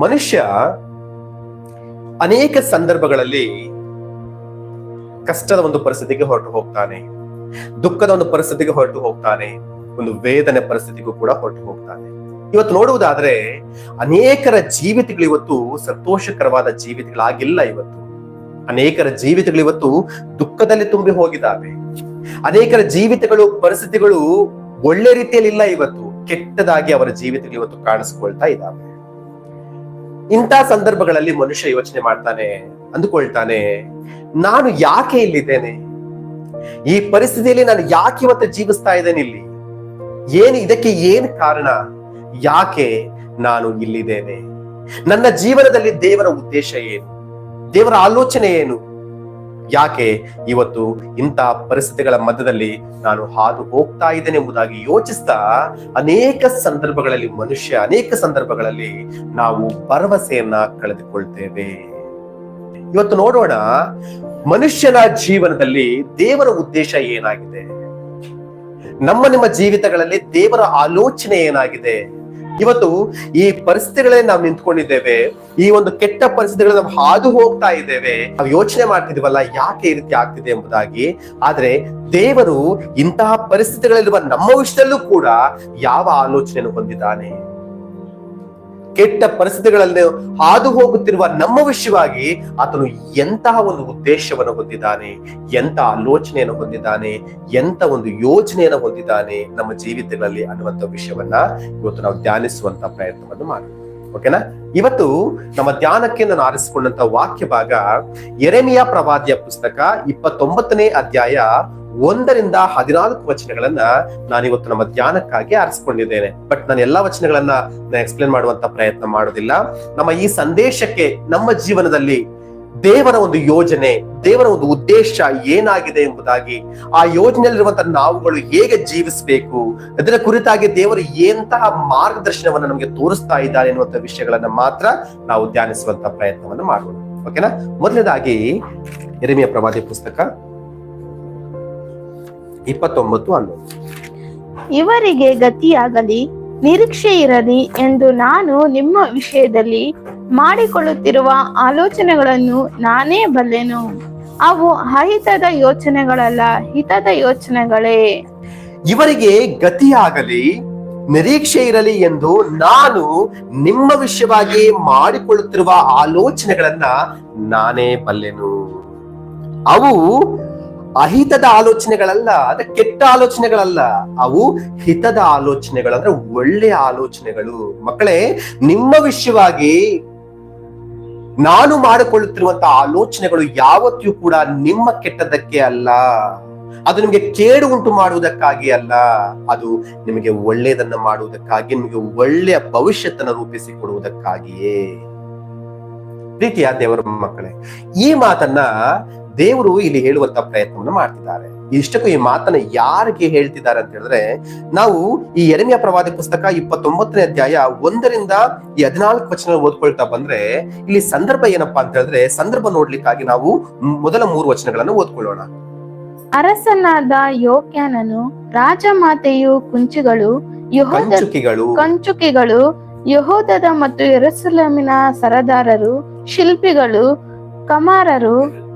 ಮನುಷ್ಯ ಅನೇಕ ಸಂದರ್ಭಗಳಲ್ಲಿ ಕಷ್ಟದ ಒಂದು ಪರಿಸ್ಥಿತಿಗೆ ಹೊರಟು ಹೋಗ್ತಾನೆ, ದುಃಖದ ಒಂದು ಪರಿಸ್ಥಿತಿಗೆ ಹೊರಟು ಹೋಗ್ತಾನೆ, ಒಂದು ವೇದನೆ ಪರಿಸ್ಥಿತಿಗೂ ಕೂಡ ಹೊರಟು ಹೋಗ್ತಾನೆ. ಇವತ್ತು ನೋಡುವುದಾದ್ರೆ ಅನೇಕರ ಜೀವಿತಗಳು ಇವತ್ತು ಸಂತೋಷಕರವಾದ ಜೀವಿತಗಳಾಗಿಲ್ಲ. ಇವತ್ತು ಅನೇಕರ ಜೀವಿತಗಳು ಇವತ್ತು ದುಃಖದಲ್ಲಿ ತುಂಬಿ ಹೋಗಿದ್ದಾವೆ. ಅನೇಕರ ಜೀವಿತಗಳು ಪರಿಸ್ಥಿತಿಗಳು ಒಳ್ಳೆ ರೀತಿಯಲ್ಲಿ ಇಲ್ಲ. ಇವತ್ತು ಕೆಟ್ಟದಾಗಿ ಅವರ ಜೀವಿತಗಳು ಇವತ್ತು ಕಾಣಿಸ್ಕೊಳ್ತಾ ಇದ್ದಾವೆ. ಇಂಥ ಸಂದರ್ಭಗಳಲ್ಲಿ ಮನುಷ್ಯ ಯೋಚನೆ ಮಾಡ್ತಾನೆ, ಅಂದುಕೊಳ್ತಾನೆ, ನಾನು ಯಾಕೆ ಇಲ್ಲಿದ್ದೇನೆ? ಈ ಪರಿಸ್ಥಿತಿಯಲ್ಲಿ ನಾನು ಯಾಕೆ ಇವತ್ತು ಜೀವಿಸ್ತಾ ಇದ್ದೇನೆ? ಇಲ್ಲಿ ಇದಕ್ಕೆ ಏನ್ ಕಾರಣ? ಯಾಕೆ ನಾನು ಇಲ್ಲಿದ್ದೇನೆ? ನನ್ನ ಜೀವನದಲ್ಲಿ ದೇವರ ಉದ್ದೇಶ ಏನು? ದೇವರ ಆಲೋಚನೆ ಏನು? ಯಾಕೆ ಇವತ್ತು ಇಂಥ ಪರಿಸ್ಥಿತಿಗಳ ಮಧ್ಯದಲ್ಲಿ ನಾನು ಹಾದು ಹೋಗ್ತಾ ಇದ್ದೇನೆ ಎಂಬುದಾಗಿ ಯೋಚಿಸ್ತಾ ಅನೇಕ ಸಂದರ್ಭಗಳಲ್ಲಿ ನಾವು ಭರವಸೆಯನ್ನ ಕಳೆದುಕೊಳ್ತೇವೆ. ಇವತ್ತು ನೋಡೋಣ, ಮನುಷ್ಯನ ಜೀವನದಲ್ಲಿ ದೇವರ ಉದ್ದೇಶ ಏನಾಗಿದೆ? ನಿಮ್ಮ ಜೀವಿತಗಳಲ್ಲಿ ದೇವರ ಆಲೋಚನೆ ಏನಾಗಿದೆ? ಇವತ್ತು ಈ ಪರಿಸ್ಥಿತಿಗಳಲ್ಲಿ ನಾವು ನಿಂತ್ಕೊಂಡಿದ್ದೇವೆ, ಈ ಒಂದು ಕೆಟ್ಟ ಪರಿಸ್ಥಿತಿಗಳಲ್ಲಿ ನಾವು ಹಾದು ಹೋಗ್ತಾ ಇದ್ದೇವೆ. ನಾವು ಯೋಚನೆ ಮಾಡ್ತಿದೀವಲ್ಲ, ಯಾಕೆ ಈ ರೀತಿ ಆಗ್ತಿದೆ ಎಂಬುದಾಗಿ. ಆದ್ರೆ ದೇವರು ಇಂತಹ ಪರಿಸ್ಥಿತಿಗಳಲ್ಲಿರುವ ನಮ್ಮ ವಿಷಯದಲ್ಲೂ ಕೂಡ ಯಾವ ಆಲೋಚನೆಯನ್ನು ಹೊಂದಿದ್ದಾನೆ? ಕೆಟ್ಟ ಪರಿಸ್ಥಿತಿಗಳಲ್ಲಿ ಹಾದು ಹೋಗುತ್ತಿರುವ ನಮ್ಮ ವಿಷಯವಾಗಿ ಆತನು ಎಂತಹ ಒಂದು ಉದ್ದೇಶವನ್ನು ಹೊಂದಿದ್ದಾನೆ, ಎಂತ ಆಲೋಚನೆಯನ್ನು ಹೊಂದಿದ್ದಾನೆ, ಎಂತ ಒಂದು ಯೋಜನೆಯನ್ನು ಹೊಂದಿದ್ದಾನೆ ನಮ್ಮ ಜೀವಿತಗಳಲ್ಲಿ ಅನ್ನುವಂಥ ವಿಷಯವನ್ನ ಇವತ್ತು ನಾವು ಧ್ಯಾನಿಸುವಂತ ಪ್ರಯತ್ನವನ್ನು ಮಾಡೋಣ. ಓಕೆನಾ? ಇವತ್ತು ನಮ್ಮ ಧ್ಯಾನಕ್ಕೆ ನಾನು ಆರಿಸಿಕೊಂಡಂತ ವಾಕ್ಯ ಭಾಗ ಯೆರೆಮೀಯ ಪ್ರವಾದಿಯ ಪುಸ್ತಕ 29ನೇ ಅಧ್ಯಾಯ 1ರಿಂದ 14 ವಚನಗಳನ್ನ ನಾನಿವತ್ತು ನಮ್ಮ ಧ್ಯಾನಕ್ಕಾಗಿ ಆರಿಸಿಕೊಂಡಿದ್ದೇನೆ. ಬಟ್ ನಾನು ಎಲ್ಲಾ ವಚನಗಳನ್ನ ಎಕ್ಸ್ಪ್ಲೇನ್ ಮಾಡುವಂತ ಪ್ರಯತ್ನ ಮಾಡೋದಿಲ್ಲ. ನಮ್ಮ ಈ ಸಂದೇಶಕ್ಕೆ ನಮ್ಮ ಜೀವನದಲ್ಲಿ ದೇವರ ಒಂದು ಯೋಜನೆ, ದೇವರ ಒಂದು ಉದ್ದೇಶ ಏನಾಗಿದೆ ಎಂಬುದಾಗಿ, ಆ ಯೋಜನೆಯಲ್ಲಿರುವಂತಹ ನಾವುಗಳು ಹೇಗೆ ಜೀವಿಸಬೇಕು, ಅದರ ಕುರಿತಾಗಿ ದೇವರು ಎಂತಹ ಮಾರ್ಗದರ್ಶನವನ್ನ ನಮಗೆ ತೋರಿಸ್ತಾ ಇದ್ದಾರೆ ಎನ್ನುವಂತ ವಿಷಯಗಳನ್ನ ಮಾತ್ರ ನಾವು ಧ್ಯಾನಿಸುವಂತ ಪ್ರಯತ್ನವನ್ನು ಮಾಡೋಣ. ಓಕೆನಾ? ಮೊದಲನೇದಾಗಿ ಯೆರೆಮೀಯ ಪ್ರವಾದಿ ಪುಸ್ತಕ 29:11. ಇವರಿಗೆ ಗತಿಯಾಗಲಿ, ನಿರೀಕ್ಷೆ ಇರಲಿ ಎಂದು ನಾನು ನಿಮ್ಮ ವಿಷಯದಲ್ಲಿ ಮಾಡಿಕೊಳ್ಳುತ್ತಿರುವ ಆಲೋಚನೆಗಳನ್ನು ನಾನೇ ಬಲ್ಲೆನು. ಅವು ಅಹಿತದ ಯೋಚನೆಗಳಲ್ಲ, ಹಿತದ ಯೋಚನೆಗಳೇ. ಇವರಿಗೆ ಗತಿಯಾಗಲಿ, ನಿರೀಕ್ಷೆ ಇರಲಿ ಎಂದು ನಾನು ನಿಮ್ಮ ವಿಷಯವಾಗಿ ಮಾಡಿಕೊಳ್ಳುತ್ತಿರುವ ಆಲೋಚನೆಗಳನ್ನ ನಾನೇ ಬಲ್ಲೆನು. ಅವು ಅಹಿತದ ಆಲೋಚನೆಗಳಲ್ಲ, ಅದ ಕೆಟ್ಟ ಆಲೋಚನೆಗಳಲ್ಲ, ಅವು ಹಿತದ ಆಲೋಚನೆಗಳು, ಅಂದ್ರೆ ಒಳ್ಳೆಯ ಆಲೋಚನೆಗಳು. ಮಕ್ಕಳೇ, ನಿಮ್ಮ ವಿಷಯವಾಗಿ ನಾನು ಮಾಡಿಕೊಳ್ಳುತ್ತಿರುವಂತಹ ಆಲೋಚನೆಗಳು ಯಾವತ್ತೂ ಕೂಡ ನಿಮ್ಮ ಕೆಟ್ಟದಕ್ಕೆ ಅಲ್ಲ, ಅದು ನಿಮಗೆ ಕೇಡು ಉಂಟು ಮಾಡುವುದಕ್ಕಾಗಿ ಅಲ್ಲ, ಅದು ನಿಮಗೆ ಒಳ್ಳೆಯದನ್ನ ಮಾಡುವುದಕ್ಕಾಗಿ, ನಿಮಗೆ ಒಳ್ಳೆಯ ಭವಿಷ್ಯತ್ತನ್ನು ರೂಪಿಸಿಕೊಡುವುದಕ್ಕಾಗಿಯೇ. ಪ್ರೀತಿಯ ದೇವರ ಮಕ್ಕಳೇ, ಈ ಮಾತನ್ನ ದೇವರು ಇಲ್ಲಿ ಹೇಳುವಂತ ಪ್ರಯತ್ನವನ್ನು ಮಾಡ್ತಿದ್ದಾರೆ. ಇಷ್ಟಕ್ಕೂ ಈ ಮಾತನ್ನ ಯಾರಿಗೆ ಹೇಳ್ತಿದ್ದಾರೆ ಅಂತ ಹೇಳಿದ್ರೆ, ನಾವು ಈ ಯೆರೆಮೀಯ ಪ್ರವಾದಿ ಪುಸ್ತಕ 29ನೇ ಅಧ್ಯಾಯ 1ರಿಂದ 14 ವಚನ ಓದ್ಕೊಳ್ತಾ ಬಂದ್ರೆ ಇಲ್ಲಿ ಸಂದರ್ಭ ಏನಪ್ಪಾ ಅಂತ ಹೇಳಿದ್ರೆ, ಸಂದರ್ಭ ನೋಡ್ಲಿಕ್ಕಾಗಿ ನಾವು ಮೊದಲ 3 ವಚನಗಳನ್ನು ಓದ್ಕೊಳ್ಳೋಣ. ಅರಸನಾದ ಯೋಕ್ಯಾನನು, ರಾಜಮಾತೆಯು ಕಂಚುಕಿಗಳು, ಯೆಹೂದದ ಮತ್ತು ಯೆರೂಸಲೇಮಿನ ಸರದಾರರು, ಶಿಲ್ಪಿಗಳು, ಕಮಾರರು,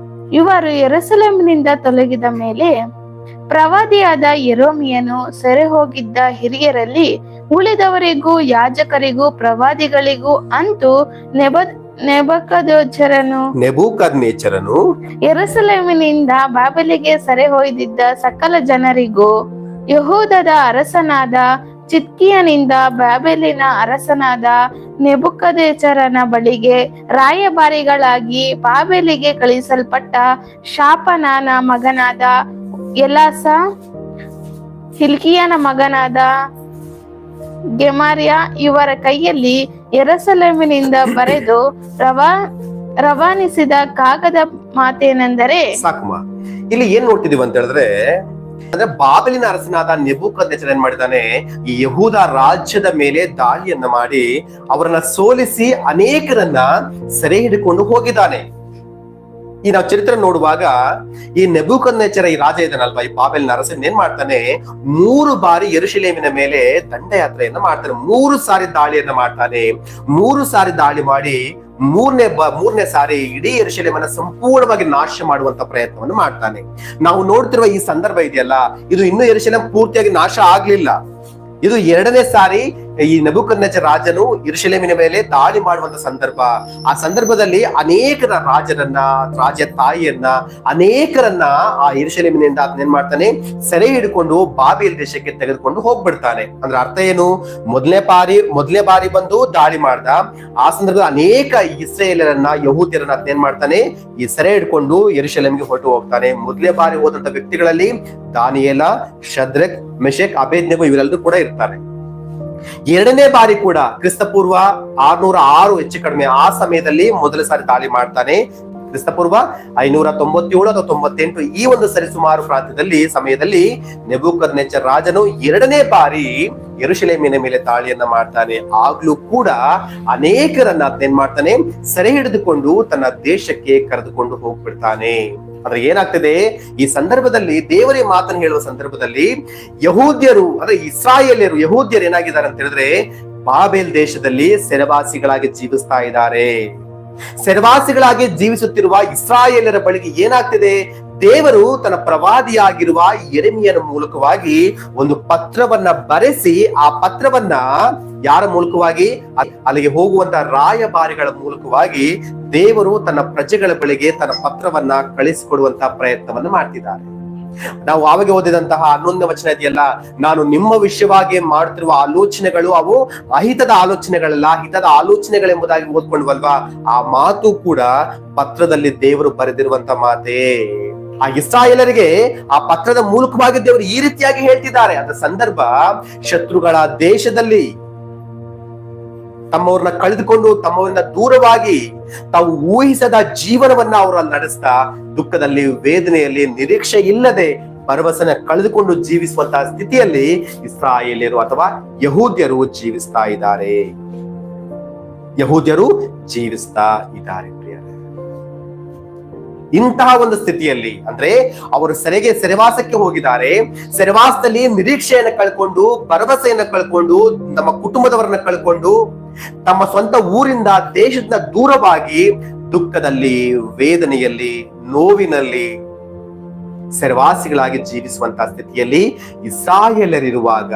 ಇವರು ಯೆರೂಸಲೇಮಿನಿಂದ ತೊಲಗಿದ ಮೇಲೆ ಪ್ರವಾದಿಯಾದ ಯೆರೆಮೀಯನು ಸೆರೆ ಹೋಗಿದ್ದ ಹಿರಿಯರಲ್ಲಿ ಉಳಿದವರಿಗೂ, ಯಾಜಕರಿಗೂ, ಪ್ರವಾದಿಗಳಿಗೂ, ಅಂತೂ ನೆಬೂಕದ್ನೆಚ್ಚರನು ಯೆರೂಸಲೇಮಿನಿಂದ ಬಾಬೆಲಿಗೆ ಸೆರೆ ಹೊಯ್ದಿದ್ದ ಸಕಲ ಜನರಿಗೂ, ಯೆಹೂದದ ಅರಸನಾದ ಚಿದ್ಕೀಯನಿಂದ ಬಾಬೆಲಿನ ಅರಸನಾದ ನೆಬೂಕದ್ನೆಚ್ಚರನ ಬಳಿಗೆ ರಾಯಭಾರಿಗಳಾಗಿ ಬಾಬೆಲಿಗೆ ಕಳುಹಿಸಲ್ಪಟ್ಟ ಶಾಫಾನನ ಮಗನಾದ ಎಲಾಸ, ಹಿಲ್ಕೀಯನ ಮಗನಾದ ಗೆಮರ್ಯ ಇವರ ಕೈಯಲ್ಲಿ ಯೆರೂಸಲೇಮಿನಿಂದ ಬರೆದು ರವಾನಿಸಿದ ಕಾಗದ ಮಾತೇನೆಂದರೆ, ಸಾಕಮ್ಮ, ಇಲ್ಲಿ ಏನ್ ನೋಡ್ತಿದೀವಿ ಅಂತ ಹೇಳಿದ್ರೆ, ಅಂದ್ರೆ ಬಾಬೆಲಿನ ಅರಸನಾದ ನೆಬೂಕದ್ನೆಚ್ಚರ ಏನ್ ಮಾಡಿದಾನೆ, ಈ ಯಹೂದ ರಾಜ್ಯದ ಮೇಲೆ ದಾಳಿಯನ್ನ ಮಾಡಿ ಅವರನ್ನ ಸೋಲಿಸಿ ಅನೇಕರನ್ನ ಸೆರೆ ಹಿಡಿಕೊಂಡು ಹೋಗಿದ್ದಾನೆ. ಈ ನಾವು ಚರಿತ್ರೆ ನೋಡುವಾಗ ಈ ನೆಬೂಕದ್ನೆಚ್ಚರ ಈ ರಾಜ ಇದನ್ನಲ್ವಾ, ಈ ಬಾಬೆಲ್ ಅರಸನ್ ಏನ್ ಮಾಡ್ತಾನೆ, 3 ಬಾರಿ ಯೆರೂಶಲೇಮಿನ ಮೇಲೆ ದಂಡಯಾತ್ರೆಯನ್ನ ಮಾಡ್ತಾನೆ. 3 ಸಾರಿ ದಾಳಿಯನ್ನ ಮಾಡ್ತಾನೆ. 3 ಸಾರಿ ದಾಳಿ ಮಾಡಿ ಮೂರನೇ ಸಾರಿ ಇಡೀ ಯೆರೂಶಲೇಮನ್ನ ಸಂಪೂರ್ಣವಾಗಿ ನಾಶ ಮಾಡುವಂತ ಪ್ರಯತ್ನವನ್ನು ಮಾಡ್ತಾನೆ. ನಾವು ನೋಡ್ತಿರುವ ಈ ಸಂದರ್ಭ ಇದೆಯಲ್ಲ, ಇದು ಇನ್ನೂ ಯೆರೂಶಲೇಮ್ ಪೂರ್ತಿಯಾಗಿ ನಾಶ ಆಗ್ಲಿಲ್ಲ. ಇದು 2ನೇ ಸಾರಿ ಈ ನೆಬೂಕದ್ನೆಚ್ಚರ ರಾಜನು ಯೆರೂಶಲೇಮಿನ ಮೇಲೆ ದಾಳಿ ಮಾಡುವಂತ ಸಂದರ್ಭ. ಆ ಸಂದರ್ಭದಲ್ಲಿ ಅನೇಕರ ರಾಜರನ್ನ, ರಾಜ ತಾಯಿಯನ್ನ, ಅನೇಕರನ್ನ ಆ ಯೆರೂಶಲೇಮಿನಿಂದ ಏನ್ ಮಾಡ್ತಾನೆ, ಸೆರೆ ಹಿಡ್ಕೊಂಡು ಬಾಬೆಲ್ ದೇಶಕ್ಕೆ ತೆಗೆದುಕೊಂಡು ಹೋಗ್ಬಿಡ್ತಾನೆ. ಅಂದ್ರೆ ಅರ್ಥ ಏನು, ಮೊದಲನೇ ಬಾರಿ ಬಂದು ದಾಳಿ ಮಾಡ್ದ. ಆ ಸಂದರ್ಭದಲ್ಲಿ ಅನೇಕ ಇಸ್ರಾಯೇಲರನ್ನ, ಯಹೂದ್ಯರನ್ನ ಏನ್ ಮಾಡ್ತಾನೆ, ಈ ಸೆರೆ ಹಿಡ್ಕೊಂಡು ಯೆರೂಶಲೇಮಿಗೆ ಹೊರಟು ಹೋಗ್ತಾನೆ. ಮೊದಲನೇ ಬಾರಿ ಹೋದಂತ ವ್ಯಕ್ತಿಗಳಲ್ಲಿ ದಾನಿಯೇಲ, ಶದ್ರಕ್, ಮೆಷಕ್, ಅಬೇದ್ನೆಗೋ ಇವರೆಲ್ಲರೂ ಕೂಡ ಇರ್ತಾರೆ. 2ನೇ ಬಾರಿ ಕೂಡ ಕ್ರಿಸ್ತಪೂರ್ವ 606 ಹೆಚ್ಚು ಕಡಿಮೆ ಆ ಸಮಯದಲ್ಲಿ ಮೊದಲ ಸಾರಿ ದಾಳಿ ಮಾಡ್ತಾನೆ. ಕ್ರಿಸ್ತಪೂರ್ವ 597 ಅಥವಾ 98 ಈ ಒಂದು ಸರಿಸುಮಾರು ಪ್ರಾಂತ್ಯದಲ್ಲಿ ಸಮಯದಲ್ಲಿ ನೆಬೂಕದ್ನೆಚ್ಚರ ರಾಜನು 2ನೇ ಬಾರಿ ಯೆರೂಶಲೇಮಿನ ಮೇಲೆ ದಾಳಿಯನ್ನ ಮಾಡ್ತಾನೆ. ಆಗ್ಲೂ ಕೂಡ ಅನೇಕರನ್ನ ಏನ್ ಮಾಡ್ತಾನೆ, ಸೆರೆ ಹಿಡಿದುಕೊಂಡು ತನ್ನ ದೇಶಕ್ಕೆ ಕರೆದುಕೊಂಡು ಹೋಗ್ಬಿಡ್ತಾನೆ. ಅಂದ್ರೆ ಏನಾಗ್ತದೆ, ಈ ಸಂದರ್ಭದಲ್ಲಿ ದೇವರೇ ಮಾತನ್ನು ಹೇಳುವ ಸಂದರ್ಭದಲ್ಲಿ ಯಹೂದ್ಯರು ಅಂದ್ರೆ ಯಹೂದ್ಯರು ಏನಾಗಿದ್ದಾರೆ ಅಂತ ಹೇಳಿದ್ರೆ, ಬಾಬೆಲ್ ದೇಶದಲ್ಲಿ ಸೆರೆವಾಸಿಗಳಾಗಿ ಜೀವಿಸ್ತಾ ಇದ್ದಾರೆ. ಸೆರೆವಾಸಿಗಳಾಗಿ ಜೀವಿಸುತ್ತಿರುವ ಇಸ್ರಾಯೇಲರ ಬಳಿಗೆ ಏನಾಗ್ತಿದೆ, ದೇವರು ತನ್ನ ಪ್ರವಾದಿಯಾಗಿರುವ ಯೆರೆಮೀಯನ ಮೂಲಕವಾಗಿ ಒಂದು ಪತ್ರವನ್ನ ಬರೆಸಿ, ಆ ಪತ್ರವನ್ನ ಯಾರ ಮೂಲಕವಾಗಿ, ಅಲ್ಲಿಗೆ ಹೋಗುವಂತ ರಾಯಭಾರಿಗಳ ಮೂಲಕವಾಗಿ ದೇವರು ತನ್ನ ಪ್ರಜೆಗಳ ಬಳಿಗೆ ತನ್ನ ಪತ್ರವನ್ನ ಕಳಿಸಿಕೊಡುವಂತ ಪ್ರಯತ್ನವನ್ನು ಮಾಡ್ತಿದ್ದಾರೆ. ನಾವು ಆವಾಗ ಓದಿದಂತಹ 11ನೇ ವಚನ ಇದೆಯಲ್ಲ, ನಾನು ನಿಮ್ಮ ವಿಷಯವಾಗಿ ಮಾಡುತ್ತಿರುವ ಆಲೋಚನೆಗಳು ಅವು ಅಹಿತದ ಆಲೋಚನೆಗಳಲ್ಲ, ಹಿತದ ಆಲೋಚನೆಗಳೆಂಬುದಾಗಿ ಓದ್ಕೊಂಡ್ವಲ್ವಾ, ಆ ಮಾತು ಕೂಡ ಪತ್ರದಲ್ಲಿ ದೇವರು ಬರೆದಿರುವಂತ ಮಾತೇ. ಆ ಇಸ್ರಾಯೇಲರಿಗೆ ಆ ಪತ್ರದ ಮೂಲಕವಾಗಿ ದೇವರು ಈ ರೀತಿಯಾಗಿ ಹೇಳ್ತಿದ್ದಾರೆ. ಅದರ ಸಂದರ್ಭ, ಶತ್ರುಗಳ ದೇಶದಲ್ಲಿ ತಮ್ಮವ್ರನ್ನ ಕಳೆದುಕೊಂಡು ತಮ್ಮವರಿಂದ ದೂರವಾಗಿ ತಾವು ಊಹಿಸದ ಜೀವನವನ್ನ ಅವರ ನಡೆಸ್ತಾ, ದುಃಖದಲ್ಲಿ, ವೇದನೆಯಲ್ಲಿ, ನಿರೀಕ್ಷೆ ಇಲ್ಲದೆ ಭರವಸೆನ ಕಳೆದುಕೊಂಡು ಜೀವಿಸುವಂತಹ ಸ್ಥಿತಿಯಲ್ಲಿ ಇಸ್ರಾಯೇಲ್ಯರು ಅಥವಾ ಯಹೂದ್ಯರು ಜೀವಿಸ್ತಾ ಇದ್ದಾರೆ. ಇಂತಹ ಒಂದು ಸ್ಥಿತಿಯಲ್ಲಿ ಅಂದ್ರೆ ಅವರು ಸೆರೆವಾಸಕ್ಕೆ ಹೋಗಿದ್ದಾರೆ. ಸೆರೆವಾಸದಲ್ಲಿ ನಿರೀಕ್ಷೆಯನ್ನು ಕಳ್ಕೊಂಡು, ಭರವಸೆಯನ್ನ ಕಳ್ಕೊಂಡು, ನಮ್ಮ ಕುಟುಂಬದವರನ್ನ ಕಳ್ಕೊಂಡು, ತಮ್ಮ ಸ್ವಂತ ಊರಿಂದ, ದೇಶದಿಂದ ದೂರವಾಗಿ ದುಃಖದಲ್ಲಿ, ವೇದನೆಯಲ್ಲಿ, ನೋವಿನಲ್ಲಿ ಸೆರೆವಾಸಿಗಳಾಗಿ ಜೀವಿಸುವಂತಹ ಸ್ಥಿತಿಯಲ್ಲಿ ಇಸ್ರಾಯೇಲರಿರುವಾಗ,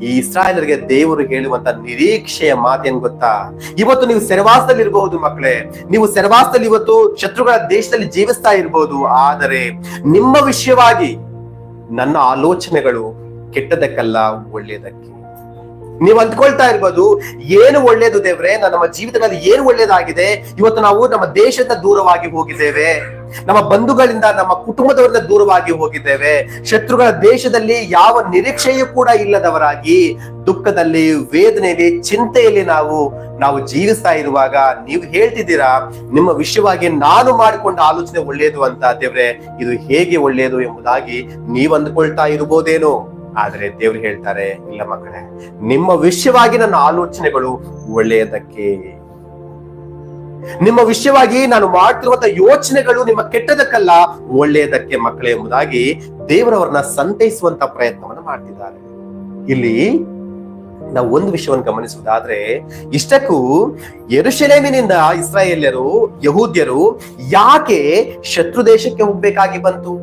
ಈ ಇಸ್ರಾಯೇಲರಿಗೆ ದೇವರು ಹೇಳುವಂತ ನಿರೀಕ್ಷೆಯ ಮಾತೇನ್ ಗೊತ್ತಾ? ಇವತ್ತು ನೀವು ಸೆರೆವಾಸದಲ್ಲಿ ಇರಬಹುದು ಮಕ್ಕಳೇ, ನೀವು ಸೆರೆವಾಸದಲ್ಲಿ ಇವತ್ತು ಶತ್ರುಗಳ ದೇಶದಲ್ಲಿ ಜೀವಿಸ್ತಾ ಇರಬಹುದು. ಆದರೆ ನಿಮ್ಮ ವಿಷಯವಾಗಿ ನನ್ನ ಆಲೋಚನೆಗಳು ಕೆಟ್ಟದಕ್ಕಲ್ಲ, ಒಳ್ಳೆಯದಕ್ಕೆ. ನೀವು ಅಂದ್ಕೊಳ್ತಾ ಇರ್ಬೋದು, ಏನು ಒಳ್ಳೇದು ದೇವ್ರೆ, ನಮ್ಮ ಜೀವಿತದಲ್ಲಿ ಏನು ಒಳ್ಳೇದಾಗಿದೆ? ಇವತ್ತು ನಾವು ನಮ್ಮ ದೇಶದ ದೂರವಾಗಿ ಹೋಗಿದ್ದೇವೆ, ನಮ್ಮ ಬಂಧುಗಳಿಂದ, ನಮ್ಮ ಕುಟುಂಬದವರಿಂದ ದೂರವಾಗಿ ಹೋಗಿದ್ದೇವೆ, ಶತ್ರುಗಳ ದೇಶದಲ್ಲಿ ಯಾವ ನಿರೀಕ್ಷೆಯೂ ಕೂಡ ಇಲ್ಲದವರಾಗಿ ದುಃಖದಲ್ಲಿ, ವೇದನೆಯಲ್ಲಿ, ಚಿಂತೆಯಲ್ಲಿ ನಾವು ಜೀವಿಸ್ತಾ ಇರುವಾಗ ನೀವು ಹೇಳ್ತಿದ್ದೀರಾ, ನಿಮ್ಮ ವಿಷಯವಾಗಿ ನಾನು ಮಾಡಿಕೊಂಡ ಆಲೋಚನೆ ಒಳ್ಳೆಯದು ಅಂತ. ದೇವ್ರೆ, ಇದು ಹೇಗೆ ಒಳ್ಳೆಯದು ಎಂಬುದಾಗಿ ನೀವು ಅಂದ್ಕೊಳ್ತಾ ಇರ್ಬೋದೇನೋ. ಆದ್ರೆ ದೇವ್ರು ಹೇಳ್ತಾರೆ, ಇಲ್ಲ ಮಕ್ಕಳೇ, ನಿಮ್ಮ ವಿಷಯವಾಗಿ ನನ್ನ ಆಲೋಚನೆಗಳು ಒಳ್ಳೆಯದಕ್ಕೆ. ನಿಮ್ಮ ವಿಷಯವಾಗಿ ನಾನು ಮಾಡ್ತಿರುವಂತ ಯೋಚನೆಗಳು ನಿಮ್ಮ ಕೆಟ್ಟದಕ್ಕಲ್ಲ, ಒಳ್ಳೆಯದಕ್ಕೆ ಮಕ್ಕಳೇ ಎಂಬುದಾಗಿ ದೇವರವರನ್ನ ಸಂತೈಸುವಂತ ಪ್ರಯತ್ನವನ್ನು ಮಾಡ್ತಿದ್ದಾರೆ. ಇಲ್ಲಿ ನಾವು ಒಂದು ವಿಷಯವನ್ನು ಗಮನಿಸುವುದಾದ್ರೆ, ಇಷ್ಟಕ್ಕೂ ಯೆರೂಶಲೇಮಿನಿಂದ ಇಸ್ರಾಯೇಲ್ಯರು, ಯಹೂದ್ಯರು ಯಾಕೆ ಶತ್ರು ದೇಶಕ್ಕೆ ಹೋಗ್ಬೇಕಾಗಿ ಬಂತು?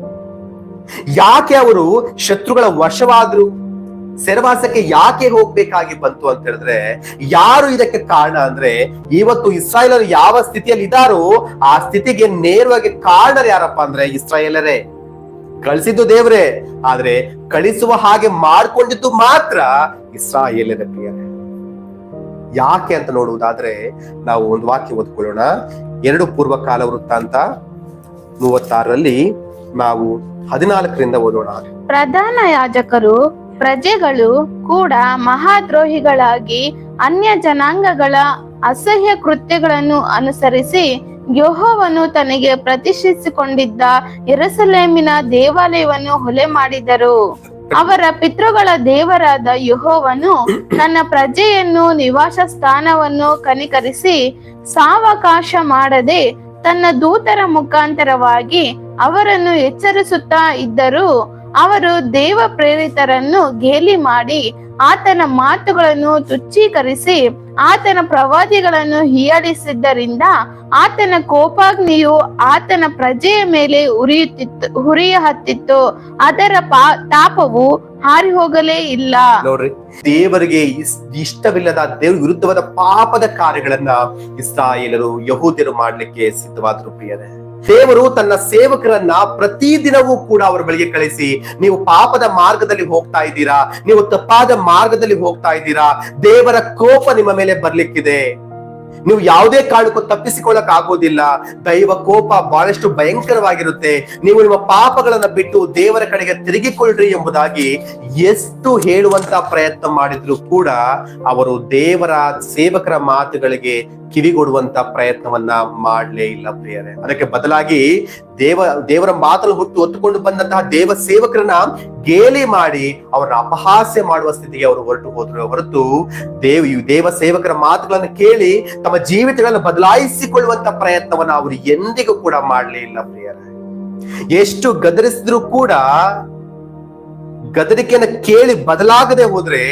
ಯಾಕೆ ಅವರು ಶತ್ರುಗಳ ವಶವಾದ್ರು? ಸೆರೆವಾಸಕ್ಕೆ ಯಾಕೆ ಹೋಗ್ಬೇಕಾಗಿ ಬಂತು ಅಂತ ಹೇಳಿದ್ರೆ, ಯಾರು ಇದಕ್ಕೆ ಕಾರಣ ಅಂದ್ರೆ, ಇವತ್ತು ಇಸ್ರಾಯೇಲರು ಯಾವ ಸ್ಥಿತಿಯಲ್ಲಿ ಇದ್ದಾರೋ ಆ ಸ್ಥಿತಿಗೆ ನೇರವಾಗಿ ಕಾರಣರು ಯಾರಪ್ಪ ಅಂದ್ರೆ ಇಸ್ರಾಯೇಲರೇ. ಕಳಿಸಿದ್ದು ದೇವ್ರೆ, ಆದ್ರೆ ಕಳಿಸುವ ಹಾಗೆ ಮಾಡ್ಕೊಂಡಿದ್ದು ಮಾತ್ರ ಇಸ್ರಾಯೇಲರ ಪ್ರಿಯರೇ. ಯಾಕೆ ಅಂತ ನೋಡುವುದಾದ್ರೆ ನಾವು ಒಂದು ವಾಕ್ಯ ಓದ್ಕೊಳ್ಳೋಣ. 2 ಪೂರ್ವಕಾಲ ವೃತ್ತಾಂತ 36ರಲ್ಲಿ ನಾವು 14ರಿಂದ ಓದೋಣ. ಪ್ರಧಾನ ಯಾಜಕರು ಪ್ರಜೆಗಳು ಕೂಡ ಮಹಾದ್ರೋಹಿಗಳಾಗಿ ಅನ್ಯ ಜನಾಂಗಗಳ ಅಸಹ್ಯ ಕೃತ್ಯಗಳನ್ನು ಅನುಸರಿಸಿ ಯೆಹೋವನು ತನಗೆ ಪ್ರತಿಷ್ಠಿಸಿಕೊಂಡಿದ್ದ ಯೆರೂಸಲೇಮಿನ ದೇವಾಲಯವನ್ನು ಹೊಲೆ ಮಾಡಿದರು. ಅವರ ಪಿತೃಗಳ ದೇವರಾದ ಯೆಹೋವನು ತನ್ನ ಪ್ರಜೆಯನ್ನು, ನಿವಾಸ ಸ್ಥಾನವನ್ನು ಕನಿಕರಿಸಿ ಸಾವಕಾಶ ಮಾಡದೆ ತನ್ನ ದೂತರ ಮುಖಾಂತರವಾಗಿ ಅವರನ್ನು ಎಚ್ಚರಿಸುತ್ತಾ ಇದ್ದರೂ ಅವರು ದೇವ ಪ್ರೇರಿತರನ್ನು ಗೇಲಿ ಮಾಡಿ ಆತನ ಮಾತುಗಳನ್ನು ತುಚ್ಛೀಕರಿಸಿ ಆತನ ಪ್ರವಾದಿಗಳನ್ನು ಹೀಯಾಳಿಸಿದ್ದರಿಂದ ಆತನ ಕೋಪಾಗ್ನಿಯು ಆತನ ಪ್ರಜೆಯ ಮೇಲೆ ಉರಿಯ ಹತ್ತಿತ್ತು. ಅದರ ತಾಪವು ಹಾರಿ ಹೋಗಲೇ ಇಲ್ಲ. ನೋಡ್ರಿ, ದೇವರಿಗೆ ಇಷ್ಟವಿಲ್ಲದ ದೇವ್ರ ವಿರುದ್ಧವಾದ ಪಾಪದ ಕಾರ್ಯಗಳನ್ನ ಇಸ್ರಾಯೇಲರು ಯಹೂದ್ಯರು ಮಾಡ್ಲಿಕ್ಕೆ ಸಿದ್ಧವಾದ್ರು. ಪ್ರಿಯರೇ, ದೇವರು ತನ್ನ ಸೇವಕರನ್ನ ಪ್ರತಿದಿನವೂ ಕೂಡ ಅವರ ಬಳಿಗೆ ಕಳಿಸಿ, ನೀವು ಪಾಪದ ಮಾರ್ಗದಲ್ಲಿ ಹೋಗ್ತಾ ಇದ್ದೀರಾ, ನೀವು ತಪ್ಪಾದ ಮಾರ್ಗದಲ್ಲಿ ಹೋಗ್ತಾ ಇದ್ದೀರಾ, ದೇವರ ಕೋಪ ನಿಮ್ಮ ಮೇಲೆ ಬರ್ಲಿಕ್ಕಿದೆ, ನೀವು ಯಾವುದೇ ಕಾರಣಕ್ಕೂ ತಪ್ಪಿಸಿಕೊಳ್ಳಕ್ ಆಗೋದಿಲ್ಲ, ದೈವ ಕೋಪ ಬಹಳಷ್ಟು ಭಯಂಕರವಾಗಿರುತ್ತೆ, ನೀವು ನಿಮ್ಮ ಪಾಪಗಳನ್ನ ಬಿಟ್ಟು ದೇವರ ಕಡೆಗೆ ತಿರುಗಿಕೊಳ್ಳ್ರಿ ಎಂಬುದಾಗಿ ಎಷ್ಟು ಹೇಳುವಂತ ಪ್ರಯತ್ನ ಮಾಡಿದ್ರು ಕೂಡ ಅವರು ದೇವರ ಸೇವಕರ ಮಾತುಗಳಿಗೆ ಕಿವಿಗೊಡುವಂತ ಪ್ರಯತ್ನವನ್ನ ಮಾಡ್ಲೇ ಇಲ್ಲ. ಪ್ರಿಯರೇ, ಅದಕ್ಕೆ ಬದಲಾಗಿ ದೇವರ ಮಾತನ್ನು ಹೊತ್ತುಕೊಂಡು ಬಂದಂತಹ ದೇವ ಸೇವಕರನ್ನ ಗೇಲಿ ಮಾಡಿ ಅವರನ್ನ ಅಪಹಾಸ್ಯ ಮಾಡುವ ಸ್ಥಿತಿಗೆ ಅವರು ಹೊರಟು ಹೋದ್ರು ಹೊರತು ದೇವ ಸೇವಕರ ಮಾತುಗಳನ್ನು ಕೇಳಿ ತಮ್ಮ ಜೀವಿತಗಳನ್ನು ಬದಲಾಯಿಸಿಕೊಳ್ಳುವಂತ ಪ್ರಯತ್ನವನ್ನ ಅವರು ಎಂದಿಗೂ ಕೂಡ ಮಾಡ್ಲೇ ಇಲ್ಲ. ಪ್ರಿಯರೇ, ಎಷ್ಟು ಗದರಿಸಿದ್ರು ಕೂಡ ಗದರಿಕೆಯನ್ನು ಕೇಳಿ ಬದಲಾಗದೆ ಹೋದ್ರೆ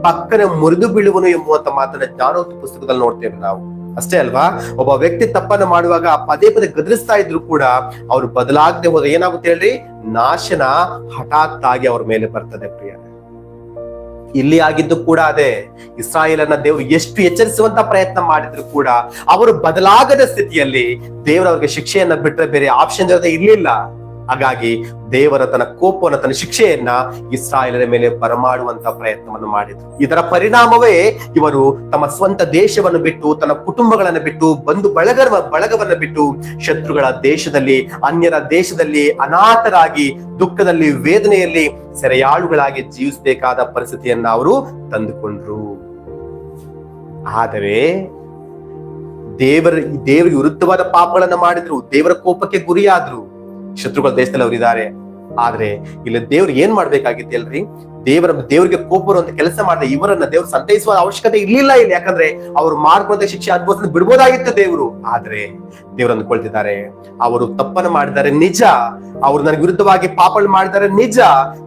ಪಕ್ಕನೆ ಮುರಿದು ಬೀಳುವನು ಎಂಬುವಂತ ಮಾತನ್ನ ಜ್ಞಾನೋಕ್ತಿ ಪುಸ್ತಕದಲ್ಲಿ ನೋಡ್ತೇವೆ ನಾವು. ಅಷ್ಟೇ ಅಲ್ವಾ, ಒಬ್ಬ ವ್ಯಕ್ತಿ ತಪ್ಪನ್ನು ಮಾಡುವಾಗ ಪದೇ ಪದೇ ಗದರಿಸ್ತಾ ಇದ್ರು ಕೂಡ ಅವ್ರು ಬದಲಾಗದೆ ಹೋದ್ರೆ ಏನಾಗುತ್ತೆ ಹೇಳ್ರಿ, ನಾಶನ ಹಠಾತ್ ಆಗಿ ಅವ್ರ ಮೇಲೆ ಬರ್ತದೆ. ಪ್ರಿಯ, ಇಲ್ಲಿ ಆಗಿದ್ದು ಕೂಡ ಅದೇ. ಇಸ್ರಾಯೇಲನ್ನ ದೇವರು ಎಷ್ಟು ಎಚ್ಚರಿಸುವಂತ ಪ್ರಯತ್ನ ಮಾಡಿದ್ರು ಕೂಡ ಅವರು ಬದಲಾಗದ ಸ್ಥಿತಿಯಲ್ಲಿ ದೇವರು ಅವ್ರಿಗೆ ಶಿಕ್ಷೆಯನ್ನ ಬಿಟ್ಟರೆ ಬೇರೆ ಆಪ್ಷನ್ ಇರ್ಲಿಲ್ಲ. ಹಾಗಾಗಿ ದೇವರ ತನ್ನ ಕೋಪವನ್ನು, ತನ್ನ ಶಿಕ್ಷೆಯನ್ನ ಇಸ್ರಾಯೇಲರ ಮೇಲೆ ಬರಮಾಡುವಂತ ಪ್ರಯತ್ನವನ್ನು ಮಾಡಿದ್ರು. ಇದರ ಪರಿಣಾಮವೇ ಇವರು ತಮ್ಮ ಸ್ವಂತ ದೇಶವನ್ನು ಬಿಟ್ಟು, ತನ್ನ ಕುಟುಂಬಗಳನ್ನು ಬಿಟ್ಟು, ಬಂಧು ಬಳಗವನ್ನು ಬಿಟ್ಟು ಶತ್ರುಗಳ ದೇಶದಲ್ಲಿ, ಅನ್ಯರ ದೇಶದಲ್ಲಿ ಅನಾಥರಾಗಿ, ದುಃಖದಲ್ಲಿ, ವೇದನೆಯಲ್ಲಿ ಸೆರೆಯಾಳುಗಳಾಗಿ ಜೀವಿಸಬೇಕಾದ ಪರಿಸ್ಥಿತಿಯನ್ನ ಅವರು ತಂದುಕೊಂಡ್ರು. ಆದರೆ ದೇವರಿಗೆ ವಿರುದ್ಧವಾದ ಪಾಪಗಳನ್ನ ಮಾಡಿದ್ರು, ದೇವರ ಕೋಪಕ್ಕೆ ಗುರಿಯಾದ್ರು. ಶತ್ರುಗಳ ದೇಶದಲ್ಲಿ ಅವರಿದ್ದಾರೆ. ಆದ್ರೆ ಇಲ್ಲಿ ದೇವ್ರು ಏನ್ ಮಾಡ್ಬೇಕಾಗಿತ್ತು ಅಲ್ರಿ, ದೇವರಿಗೆ ಕೋಪ ಬರುವಂತ ಕೆಲಸ ಮಾಡಿದ್ರೆ ಇವರನ್ನ ದೇವ್ರು ಸಂತೈಸುವ ಅವಶ್ಯಕತೆ ಇರ್ಲಿಲ್ಲ ಇಲ್ಲಿ. ಯಾಕಂದ್ರೆ ಅವ್ರು ಮಾಡ್ಕೊಂಡ ಶಿಕ್ಷೆ ಅನುಭವಿಸ್ ಬಿಡ್ಬೋದಾಗಿತ್ತು ದೇವ್ರು. ಆದ್ರೆ ದೇವ್ರು ಅಂದ್ಕೊಳ್ತಿದ್ದಾರೆ, ಅವರು ತಪ್ಪನ್ನು ಮಾಡಿದ್ದಾರೆ ನಿಜ, ಅವರು ನನಗೆ ವಿರುದ್ಧವಾಗಿ ಪಾಪಗಳು ಮಾಡಿದ್ದಾರೆ ನಿಜ,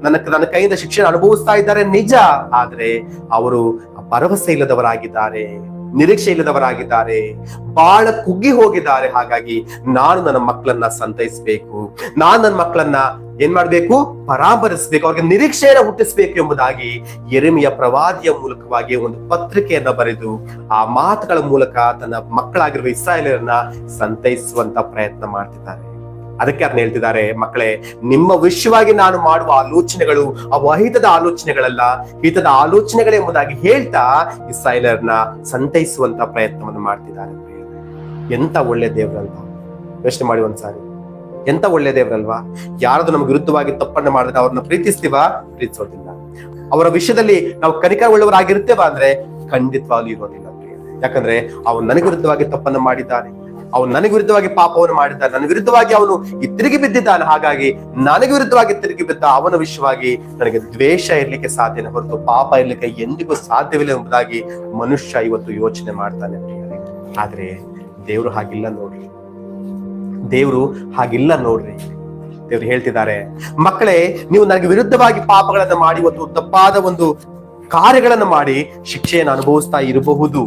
ನನ್ನ ಕೈಯಿಂದ ಶಿಕ್ಷೆ ಅನುಭವಿಸ್ತಾ ಇದ್ದಾರೆ ನಿಜ. ಆದ್ರೆ ಅವರು ಭರವಸೆ ಇಲ್ಲದವರಾಗಿದ್ದಾರೆ, ನಿರೀಕ್ಷೆ ಇಲ್ಲದವರಾಗಿದ್ದಾರೆ, ಬಹಳ ಕುಗ್ಗಿ ಹೋಗಿದ್ದಾರೆ. ಹಾಗಾಗಿ ನಾನು ನನ್ನ ಮಕ್ಕಳನ್ನ ಸಂತೈಸ್ಬೇಕು, ನಾನು ನನ್ನ ಮಕ್ಕಳನ್ನ ಏನ್ ಮಾಡ್ಬೇಕು, ಪರಾಮರಿಸ್ಬೇಕು, ಅವ್ರಿಗೆ ನಿರೀಕ್ಷೆಯನ್ನು ಹುಟ್ಟಿಸ್ಬೇಕು ಎಂಬುದಾಗಿ ಯೆರೆಮೀಯ ಪ್ರವಾದಿಯ ಮೂಲಕವಾಗಿ ಒಂದು ಪತ್ರಿಕೆಯನ್ನ ಬರೆದು ಆ ಮಾತುಗಳ ಮೂಲಕ ತನ್ನ ಮಕ್ಕಳಾಗಿರುವ ಇಸ್ರಾಯೇಲರನ್ನ ಸಂತೈಸುವಂತ ಪ್ರಯತ್ನ ಮಾಡ್ತಿದ್ದಾರೆ. ಅದಕ್ಕೆ ಅದನ್ನ ಹೇಳ್ತಿದ್ದಾರೆ, ಮಕ್ಕಳೇ, ನಿಮ್ಮ ವಿಷಯವಾಗಿ ನಾನು ಮಾಡುವ ಆಲೋಚನೆಗಳು ಅವು ಅಹಿತದ ಆಲೋಚನೆಗಳಲ್ಲ, ಹಿತದ ಆಲೋಚನೆಗಳೇ ಎಂಬುದಾಗಿ ಹೇಳ್ತಾ ಇಸ್ರಾಯೇಲರನ್ನ ಸಂತೈಸುವಂತ ಪ್ರಯತ್ನವನ್ನು ಮಾಡ್ತಿದ್ದಾರೆ. ಎಂತ ಒಳ್ಳೆ ದೇವ್ರಲ್ವಾ, ಯೋಚನೆ ಮಾಡಿ ಒಂದ್ಸಾರಿ. ಎಂತ ಒಳ್ಳೆ ದೇವ್ರಲ್ವಾ. ಯಾರದು ನಮ್ಗೆ ವಿರುದ್ಧವಾಗಿ ತಪ್ಪನ್ನ ಮಾಡಿದ್ರೆ ಅವ್ರನ್ನ ಪ್ರೀತಿಸ್ತೀವಾ? ಪ್ರೀತಿಸೋದಿಲ್ಲ. ಅವರ ವಿಷಯದಲ್ಲಿ ನಾವು ಕನಿಕರ ಉಳ್ಳವರಾಗಿರ್ತೇವ ಅಂದ್ರೆ ಖಂಡಿತವಾಗ್ಲೂ ಇರೋದಿಲ್ಲ. ಯಾಕಂದ್ರೆ ಅವನು ನನಗೆ ವಿರುದ್ಧವಾಗಿ ತಪ್ಪನ್ನು ಮಾಡಿದ್ದಾನೆ, ಅವನು ನನಗೆ ವಿರುದ್ಧವಾಗಿ ಪಾಪವನ್ನು ಮಾಡಿದ್ದಾನೆ, ನನ್ನ ವಿರುದ್ಧವಾಗಿ ಅವನು ತಿರುಗಿ ಬಿದ್ದಿದ್ದಾನೆ. ಹಾಗಾಗಿ ನನಗೆ ವಿರುದ್ಧವಾಗಿ ತಿರುಗಿ ಬಿದ್ದ ಅವನ ವಿಷಯವಾಗಿ ನನಗೆ ದ್ವೇಷ ಇರ್ಲಿಕ್ಕೆ ಸಾಧ್ಯನೇ ಹೊರತು ಪಾಪ ಇರ್ಲಿಕ್ಕೆ ಎಂದಿಗೂ ಸಾಧ್ಯವಿಲ್ಲ ಎಂಬುದಾಗಿ ಮನುಷ್ಯ ಇವತ್ತು ಯೋಚನೆ ಮಾಡ್ತಾನೆ. ಆದ್ರೆ ದೇವ್ರು ಹಾಗಿಲ್ಲ ನೋಡ್ರಿ, ದೇವ್ರು ಹಾಗಿಲ್ಲ ನೋಡ್ರಿ. ದೇವ್ರು ಹೇಳ್ತಿದ್ದಾರೆ, ಮಕ್ಕಳೇ, ನೀವು ನನಗೆ ವಿರುದ್ಧವಾಗಿ ಪಾಪಗಳನ್ನ ಮಾಡಿ ಇವತ್ತು ತಪ್ಪಾದ ಒಂದು ಕಾರ್ಯಗಳನ್ನ ಮಾಡಿ ಶಿಕ್ಷೆಯನ್ನು ಅನುಭವಿಸ್ತಾ ಇರಬಹುದು,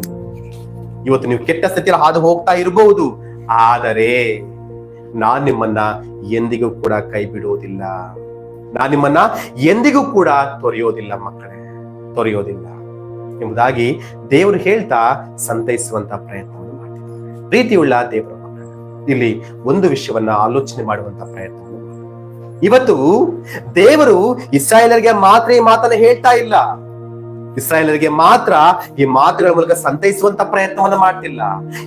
ಇವತ್ತು ನೀವು ಕೆಟ್ಟ ಸ್ಥಿತಿಯಲ್ಲಿ ಹಾದು ಹೋಗ್ತಾ ಇರಬಹುದು. ಆದರೆ ನಾನ್ ನಿಮ್ಮನ್ನ ಎಂದಿಗೂ ಕೂಡ ಕೈ ಬಿಡುವುದಿಲ್ಲ, ನಾನ್ ನಿಮ್ಮನ್ನ ಎಂದಿಗೂ ಕೂಡ ತೊರೆಯೋದಿಲ್ಲ ಮಕ್ಕಳೇ, ತೊರೆಯೋದಿಲ್ಲ ಎಂಬುದಾಗಿ ದೇವರು ಹೇಳ್ತಾ ಸಂತೈಸುವಂತ ಪ್ರಯತ್ನವನ್ನು ಮಾಡ್ತಿದ್ದಾರೆ. ಪ್ರೀತಿಯುಳ್ಳ ದೇವರ ಮಕ್ಕಳು, ಇಲ್ಲಿ ಒಂದು ವಿಷಯವನ್ನ ಆಲೋಚನೆ ಮಾಡುವಂತ ಪ್ರಯತ್ನ. ಇವತ್ತು ದೇವರು ಇಸ್ರಾಯೇಲರಿಗೆ ಮಾತ್ರ ಈ ಮಾತನ್ನ ಹೇಳ್ತಾ ಇಲ್ಲ, ಇಸ್ರಾಯೇಲರಿಗೆ ಮಾತ್ರ ಈ ಮಾತುಗಳ ಮೂಲಕ ಸಂತೈಸುವಂತ ಪ್ರಯತ್ನವನ್ನ ಮಾಡ್ತಿಲ್ಲ.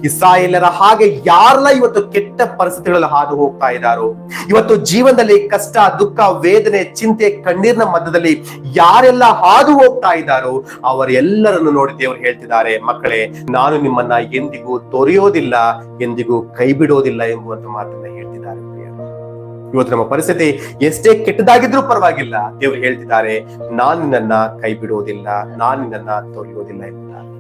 ಇಸ್ರಾಯೇಲರ ಹಾಗೆ ಯಾರೆಲ್ಲ ಇವತ್ತು ಕೆಟ್ಟ ಪರಿಸ್ಥಿತಿಗಳಲ್ಲಿ ಹಾದು ಹೋಗ್ತಾ ಇದ್ದಾರೋ, ಇವತ್ತು ಜೀವನದಲ್ಲಿ ಕಷ್ಟ, ದುಃಖ, ವೇದನೆ, ಚಿಂತೆ, ಕಣ್ಣೀರಿನ ಮಧ್ಯದಲ್ಲಿ ಯಾರೆಲ್ಲ ಹಾದು ಹೋಗ್ತಾ ಇದ್ದಾರೋ ಅವರೆಲ್ಲರನ್ನು ನೋಡಿ ದೇವರು ಹೇಳ್ತಿದ್ದಾರೆ, ಮಕ್ಕಳೇ, ನಾನು ನಿಮ್ಮನ್ನ ಎಂದಿಗೂ ತೊರೆಯೋದಿಲ್ಲ, ಎಂದಿಗೂ ಕೈ ಬಿಡೋದಿಲ್ಲ ಎಂಬುವಂತ ಮಾತನ್ನ ಹೇಳ್ತಿದ್ದಾರೆ. ಇವತ್ತು ನಮ್ಮ ಪರಿಸ್ಥಿತಿ ಎಷ್ಟೇ ಕೆಟ್ಟದಾಗಿದ್ರೂ ಪರವಾಗಿಲ್ಲ, ದೇವರು ಹೇಳ್ತಿದ್ದಾರೆ, ನಾನು ನಿನ್ನನ್ನ ಕೈ ಬಿಡುವುದಿಲ್ಲ, ನಾನು ನಿನ್ನನ್ನ ತೊರೆಯುವುದಿಲ್ಲ ಎಂಬುದಾಗಿ.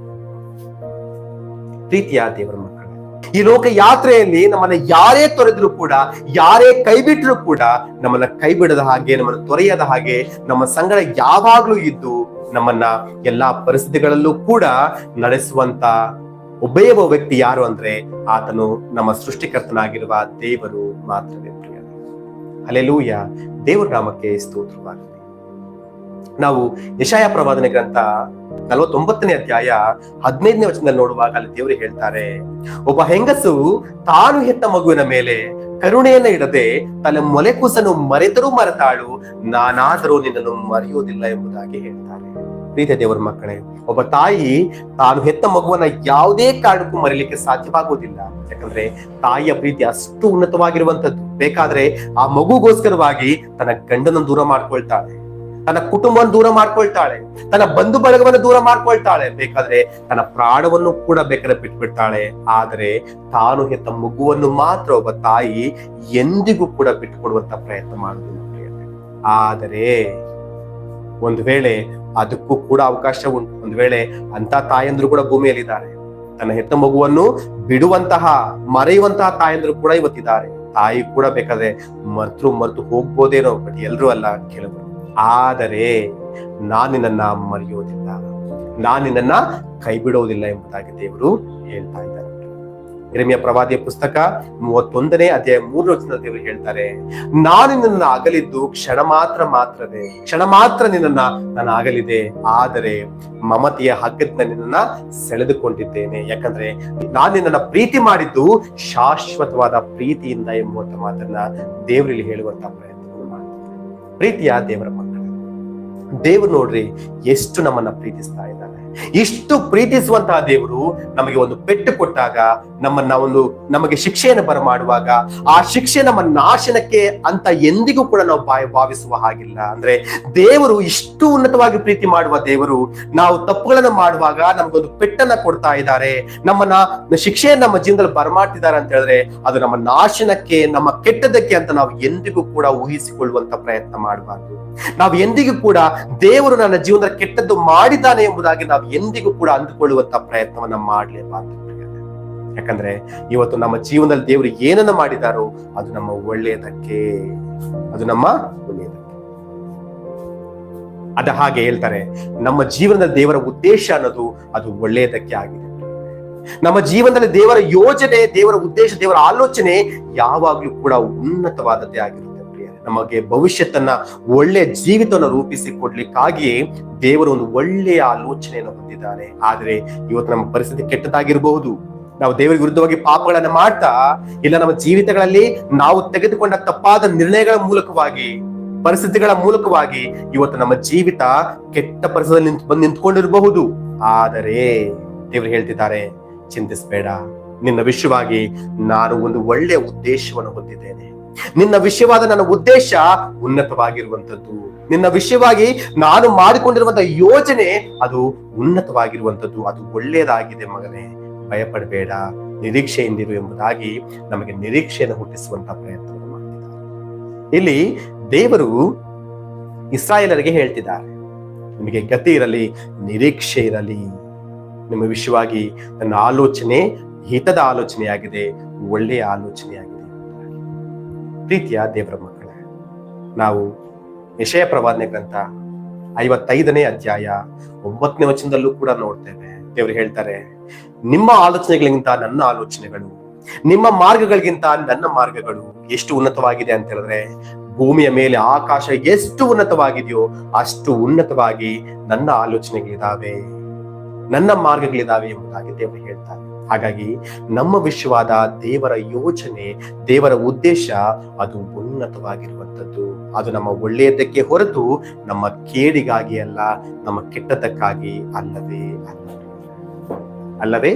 ಪ್ರೀತಿಯ ದೇವರ ಮಕ್ಕಳೇ, ಈ ಲೋಕ ಯಾತ್ರೆಯಲ್ಲಿ ನಮ್ಮನ್ನ ಯಾರೇ ತೊರೆದ್ರು ಕೂಡ, ಯಾರೇ ಕೈ ಬಿಟ್ಟರು ಕೂಡ ನಮ್ಮನ್ನ ಕೈ ಬಿಡದ ಹಾಗೆ, ನಮ್ಮನ್ನ ತೊರೆಯದ ಹಾಗೆ ನಮ್ಮ ಸಂಗಡ ಯಾವಾಗ್ಲೂ ಇದ್ದು ನಮ್ಮನ್ನ ಎಲ್ಲಾ ಪರಿಸ್ಥಿತಿಗಳಲ್ಲೂ ಕೂಡ ನಡೆಸುವಂತ ಒಬ್ಬೇ ಒಬ್ಬ ವ್ಯಕ್ತಿ ಯಾರು ಅಂದ್ರೆ ಆತನು ನಮ್ಮ ಸೃಷ್ಟಿಕರ್ತನಾಗಿರುವ ದೇವರು ಮಾತ್ರವೇ ಪ್ರಿಯ. ಹಲ್ಲೆಲೂಯಾ, ದೇವರ ನಾಮಕ್ಕೆ ಸ್ತೋತ್ರವಾಗಲಿ. ನಾವು ಯೆಶಾಯ ಪ್ರವಾದನೆ ಗ್ರಂಥ 49ನೇ ಅಧ್ಯಾಯ 15ನೇ ವಚನದಲ್ಲಿ ನೋಡುವಾಗ ಅಲ್ಲಿ ದೇವರು ಹೇಳ್ತಾರೆ, ಒಬ್ಬ ಹೆಂಗಸು ತಾನು ಹೆತ್ತ ಮಗುವಿನ ಮೇಲೆ ಕರುಣೆಯನ್ನ ಇಡದೆ ತನ್ನ ಮೊಲೆಕೂಸನ್ನು ಮರೆತರೂ ಮರೆತಾಳು, ನಾನಾದರೂ ನಿನ್ನನ್ನು ಮರೆಯುವುದಿಲ್ಲ ಎಂಬುದಾಗಿ ಹೇಳ್ತಾರೆ. ಪ್ರೀತಿಯ ದೇವರ ಮಕ್ಕಳೇ, ಒಬ್ಬ ತಾಯಿ ತಾನು ಹೆತ್ತ ಮಗುವನ್ನ ಯಾವುದೇ ಕಾರಣಕ್ಕೂ ಮರೀಲಿಕ್ಕೆ ಸಾಧ್ಯವಾಗುವುದಿಲ್ಲ. ಯಾಕಂದ್ರೆ ತಾಯಿಯ ಪ್ರೀತಿ ಅಷ್ಟು ಉನ್ನತವಾಗಿರುವಂತದ್ದು. ಬೇಕಾದ್ರೆ ಆ ಮಗುಗೋಸ್ಕರವಾಗಿ ತನ್ನ ಗಂಡನನ್ನು ದೂರ ಮಾಡ್ಕೊಳ್ತಾಳೆ, ತನ್ನ ಕುಟುಂಬವನ್ನು ದೂರ ಮಾಡ್ಕೊಳ್ತಾಳೆ, ತನ್ನ ಬಂಧು ಬಳಗವನ್ನು ದೂರ ಮಾಡ್ಕೊಳ್ತಾಳೆ, ಬೇಕಾದ್ರೆ ತನ್ನ ಪ್ರಾಣವನ್ನು ಕೂಡ ಬೇಕಾದ್ರೆ ಬಿಟ್ಬಿಡ್ತಾಳೆ. ಆದರೆ ತಾನು ಹೆತ್ತ ಮಗುವನ್ನು ಮಾತ್ರ ಒಬ್ಬ ತಾಯಿ ಎಂದಿಗೂ ಕೂಡ ಬಿಟ್ಟುಕೊಡುವಂತ ಪ್ರಯತ್ನ ಮಾಡುವುದಿಲ್ಲ. ಆದರೆ ಒಂದು ವೇಳೆ ಅದಕ್ಕೂ ಕೂಡ ಅವಕಾಶ ಉಂಟು. ಒಂದು ವೇಳೆ ಅಂತ ತಾಯಂದ್ರು ಕೂಡ ಭೂಮಿಯಲ್ಲಿದ್ದಾರೆ. ತನ್ನ ಹೆತ್ತ ಮಗುವನ್ನು ಬಿಡುವಂತಹ, ಮರೆಯುವಂತಹ ತಾಯಂದ್ರು ಕೂಡ ಇವತ್ತಿದ್ದಾರೆ. ತಾಯಿ ಕೂಡ ಬೇಕಾದ್ರೆ ಮರೆತು ಹೋಗ್ಬೋದೇನೋ, ಬಟ್ ಎಲ್ರೂ ಅಲ್ಲ, ಕೆಲವರು. ಆದರೆ ನಾನು ನಿನ್ನನ್ನ ಮರೆಯೋದಿಲ್ಲ, ನಾನು ನಿನ್ನನ್ನ ಕೈ ಬಿಡೋದಿಲ್ಲ ಎಂಬುದಾಗಿ ದೇವರು ಹೇಳ್ತಾ ಇದ್ದಾರೆ. ಯೆರೆಮೀಯ ಪ್ರವಾದಿಯ ಪುಸ್ತಕ 31ನೇ ಅಧ್ಯಾಯ 3ನೇ ವಚನದಲ್ಲಿ ದೇವರು ಹೇಳ್ತಾರೆ, ನಾನು ನಿನ್ನನ್ನು ಅಗಲಿದ್ದು ಕ್ಷಣ ಮಾತ್ರ ನಿನ್ನನ್ನ ನಾನು ಆಗಲಿದೆ, ಆದರೆ ಮಮತೆಯ ಹಗ್ಗದಿಂದ ನಿನ್ನನ್ನ ಸೆಳೆದುಕೊಂಡಿದ್ದೇನೆ. ಯಾಕಂದ್ರೆ ನಾನು ನಿನ್ನನ್ನ ಪ್ರೀತಿ ಮಾಡಿದ್ದು ಶಾಶ್ವತವಾದ ಪ್ರೀತಿಯಿಂದ ಎಂಬುವಂತ ಮಾತನ್ನ ದೇವರಲ್ಲಿ ಹೇಳುವಂತ ಪ್ರಯತ್ನವನ್ನು ಮಾಡ್ತಾರೆ. ಪ್ರೀತಿಯ ದೇವರ ಮಕ್ಕಳು, ದೇವರು ನೋಡ್ರಿ ಎಷ್ಟು ನಮ್ಮನ್ನ ಪ್ರೀತಿಸ್ತಾ ಇದ್ದಾನೆ. ಇಷ್ಟು ಪ್ರೀತಿಸುವಂತಹ ದೇವರು ನಮಗೆ ಒಂದು ಪೆಟ್ಟು ಕೊಟ್ಟಾಗ, ನಮಗೆ ಶಿಕ್ಷೆಯನ್ನು ಬರಮಾಡುವಾಗ, ಆ ಶಿಕ್ಷೆ ನಮ್ಮ ನಾಶನಕ್ಕೆ ಅಂತ ಎಂದಿಗೂ ಕೂಡ ನಾವು ಭಾವಿಸುವ ಹಾಗಿಲ್ಲ. ಅಂದ್ರೆ ದೇವರು ಇಷ್ಟು ಉನ್ನತವಾಗಿ ಪ್ರೀತಿ ಮಾಡುವ ದೇವರು ನಾವು ತಪ್ಪುಗಳನ್ನ ಮಾಡುವಾಗ ನಮಗೊಂದು ಪೆಟ್ಟನ್ನ ಕೊಡ್ತಾ ಇದ್ದಾರೆ, ನಮ್ಮನ್ನ ಶಿಕ್ಷೆಯನ್ನು ನಮ್ಮ ಜೀವನದಲ್ಲಿ ಬರಮಾಡ್ತಿದ್ದಾರೆ ಅಂತ ಹೇಳಿದ್ರೆ ಅದು ನಮ್ಮ ನಾಶನಕ್ಕೆ, ನಮ್ಮ ಕೆಟ್ಟದಕ್ಕೆ ಅಂತ ನಾವು ಎಂದಿಗೂ ಕೂಡ ಊಹಿಸಿಕೊಳ್ಳುವಂತ ಪ್ರಯತ್ನ ಮಾಡಬಾರ್ದು. ನಾವು ಎಂದಿಗೂ ಕೂಡ ದೇವರು ನನ್ನ ಜೀವನದಲ್ಲಿ ಕೆಟ್ಟದ್ದು ಮಾಡಿದ್ದಾನೆ ಎಂಬುದಾಗಿ ನಾವು ಎಂದಿಗೂ ಕೂಡ ಅಂದುಕೊಳ್ಳುವಂತ ಪ್ರಯತ್ನವನ್ನ ಮಾಡಲೇಬಾರದು. ಯಾಕಂದ್ರೆ ಇವತ್ತು ನಮ್ಮ ಜೀವನದಲ್ಲಿ ದೇವರು ಏನನ್ನ ಮಾಡಿದಾರೋ ಅದು ನಮ್ಮ ಒಳ್ಳೆಯದಕ್ಕೆ, ಅದ ಹಾಗೆ ಹೇಳ್ತಾರೆ, ನಮ್ಮ ಜೀವನದಲ್ಲಿ ದೇವರ ಉದ್ದೇಶ ಅನ್ನೋದು ಅದು ಒಳ್ಳೆಯದಕ್ಕೆ ಆಗಿದೆ. ನಮ್ಮ ಜೀವನದಲ್ಲಿ ದೇವರ ಯೋಜನೆ, ದೇವರ ಉದ್ದೇಶ, ದೇವರ ಆಲೋಚನೆ ಯಾವಾಗ್ಲೂ ಕೂಡ ಉನ್ನತವಾದದ್ದೇ ಆಗಿರುತ್ತೆ. ನಮಗೆ ಭವಿಷ್ಯತ್ತನ್ನ, ಒಳ್ಳೆಯ ಜೀವಿತವನ್ನು ರೂಪಿಸಿಕೊಡ್ಲಿಕ್ಕಾಗಿಯೇ ದೇವರು ಒಂದು ಒಳ್ಳೆಯ ಆಲೋಚನೆಯನ್ನು ಹೊಂದಿದ್ದಾರೆ. ಆದ್ರೆ ಇವತ್ತು ನಮ್ಮ ಪರಿಸ್ಥಿತಿ ಕೆಟ್ಟದಾಗಿರಬಹುದು. ನಾವು ದೇವರಿಗೆ ವಿರುದ್ಧವಾಗಿ ಪಾಪಗಳನ್ನ ಮಾಡ್ತಾ, ಇಲ್ಲ ನಮ್ಮ ಜೀವಿತಗಳಲ್ಲಿ ನಾವು ತೆಗೆದುಕೊಂಡ ತಪ್ಪಾದ ನಿರ್ಣಯಗಳ ಮೂಲಕವಾಗಿ, ಪರಿಸ್ಥಿತಿಗಳ ಮೂಲಕವಾಗಿ ಇವತ್ತು ನಮ್ಮ ಜೀವಿತ ಕೆಟ್ಟ ಪರಿಸ್ಥಿತಿಯಲ್ಲಿ ಬಂದು ನಿಂತ್ಕೊಂಡಿರಬಹುದು. ಆದರೆ ದೇವರು ಹೇಳ್ತಿದ್ದಾರೆ, ಚಿಂತಿಸಬೇಡ, ನಿನ್ನ ವಿಷಯವಾಗಿ ನಾನು ಒಂದು ಒಳ್ಳೆಯ ಉದ್ದೇಶವನ್ನು ಹೊಂದಿದ್ದೇನೆ. ನಿನ್ನ ವಿಷಯವಾದ ನನ್ನ ಉದ್ದೇಶ ಉನ್ನತವಾಗಿರುವಂತದ್ದು. ನಿನ್ನ ವಿಷಯವಾಗಿ ನಾನು ಮಾಡಿಕೊಂಡಿರುವಂತಹ ಯೋಜನೆ ಅದು ಉನ್ನತವಾಗಿರುವಂತದ್ದು, ಅದು ಒಳ್ಳೆಯದಾಗಿದೆ ಮಗನೇ, ಭಯಪಡಬೇಡ, ನಿರೀಕ್ಷೆಯಿಂದಿರು ಎಂಬುದಾಗಿ ನಮಗೆ ನಿರೀಕ್ಷೆಯನ್ನು ಹುಟ್ಟಿಸುವಂತ ಪ್ರಯತ್ನವನ್ನು ಮಾಡ್ತಿದ್ದಾರೆ. ಇಲ್ಲಿ ದೇವರು ಇಸ್ರಾಯೇಲರಿಗೆ ಹೇಳ್ತಿದ್ದಾರೆ, ನಿಮಗೆ ಗತಿ ಇರಲಿ, ನಿರೀಕ್ಷೆ ಇರಲಿ. ನಿಮ್ಮ ವಿಷಯವಾಗಿ ನನ್ನ ಆಲೋಚನೆ ಹಿತದ ಆಲೋಚನೆಯಾಗಿದೆ, ಒಳ್ಳೆಯ ಆಲೋಚನೆಯಾಗಿದೆ. ಪ್ರೀತಿಯ ದೇವರ ಮಕ್ಕಳೇ, ನಾವು ಯೆಶಾಯ ಪ್ರವಾದನೆ ಗ್ರಂಥ 55ನೇ ಅಧ್ಯಾಯ 9ನೇ ವಚನದಲ್ಲೂ ಕೂಡ ನೋಡ್ತೇವೆ. ದೇವರು ಹೇಳ್ತಾರೆ, ನಿಮ್ಮ ಆಲೋಚನೆಗಳಿಗಿಂತ ನನ್ನ ಆಲೋಚನೆಗಳು, ನಿಮ್ಮ ಮಾರ್ಗಗಳಿಗಿಂತ ನನ್ನ ಮಾರ್ಗಗಳು ಎಷ್ಟು ಉನ್ನತವಾಗಿದೆ ಅಂತ ಹೇಳಿದ್ರೆ, ಭೂಮಿಯ ಮೇಲೆ ಆಕಾಶ ಎಷ್ಟು ಉನ್ನತವಾಗಿದೆಯೋ ಅಷ್ಟು ಉನ್ನತವಾಗಿ ನನ್ನ ಆಲೋಚನೆಗಳಿದಾವೆ, ನನ್ನ ಮಾರ್ಗಗಳಿದಾವೆ ಎಂಬುದಾಗಿ ದೇವರು ಹೇಳ್ತಾರೆ. ಹಾಗಾಗಿ ನಮ್ಮ ವಿಷಯವಾದ ದೇವರ ಯೋಜನೆ, ದೇವರ ಉದ್ದೇಶ ಅದು ಉನ್ನತವಾಗಿರುವಂತದ್ದು. ಅದು ನಮ್ಮ ಒಳ್ಳೆಯದಕ್ಕೆ ಹೊರತು ನಮ್ಮ ಕೇಡಿಗಾಗಿ ಅಲ್ಲ, ನಮ್ಮ ಕೆಟ್ಟದಕ್ಕಾಗಿ ಅಲ್ಲವೇ.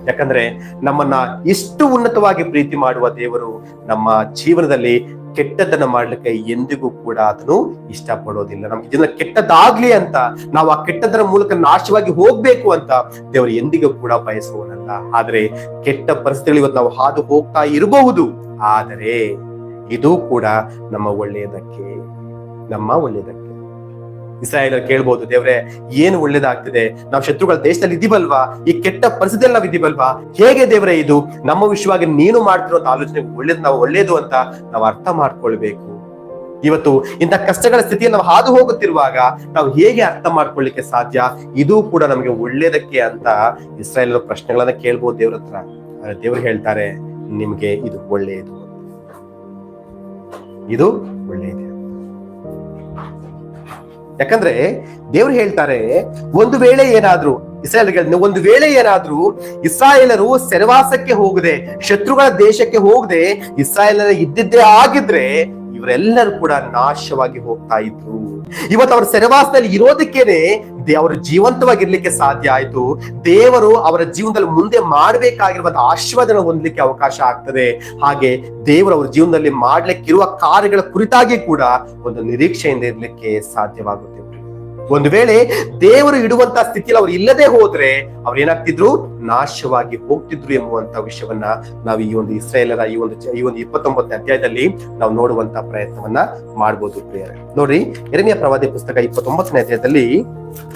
ಯಾಕಂದ್ರೆ ನಮ್ಮನ್ನ ಇಷ್ಟು ಉನ್ನತವಾಗಿ ಪ್ರೀತಿ ಮಾಡುವ ದೇವರು ನಮ್ಮ ಜೀವನದಲ್ಲಿ ಕೆಟ್ಟದನ್ನ ಮಾಡ್ಲಿಕ್ಕೆ ಎಂದಿಗೂ ಕೂಡ ಅದನ್ನು ಇಷ್ಟಪಡೋದಿಲ್ಲ. ನಮ್ಗೆ ಇದನ್ನ ಕೆಟ್ಟದಾಗ್ಲಿ ಅಂತ, ನಾವು ಆ ಕೆಟ್ಟದರ ಮೂಲಕ ನಾಶವಾಗಿ ಹೋಗ್ಬೇಕು ಅಂತ ದೇವರು ಎಂದಿಗೂ ಕೂಡ ಬಯಸುವನಲ್ಲ. ಆದ್ರೆ ಕೆಟ್ಟ ಪರಿಸ್ಥಿತಿಗಳು ಇವತ್ತು ನಾವು ಹಾದು ಹೋಗ್ತಾ ಇರಬಹುದು, ಆದರೆ ಇದು ಕೂಡ ನಮ್ಮ ಒಳ್ಳೆಯದಕ್ಕೆ. ಇಸ್ರಾಯೇಲ್ ಕೇಳ್ಬೋದು, ದೇವ್ರೆ ಏನು ಒಳ್ಳೇದಾಗ್ತಿದೆ, ನಾವು ಶತ್ರುಗಳ ದೇಶದಲ್ಲಿ ಇದೀವಲ್ವಾ, ಈ ಕೆಟ್ಟ ಪರಿಸ್ಥಿತಿಯಲ್ಲಿ ನಾವು ಇದೀವಲ್ವಾ, ಹೇಗೆ ದೇವ್ರೆ ಇದು ನಮ್ಮ ವಿಷಯವಾಗಿ ನೀನು ಮಾಡ್ತಿರೋ ಆಲೋಚನೆ ಒಳ್ಳೇದು ಅಂತ ನಾವು ಅರ್ಥ ಮಾಡ್ಕೊಳ್ಬೇಕು. ಇವತ್ತು ಇಂಥ ಕಷ್ಟಗಳ ಸ್ಥಿತಿಯಲ್ಲಿ ನಾವು ಹಾದು ಹೋಗುತ್ತಿರುವಾಗ ನಾವು ಹೇಗೆ ಅರ್ಥ ಮಾಡ್ಕೊಳ್ಳಿಕ್ಕೆ ಸಾಧ್ಯ, ಇದು ಕೂಡ ನಮಗೆ ಒಳ್ಳೇದಕ್ಕೆ ಅಂತ ಇಸ್ರಾಯೇಲ್ ಪ್ರಶ್ನೆಗಳನ್ನ ಕೇಳ್ಬೋದು ದೇವ್ರ ಹತ್ರ. ದೇವ್ರು ಹೇಳ್ತಾರೆ, ನಿಮ್ಗೆ ಇದು ಒಳ್ಳೆಯದು, ಇದು ಒಳ್ಳೆಯದು. ಯಾಕಂದ್ರೆ ದೇವ್ರು ಹೇಳ್ತಾರೆ, ಒಂದು ವೇಳೆ ಏನಾದ್ರು ಇಸ್ರಾಯೇಲರು ಸೆರೆವಾಸಕ್ಕೆ ಹೋಗದೆ, ಶತ್ರುಗಳ ದೇಶಕ್ಕೆ ಹೋಗದೆ ಇಸ್ರಾಯೇಲರ ಇದ್ದಿದ್ದೇ ಆಗಿದ್ರೆ ಇವರೆಲ್ಲರೂ ಕೂಡ ನಾಶವಾಗಿ ಹೋಗ್ತಾ ಇದ್ರು. ಇವತ್ತು ಅವ್ರ ಸೆರೆವಾಸದಲ್ಲಿ ಇರೋದಕ್ಕೇನೆ ಅವರು ಜೀವಂತವಾಗಿರ್ಲಿಕ್ಕೆ ಸಾಧ್ಯ ಆಯ್ತು. ದೇವರು ಅವರ ಜೀವನದಲ್ಲಿ ಮುಂದೆ ಮಾಡ್ಬೇಕಾಗಿರುವಂತಹ ಆಶೀರ್ವಾದನ ಹೊಂದಲಿಕ್ಕೆ ಅವಕಾಶ ಆಗ್ತದೆ. ಹಾಗೆ ದೇವರು ಅವ್ರ ಜೀವನದಲ್ಲಿ ಮಾಡ್ಲಿಕ್ಕಿರುವ ಕಾರ್ಯಗಳ ಕುರಿತಾಗಿ ಕೂಡ ಒಂದು ನಿರೀಕ್ಷೆಯಿಂದ ಇರ್ಲಿಕ್ಕೆ ಸಾಧ್ಯವಾಗುತ್ತೆ. ಒಂದು ವೇಳೆ ದೇವರು ಇಡುವಂತ ಸ್ಥಿತಿಯಲ್ಲಿ ಅವ್ರು ಇಲ್ಲದೆ ಹೋದ್ರೆ ಅವ್ರು ಏನಾಗ್ತಿದ್ರು, ನಾಶವಾಗಿ ಹೋಗ್ತಿದ್ರು ಎಂಬುವಂತ ವಿಷಯವನ್ನ ನಾವು ಈ ಒಂದು ಇಸ್ರಾಯೇಲರ ಈ ಒಂದು 29ನೇ ಅಧ್ಯಾಯದಲ್ಲಿ ನಾವು ನೋಡುವಂತ ಪ್ರಯತ್ನವನ್ನ ಮಾಡ್ಬೋದು ಪ್ರಿಯರೇ. ನೋಡ್ರಿ, ಯೆರೆಮೀಯ ಪ್ರವಾದಿ ಪುಸ್ತಕ 29ನೇ ಅಧ್ಯಾಯದಲ್ಲಿ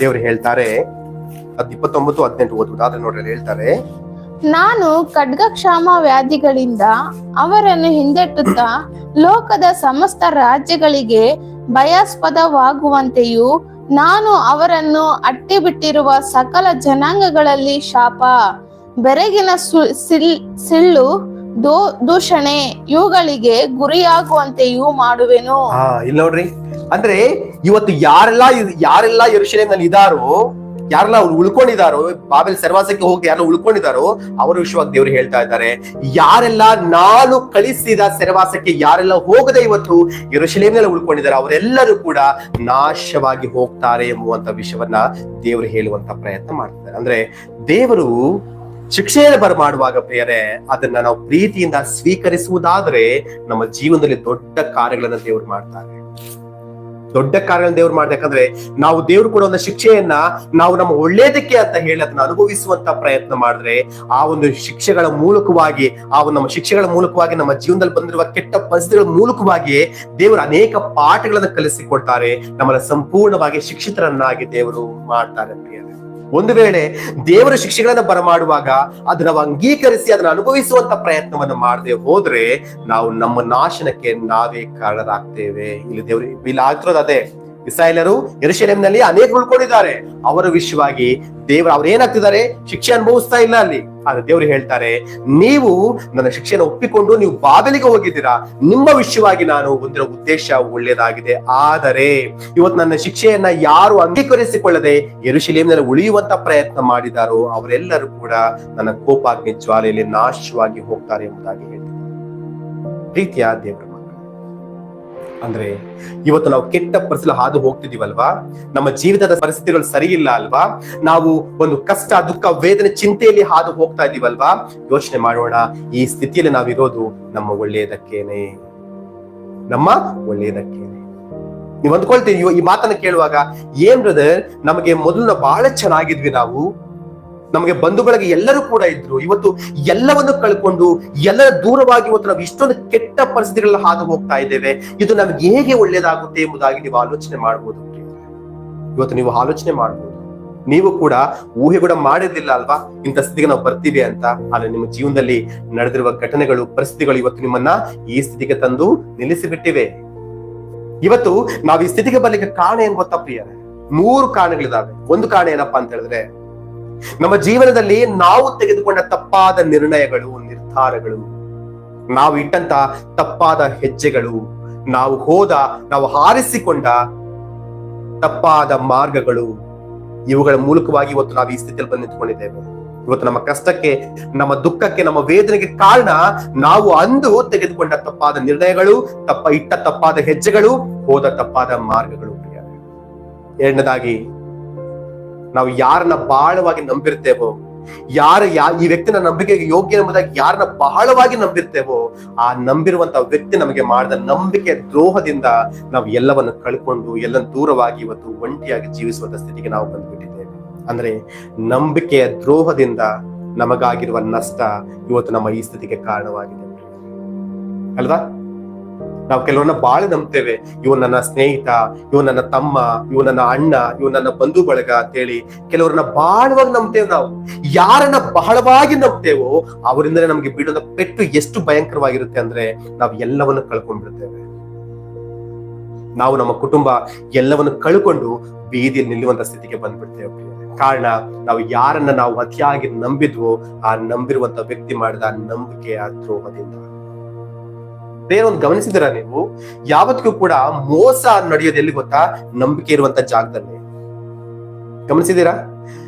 ದೇವರು ಹೇಳ್ತಾರೆ, 29-18 ಓದುವುದಾದ್ರೆ ನೋಡ್ರಿ, ಹೇಳ್ತಾರೆ, ನಾನು ಖಡ್ಗಕ್ಷಾಮ ವ್ಯಾಧಿಗಳಿಂದ ಅವರನ್ನು ಹಿಂದೆಟ್ಟುತ್ತಾ ಲೋಕದ ಸಮಸ್ತ ರಾಜ್ಯಗಳಿಗೆ ಭಯಾಸ್ಪದವಾಗುವಂತೆಯೂ ನಾನು ಅವರನ್ನು ಅಟ್ಟಿ ಬಿಟ್ಟಿರುವ ಸಕಲ ಜನಾಂಗಗಳಲ್ಲಿ ಶಾಪ, ಬೆರಗಿನ ಸಿಳ್ಳು, ದೂಷಣೆ ಇವುಗಳಿಗೆ ಗುರಿಯಾಗುವಂತೆಯೂ ಮಾಡುವೆನು. ಇಲ್ಲಿ ನೋಡ್ರಿ, ಅಂದ್ರೆ ಇವತ್ತು ಯಾರೆಲ್ಲ ಯೆರೂಸಲೇಮಿನಲ್ಲಿ ಇದಾರೋ, ಯಾರೆಲ್ಲ ಅವ್ರು ಉಳ್ಕೊಂಡಿದಾರೋ, ಬಾಬೆಲ್ ಸೆರೆವಾಸಕ್ಕೆ ಹೋಗಿ ಯಾರು ಉಳ್ಕೊಂಡಿದಾರೋ ಅವರ ವಿಷಯವಾಗಿ ದೇವರು ಹೇಳ್ತಾ ಇದ್ದಾರೆ, ಯಾರೆಲ್ಲ ನಾನು ಕಳಿಸಿದ ಸೆರೆವಾಸಕ್ಕೆ ಯಾರೆಲ್ಲ ಹೋಗದೆ ಇವತ್ತು ಯೆರೂಸಲೇಮಿನಲ್ಲಿ ಉಳ್ಕೊಂಡಿದ್ದಾರೆ ಅವರೆಲ್ಲರೂ ಕೂಡ ನಾಶವಾಗಿ ಹೋಗ್ತಾರೆ ಎಂಬುವಂತ ವಿಷಯವನ್ನ ದೇವರು ಹೇಳುವಂತ ಪ್ರಯತ್ನ ಮಾಡ್ತಾರೆ. ಅಂದ್ರೆ ದೇವರು ಶಿಕ್ಷೆಯನ್ನು ಬರಮಾಡುವಾಗ ಪ್ರಿಯರೇ, ಅದನ್ನ ನಾವು ಪ್ರೀತಿಯಿಂದ ಸ್ವೀಕರಿಸುವುದಾದ್ರೆ ನಮ್ಮ ಜೀವನದಲ್ಲಿ ದೊಡ್ಡ ಕಾರ್ಯಗಳನ್ನ ದೇವರು ಮಾಡ್ತಾರೆ. ದೊಡ್ಡ ಕಾರ್ಯಗಳನ್ನು ದೇವ್ರು ಮಾಡ್ಬೇಕಂದ್ರೆ ನಾವು ದೇವ್ರು ಕೂಡ ಒಂದು ಶಿಕ್ಷೆಯನ್ನ ನಾವು ನಮ್ಮ ಒಳ್ಳೇದಕ್ಕೆ ಅಂತ ಹೇಳಿ ಅದನ್ನ ಅನುಭವಿಸುವಂತ ಪ್ರಯತ್ನ ಮಾಡಿದ್ರೆ, ಆ ಒಂದು ಶಿಕ್ಷೆಗಳ ಮೂಲಕವಾಗಿ ನಮ್ಮ ಶಿಕ್ಷೆಗಳ ಮೂಲಕವಾಗಿ ನಮ್ಮ ಜೀವನದಲ್ಲಿ ಬಂದಿರುವ ಕೆಟ್ಟ ಪರಿಸ್ಥಿತಿಗಳ ಮೂಲಕವಾಗಿ ದೇವರು ಅನೇಕ ಪಾಠಗಳನ್ನ ಕಲಿಸಿಕೊಡ್ತಾರೆ. ನಮ್ಮನ್ನ ಸಂಪೂರ್ಣವಾಗಿ ಶಿಕ್ಷಿತರನ್ನಾಗಿ ದೇವರು ಮಾಡ್ತಾರೆ ಪ್ರಿಯರೇ. ಒಂದು ವೇಳೆ ದೇವರ ಶಿಕ್ಷೆಗಳನ್ನ ಬರಮಾಡುವಾಗ ಅದನ್ನ ಅಂಗೀಕರಿಸಿ ಅದನ್ನ ಅನುಭವಿಸುವಂತ ಪ್ರಯತ್ನವನ್ನು ಮಾಡದೆ ಹೋದ್ರೆ ನಾವು ನಮ್ಮ ನಾಶನಕ್ಕೆ ನಾವೇ ಕಾರಣರಾಗ್ತೇವೆ. ಇಲ್ಲಿ ಆಗ್ತಿರೋದು ಅದೇ. ಇಸ್ರಾಯೇಲರು ಯೆರೂಸಲೇಮಿನಲ್ಲಿ ಅನೇಕ ಉಳ್ಕೊಂಡಿದ್ದಾರೆ. ಅವರ ವಿಷಯವಾಗಿ ಅವ್ರು ಏನಾಗ್ತಿದ್ದಾರೆ, ಶಿಕ್ಷೆ ಅನುಭವಿಸ್ತಾ ಇಲ್ಲ ಅಲ್ಲಿ. ಆದ್ರೆ ದೇವರು ಹೇಳ್ತಾರೆ, ನೀವು ನನ್ನ ಶಿಕ್ಷೆಯನ್ನು ಒಪ್ಪಿಕೊಂಡು ನೀವು ಬಾಬೆಲಿಗೆ ಹೋಗಿದ್ದೀರಾ, ನಿಮ್ಮ ವಿಷಯವಾಗಿ ನಾನು ಹೊಂದಿರೋ ಉದ್ದೇಶ ಒಳ್ಳೇದಾಗಿದೆ. ಆದರೆ ಇವತ್ತು ನನ್ನ ಶಿಕ್ಷೆಯನ್ನ ಯಾರು ಅಂಗೀಕರಿಸಿಕೊಳ್ಳದೆ ಯೆರೂಸಲೇಮಿನಲ್ಲಿ ಉಳಿಯುವಂತ ಪ್ರಯತ್ನ ಮಾಡಿದಾರೋ ಅವರೆಲ್ಲರೂ ಕೂಡ ನನ್ನ ಕೋಪಾಗ್ನಿ ಜ್ವಾಲೆಯಲ್ಲಿ ನಾಶವಾಗಿ ಹೋಗ್ತಾರೆ ಎಂಬುದಾಗಿ ಹೇಳ್ತಾರೆ. ಪ್ರೀತಿಯ ದೇವರ ಅಂದ್ರೆ ಇವತ್ತು ನಾವು ಕೆಟ್ಟ ಪರಿಸ್ಥಿತಿ ಹಾದು ಹೋಗ್ತಿದೀವಲ್ವಾ, ನಮ್ಮ ಜೀವಿತದ ಪರಿಸ್ಥಿತಿಗಳು ಸರಿ ಇಲ್ಲ ಅಲ್ವಾ, ನಾವು ಒಂದು ಕಷ್ಟ, ದುಃಖ, ವೇದನೆ, ಚಿಂತೆಯಲ್ಲಿ ಹಾದು ಹೋಗ್ತಾ ಇದೀವಲ್ವಾ, ಯೋಚನೆ ಮಾಡೋಣ, ಈ ಸ್ಥಿತಿಯಲ್ಲಿ ನಾವಿರೋದು ನಮ್ಮ ಒಳ್ಳೆಯದಕ್ಕೇನೆ. ನೀವು ಅಂದ್ಕೊಳ್ತೀವಿ ಈ ಮಾತನ್ನ ಕೇಳುವಾಗ, ಏನ್ ಬ್ರದರ್, ನಮಗೆ ಮೊದಲು ಬಹಳ ಚೆನ್ನಾಗಿದ್ವಿ, ನಮಗೆ ಬಂಧುಗಳಿಗೆ ಎಲ್ಲರೂ ಕೂಡ ಇದ್ರು, ಇವತ್ತು ಎಲ್ಲವನ್ನು ಕಳ್ಕೊಂಡು ಎಲ್ಲರ ದೂರವಾಗಿ ಇವತ್ತು ನಾವು ಇಷ್ಟೊಂದು ಕೆಟ್ಟ ಪರಿಸ್ಥಿತಿಗಳನ್ನ ಹಾದು ಹೋಗ್ತಾ ಇದ್ದೇವೆ, ಇದು ನಮ್ಗೆ ಹೇಗೆ ಒಳ್ಳೇದಾಗುತ್ತೆ ಎಂಬುದಾಗಿ ನೀವು ಆಲೋಚನೆ ಮಾಡ್ಬೋದು. ಇವತ್ತು ನೀವು ಆಲೋಚನೆ ಮಾಡ್ಬೋದು, ನೀವು ಕೂಡ ಊಹೆ ಕೂಡ ಮಾಡಿರ್ಲಿಲ್ಲ ಅಲ್ವಾ ಇಂಥ ಸ್ಥಿತಿಗೆ ನಾವು ಬರ್ತೀವಿ ಅಂತ. ಆದ್ರೆ ನಿಮ್ಮ ಜೀವನದಲ್ಲಿ ನಡೆದಿರುವ ಘಟನೆಗಳು, ಪರಿಸ್ಥಿತಿಗಳು ಇವತ್ತು ನಿಮ್ಮನ್ನ ಈ ಸ್ಥಿತಿಗೆ ತಂದು ನಿಲ್ಲಿಸಿಬಿಟ್ಟಿವೆ. ಇವತ್ತು ನಾವು ಈ ಸ್ಥಿತಿಗೆ ಬರ್ಲಿಕ್ಕೆ ಕಾರಣ ಏನ್ ಗೊತ್ತಾ ಪ್ರಿಯರೇ? 3 ಕಾರಣಗಳಿದಾವೆ. ಒಂದು ಕಾರಣ ಏನಪ್ಪಾ ಅಂತ ಹೇಳಿದ್ರೆ, ನಮ್ಮ ಜೀವನದಲ್ಲಿ ನಾವು ತೆಗೆದುಕೊಂಡ ತಪ್ಪಾದ ನಿರ್ಣಯಗಳು, ನಿರ್ಧಾರಗಳು, ನಾವು ಇಟ್ಟಂತ ತಪ್ಪಾದ ಹೆಜ್ಜೆಗಳು, ನಾವು ಹಾರಿಸಿಕೊಂಡ ತಪ್ಪಾದ ಮಾರ್ಗಗಳು, ಇವುಗಳ ಮೂಲಕವಾಗಿ ಇವತ್ತು ನಾವು ಈ ಸ್ಥಿತಿಯಲ್ಲಿ ಬಂದು ನಿಂತ್ಕೊಂಡಿದ್ದೇವೆ. ಇವತ್ತು ನಮ್ಮ ಕಷ್ಟಕ್ಕೆ, ನಮ್ಮ ದುಃಖಕ್ಕೆ, ನಮ್ಮ ವೇದನೆಗೆ ಕಾರಣ ನಾವು ಅಂದು ತೆಗೆದುಕೊಂಡ ತಪ್ಪಾದ ನಿರ್ಣಯಗಳು, ಇಟ್ಟ ತಪ್ಪಾದ ಹೆಜ್ಜೆಗಳು, ಹೋದ ತಪ್ಪಾದ ಮಾರ್ಗಗಳು. ಎರಡನೇದಾಗಿ, ನಾವು ಯಾರನ್ನ ಬಹಳವಾಗಿ ನಂಬಿರ್ತೇವೋ, ಈ ವ್ಯಕ್ತಿನ ನಂಬಿಕೆಗೆ ಯೋಗ್ಯ ಎಂಬುದಾಗಿ ಯಾರನ್ನ ಬಹಳವಾಗಿ ನಂಬಿರ್ತೇವೋ, ಆ ನಂಬಿರುವಂತ ವ್ಯಕ್ತಿ ನಮಗೆ ಮಾಡಿದ ನಂಬಿಕೆ ದ್ರೋಹದಿಂದ ನಾವು ಎಲ್ಲವನ್ನು ಕಳ್ಕೊಂಡು ದೂರವಾಗಿ ಇವತ್ತು ಒಂಟಿಯಾಗಿ ಜೀವಿಸುವಂತ ಸ್ಥಿತಿಗೆ ನಾವು ಬಂದ್ಬಿಟ್ಟಿದ್ದೇವೆ. ಅಂದ್ರೆ ನಂಬಿಕೆಯ ದ್ರೋಹದಿಂದ ನಮಗಾಗಿರುವ ನಷ್ಟ ಇವತ್ತು ನಮ್ಮ ಈ ಸ್ಥಿತಿಗೆ ಕಾರಣವಾಗಿದೆ ಅಲ್ವಾ? ನಾವು ಕೆಲವನ್ನ ಬಹಳ ನಂಬ್ತೇವೆ. ಇವನ್ ನನ್ನ ಸ್ನೇಹಿತ, ಇವನ್ ನನ್ನ ತಮ್ಮ, ಇವನ್ ನನ್ನ ಅಣ್ಣ, ಇವನ್ ನನ್ನ ಬಂಧು ಬಳಗ ಅಂತೇಳಿ ಕೆಲವರನ್ನ ಬಹಳವಾಗಿ ನಂಬ್ತೇವೆ. ನಾವು ಯಾರನ್ನ ಬಹಳವಾಗಿ ನಂಬ್ತೇವೋ ಅವರಿಂದಲೇ ನಮ್ಗೆ ಬೀಳೋದ ಪೆಟ್ಟು ಎಷ್ಟು ಭಯಂಕರವಾಗಿರುತ್ತೆ ಅಂದ್ರೆ ನಾವು ಎಲ್ಲವನ್ನು ಕಳ್ಕೊಂಡ್ಬಿಡ್ತೇವೆ. ನಾವು ನಮ್ಮ ಕುಟುಂಬ ಎಲ್ಲವನ್ನು ಕಳ್ಕೊಂಡು ಬೀದಿಯಲ್ಲಿ ನಿಲ್ಲುವಂತ ಸ್ಥಿತಿಗೆ ಬಂದ್ಬಿಡ್ತೇವೆ. ಕಾರಣ ನಾವು ಯಾರನ್ನ ನಾವು ಅತಿಯಾಗಿ ನಂಬಿದ್ವೋ ಆ ನಂಬಿರುವಂತ ವ್ಯಕ್ತಿ ಮಾಡಿದ ನಂಬಿಕೆಯ ದ್ರೋಹದಿಂದ. ಬೇರೊಂದು ಗಮನಿಸಿದಿರಾ ನೀವು? ಯಾವತ್ತಿಗೂ ಕೂಡ ಮೋಸ ನಡೆಯೋದು ಎಲ್ಲಿ ಗೊತ್ತಾ? ನಂಬಿಕೆ ಇರುವಂತ ಜಾಗದಲ್ಲಿ. ಗಮನಿಸಿದೀರಾ?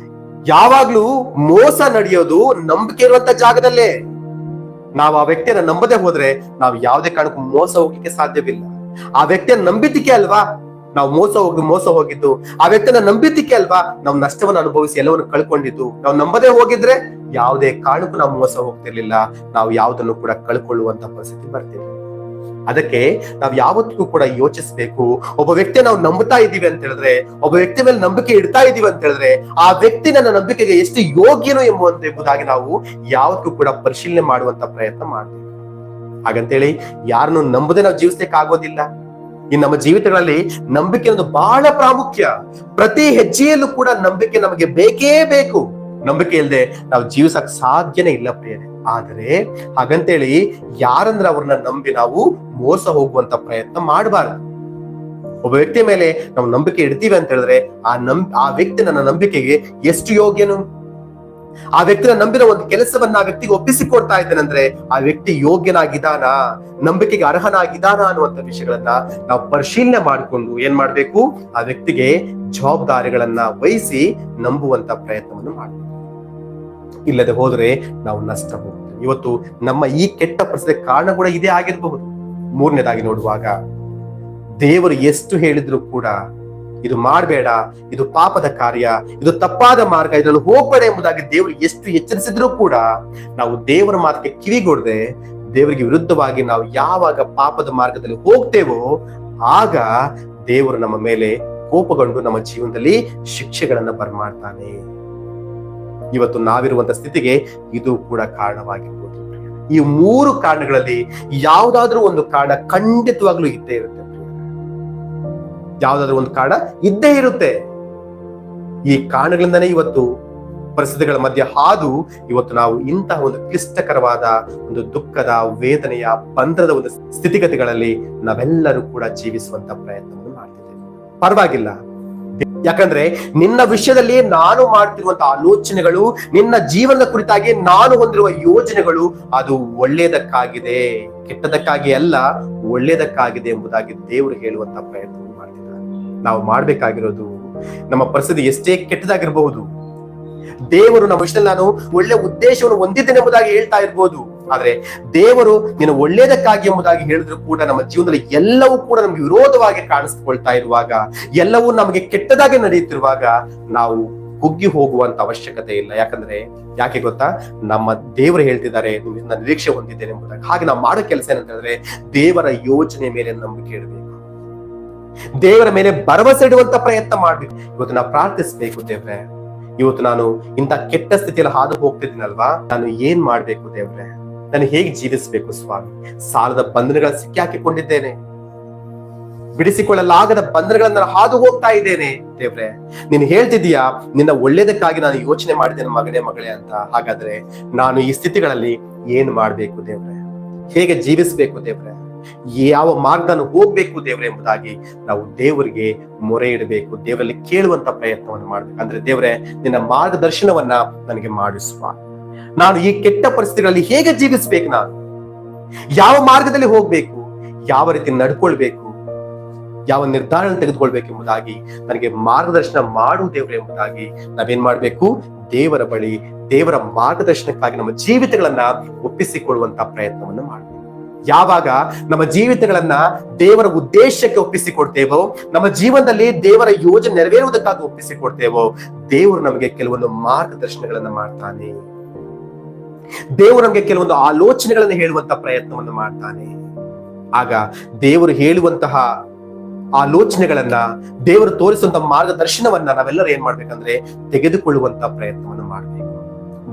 ಯಾವಾಗ್ಲೂ ಮೋಸ ನಡೆಯೋದು ನಂಬಿಕೆ ಇರುವಂತ ಜಾಗದಲ್ಲೇ. ನಾವು ಆ ವ್ಯಕ್ತಿಯನ್ನ ನಂಬದೆ ಹೋದ್ರೆ ನಾವು ಯಾವುದೇ ಕಾರಣಕ್ಕೂ ಮೋಸ ಹೋಗ್ಲಿಕ್ಕೆ ಸಾಧ್ಯವಿಲ್ಲ. ಆ ವ್ಯಕ್ತಿಯನ್ನ ನಂಬಿದ್ದಕ್ಕೆ ಅಲ್ವಾ ನಾವು ಮೋಸ ಹೋಗಿದ್ದು. ಆ ವ್ಯಕ್ತಿಯನ್ನ ನಂಬಿದ್ದಕ್ಕೆ ಅಲ್ವಾ ನಾವು ನಷ್ಟವನ್ನು ಅನುಭವಿಸಿ ಎಲ್ಲವನ್ನು ಕಳ್ಕೊಂಡಿದ್ದು. ನಾವು ನಂಬದೇ ಹೋಗಿದ್ರೆ ಯಾವುದೇ ಕಾರಣಕ್ಕೂ ನಾವು ಮೋಸ ಹೋಗ್ತಿರ್ಲಿಲ್ಲ. ನಾವು ಯಾವುದನ್ನು ಕೂಡ ಕಳ್ಕೊಳ್ಳುವಂತ ಪರಿಸ್ಥಿತಿ ಬರ್ತಿರ್ಲಿಲ್ಲ. ಅದಕ್ಕೆ ನಾವು ಯಾವತ್ತಿಗೂ ಕೂಡ ಯೋಚಿಸ್ಬೇಕು. ಒಬ್ಬ ವ್ಯಕ್ತಿ ನಾವು ನಂಬುತ್ತಾ ಇದೀವಿ ಅಂತ ಹೇಳಿದ್ರೆ, ಒಬ್ಬ ವ್ಯಕ್ತಿ ಮೇಲೆ ನಂಬಿಕೆ ಇಡ್ತಾ ಇದೀವಿ ಅಂತ ಹೇಳಿದ್ರೆ, ಆ ವ್ಯಕ್ತಿ ನನ್ನ ನಂಬಿಕೆಗೆ ಎಷ್ಟು ಯೋಗ್ಯನು ಎಂಬುದಾಗಿ ನಾವು ಯಾವತ್ತಿಗೂ ಕೂಡ ಪರಿಶೀಲನೆ ಮಾಡುವಂತ ಪ್ರಯತ್ನ ಮಾಡ್ಬೇಕು. ಹಾಗಂತೇಳಿ ಯಾರನ್ನು ನಂಬದೆ ನಾವು ಜೀವಿಸ್ಲಿಕ್ಕೆ ಆಗೋದಿಲ್ಲ. ಈ ನಮ್ಮ ಜೀವಿತಗಳಲ್ಲಿ ನಂಬಿಕೆ ಅನ್ನೋದು ಬಹಳ ಪ್ರಾಮುಖ್ಯ. ಪ್ರತಿ ಹೆಜ್ಜೆಯಲ್ಲೂ ಕೂಡ ನಂಬಿಕೆ ನಮಗೆ ಬೇಕೇ ಬೇಕು. ನಂಬಿಕೆ ಇಲ್ಲದೆ ನಾವು ಜೀವಿಸಕ್ ಸಾಧ್ಯನೇ ಇಲ್ಲ ಪ್ರಿಯರೇ. ಆದರೆ ಹಾಗಂತೇಳಿ ಯಾರಂದ್ರೆ ಅವ್ರನ್ನ ನಂಬಿ ನಾವು ಮೋಸ ಹೋಗುವಂತ ಪ್ರಯತ್ನ ಮಾಡಬಾರದು. ಒಬ್ಬ ವ್ಯಕ್ತಿ ಮೇಲೆ ನಾವು ನಂಬಿಕೆ ಇಡ್ತೀವಿ ಅಂತ ಹೇಳಿದ್ರೆ ಆ ವ್ಯಕ್ತಿ ನನ್ನ ನಂಬಿಕೆಗೆ ಎಷ್ಟು ಯೋಗ್ಯನು, ಆ ವ್ಯಕ್ತಿನ ನಂಬಿರೋ ಒಂದು ಕೆಲಸವನ್ನ ಆ ವ್ಯಕ್ತಿಗೆ ಒಪ್ಪಿಸಿಕೊಡ್ತಾ ಇದ್ದೇನೆಂದ್ರೆ ಆ ವ್ಯಕ್ತಿ ಯೋಗ್ಯನಾಗಿದ್ದಾನ, ನಂಬಿಕೆಗೆ ಅರ್ಹನಾಗಿದ್ದಾನ ಅನ್ನುವಂತ ವಿಷಯಗಳನ್ನ ನಾವು ಪರಿಶೀಲನೆ ಮಾಡಿಕೊಂಡು ಏನ್ ಮಾಡ್ಬೇಕು? ಆ ವ್ಯಕ್ತಿಗೆ ಜವಾಬ್ದಾರಿಗಳನ್ನ ವಹಿಸಿ ನಂಬುವಂತ ಪ್ರಯತ್ನವನ್ನು ಮಾಡ್ಬೇಕು. ಇಲ್ಲದೆ ಹೋದ್ರೆ ನಾವು ನಷ್ಟ ಹೋಗ್ತೇವೆ. ಇವತ್ತು ನಮ್ಮ ಈ ಕೆಟ್ಟ ಪರಿಸ್ಥಿತಿ ಕಾರಣ ಕೂಡ ಇದೇ ಆಗಿರಬಹುದು. ಮೂರನೇದಾಗಿ ನೋಡುವಾಗ ದೇವರು ಎಷ್ಟು ಹೇಳಿದ್ರು ಕೂಡ ಇದು ಮಾಡಬೇಡ, ಇದು ಪಾಪದ ಕಾರ್ಯ, ಇದು ತಪ್ಪಾದ ಮಾರ್ಗ, ಇದರಲ್ಲಿ ಹೋಗ್ಬೇಡ ಎಂಬುದಾಗಿ ದೇವರು ಎಷ್ಟು ಎಚ್ಚರಿಸಿದ್ರು ಕೂಡ ನಾವು ದೇವರ ಮಾತಿಗೆ ಕಿವಿಗೊಡದೆ ದೇವರಿಗೆ ವಿರುದ್ಧವಾಗಿ ನಾವು ಯಾವಾಗ ಪಾಪದ ಮಾರ್ಗದಲ್ಲಿ ಹೋಗ್ತೇವೋ ಆಗ ದೇವರು ನಮ್ಮ ಮೇಲೆ ಕೋಪಗೊಂಡು ನಮ್ಮ ಜೀವನದಲ್ಲಿ ಶಿಕ್ಷೆಗಳನ್ನ ಬರ್ಮಾಡ್ತಾನೆ. ಇವತ್ತು ನಾವಿರುವಂತ ಸ್ಥಿತಿಗೆ ಇದು ಕೂಡ ಕಾರಣವಾಗಿರ್ಬೋದು. ಈ ಮೂರು ಕಾರಣಗಳಲ್ಲಿ ಯಾವ್ದಾದ್ರೂ ಒಂದು ಕಾರಣ ಖಂಡಿತವಾಗ್ಲೂ ಇದ್ದೇ ಇರುತ್ತೆ. ಯಾವ್ದಾದ್ರು ಒಂದು ಕಾರಣ ಇದ್ದೇ ಇರುತ್ತೆ. ಈ ಕಾರಣಗಳಿಂದನೇ ಇವತ್ತು ಪರಿಸ್ಥಿತಿಗಳ ಮಧ್ಯೆ ಹಾದು ಇವತ್ತು ನಾವು ಇಂತಹ ಒಂದು ಕ್ಲಿಷ್ಟಕರವಾದ ಒಂದು ದುಃಖದ, ವೇದನೆಯ, ಬಂಧದ ಒಂದು ಸ್ಥಿತಿಗತಿಗಳಲ್ಲಿ ನಾವೆಲ್ಲರೂ ಕೂಡ ಜೀವಿಸುವಂತ ಪ್ರಯತ್ನವನ್ನು ಮಾಡ್ತಿದ್ದೇವೆ. ಪರವಾಗಿಲ್ಲ, ಯಾಕಂದ್ರೆ ನಿನ್ನ ವಿಷಯದಲ್ಲಿ ನಾನು ಮಾಡ್ತಿರುವಂತಹ ಆಲೋಚನೆಗಳು, ನಿನ್ನ ಜೀವನದ ಕುರಿತಾಗಿ ನಾನು ಹೊಂದಿರುವ ಯೋಜನೆಗಳು ಅದು ಒಳ್ಳೆಯದಕ್ಕಾಗಿದೆ, ಕೆಟ್ಟದಕ್ಕಾಗಿ ಅಲ್ಲ, ಒಳ್ಳೆಯದಕ್ಕಾಗಿದೆ ಎಂಬುದಾಗಿ ದೇವರು ಹೇಳುವಂತ ಪ್ರಯತ್ನ ಮಾಡ್ತಿದ್ದಾರೆ. ನಾವು ಮಾಡ್ಬೇಕಾಗಿರೋದು, ನಮ್ಮ ಪರಿಸ್ಥಿತಿ ಎಷ್ಟೇ ಕೆಟ್ಟದಾಗಿರ್ಬಹುದು, ದೇವರು ನಮ್ಮ ವಿಷಯದಲ್ಲಿ ನಾನು ಒಳ್ಳೆ ಉದ್ದೇಶವನ್ನು ಹೊಂದಿದ್ದೇನೆ ಎಂಬುದಾಗಿ ಹೇಳ್ತಾ ಇರ್ಬೋದು. ಆದ್ರೆ ದೇವರು ನೀನು ಒಳ್ಳೇದಕ್ಕಾಗಿ ಎಂಬುದಾಗಿ ಹೇಳಿದ್ರು ಕೂಡ ನಮ್ಮ ಜೀವನದಲ್ಲಿ ಎಲ್ಲವೂ ಕೂಡ ನಮ್ಗೆ ವಿರೋಧವಾಗಿ ಕಾಣಿಸ್ಕೊಳ್ತಾ ಇರುವಾಗ, ಎಲ್ಲವೂ ನಮಗೆ ಕೆಟ್ಟದಾಗಿ ನಡೆಯುತ್ತಿರುವಾಗ ನಾವು ಕುಗ್ಗಿ ಹೋಗುವಂತ ಅವಶ್ಯಕತೆ ಇಲ್ಲ. ಯಾಕೆ ಗೊತ್ತಾ? ನಮ್ಮ ದೇವರು ಹೇಳ್ತಿದ್ದಾರೆ ನಿಮ್ಮಿಂದ ನಿರೀಕ್ಷೆ ಹೊಂದಿದ್ದೇನೆ ಎಂಬುದಾಗಿ. ಹಾಗೆ ನಾವು ಮಾಡೋ ಕೆಲಸ ಏನಂತ ಹೇಳಿದ್ರೆ ದೇವರ ಯೋಜನೆ ಮೇಲೆ ನಂಬಿಕೆ ಇಡಬೇಕು, ದೇವರ ಮೇಲೆ ಭರವಸೆ ಇಡುವಂತ ಪ್ರಯತ್ನ ಮಾಡ್ಬೇಕು. ಇವತ್ತು ನಾವು ಪ್ರಾರ್ಥಿಸ್ಬೇಕು, ದೇವ್ರೆ ಇವತ್ತು ನಾನು ಇಂಥ ಕೆಟ್ಟ ಸ್ಥಿತಿಯಲ್ಲಿ ಹಾದು ಹೋಗ್ತಿದ್ದೀನಲ್ವಾ, ನಾನು ಏನ್ ಮಾಡ್ಬೇಕು ದೇವ್ರೆ, ನಾನು ಹೇಗೆ ಜೀವಿಸ್ಬೇಕು ಸ್ವಾಮಿ? ಸಾಲದ ಬಂಧನಗಳ ಸಿಕ್ಕಿ ಹಾಕಿಕೊಂಡಿದ್ದೇನೆ, ಬಿಡಿಸಿಕೊಳ್ಳಲಾಗದ ಬಂಧನಗಳನ್ನ ಹಾದು ಹೋಗ್ತಾ ಇದ್ದೇನೆ ದೇವ್ರೆ. ನೀನು ಹೇಳ್ತಿದೀಯಾ ನಿನ್ನ ಒಳ್ಳೇದಕ್ಕಾಗಿ ನಾನು ಯೋಚನೆ ಮಾಡಿದ್ದೇನೆ ಮಗಳೇ ಅಂತ. ಹಾಗಾದ್ರೆ ನಾನು ಈ ಸ್ಥಿತಿಗಳಲ್ಲಿ ಏನ್ ಮಾಡ್ಬೇಕು ದೇವ್ರೆ, ಹೇಗೆ ಜೀವಿಸ್ಬೇಕು ದೇವ್ರೆ, ಯಾವ ಮಾರ್ಗ ನಾನು ಹೋಗ್ಬೇಕು ದೇವ್ರೆ ಎಂಬುದಾಗಿ ನಾವು ದೇವರಿಗೆ ಮೊರೆ ಇಡಬೇಕು, ದೇವರಲ್ಲಿ ಕೇಳುವಂತ ಪ್ರಯತ್ನವನ್ನು ಮಾಡ್ಬೇಕು. ಅಂದ್ರೆ ದೇವ್ರೆ ನಿನ್ನ ಮಾರ್ಗದರ್ಶನವನ್ನ ನನಗೆ ಮಾಡಿಸುವ, ನಾನು ಈ ಕೆಟ್ಟ ಪರಿಸ್ಥಿತಿಗಳಲ್ಲಿ ಹೇಗೆ ಜೀವಿಸ್ಬೇಕು, ನಾನು ಯಾವ ಮಾರ್ಗದಲ್ಲಿ ಹೋಗ್ಬೇಕು, ಯಾವ ರೀತಿ ನಡ್ಕೊಳ್ಬೇಕು, ಯಾವ ನಿರ್ಧಾರ ತೆಗೆದುಕೊಳ್ಬೇಕು ಎಂಬುದಾಗಿ ನನಗೆ ಮಾರ್ಗದರ್ಶನ ಮಾಡು ದೇವ್ರೆ ಎಂಬುದಾಗಿ ನಾವೇನ್ ಮಾಡ್ಬೇಕು? ದೇವರ ಬಳಿ, ದೇವರ ಮಾರ್ಗದರ್ಶನಕ್ಕಾಗಿ ನಮ್ಮ ಜೀವಿತಗಳನ್ನ ಒಪ್ಪಿಸಿಕೊಳ್ಳುವಂತ ಪ್ರಯತ್ನವನ್ನು ಮಾಡ್ಬೇಕು. ಯಾವಾಗ ನಮ್ಮ ಜೀವಿತಗಳನ್ನ ದೇವರ ಉದ್ದೇಶಕ್ಕೆ ಒಪ್ಪಿಸಿಕೊಡ್ತೇವೋ, ನಮ್ಮ ಜೀವನದಲ್ಲಿ ದೇವರ ಯೋಜನೆ ನೆರವೇರುವುದಕ್ಕಾಗಿ ಒಪ್ಪಿಸಿಕೊಡ್ತೇವೋ, ದೇವರು ನಮಗೆ ಕೆಲವೊಂದು ಮಾರ್ಗದರ್ಶನಗಳನ್ನ ಮಾಡ್ತಾನೆ, ದೇವರು ನಮಗೆ ಕೆಲವೊಂದು ಆಲೋಚನೆಗಳನ್ನು ಹೇಳುವಂತ ಪ್ರಯತ್ನವನ್ನು ಮಾಡ್ತಾನೆ. ಆಗ ದೇವರು ಹೇಳುವಂತಹ ಆಲೋಚನೆಗಳನ್ನ, ದೇವರು ತೋರಿಸುವಂತ ಮಾರ್ಗದರ್ಶನವನ್ನ ನಾವೆಲ್ಲರೂ ಏನ್ ಮಾಡ್ಬೇಕಂದ್ರೆ ತೆಗೆದುಕೊಳ್ಳುವಂತ ಪ್ರಯತ್ನವನ್ನು ಮಾಡ್ಬೇಕು.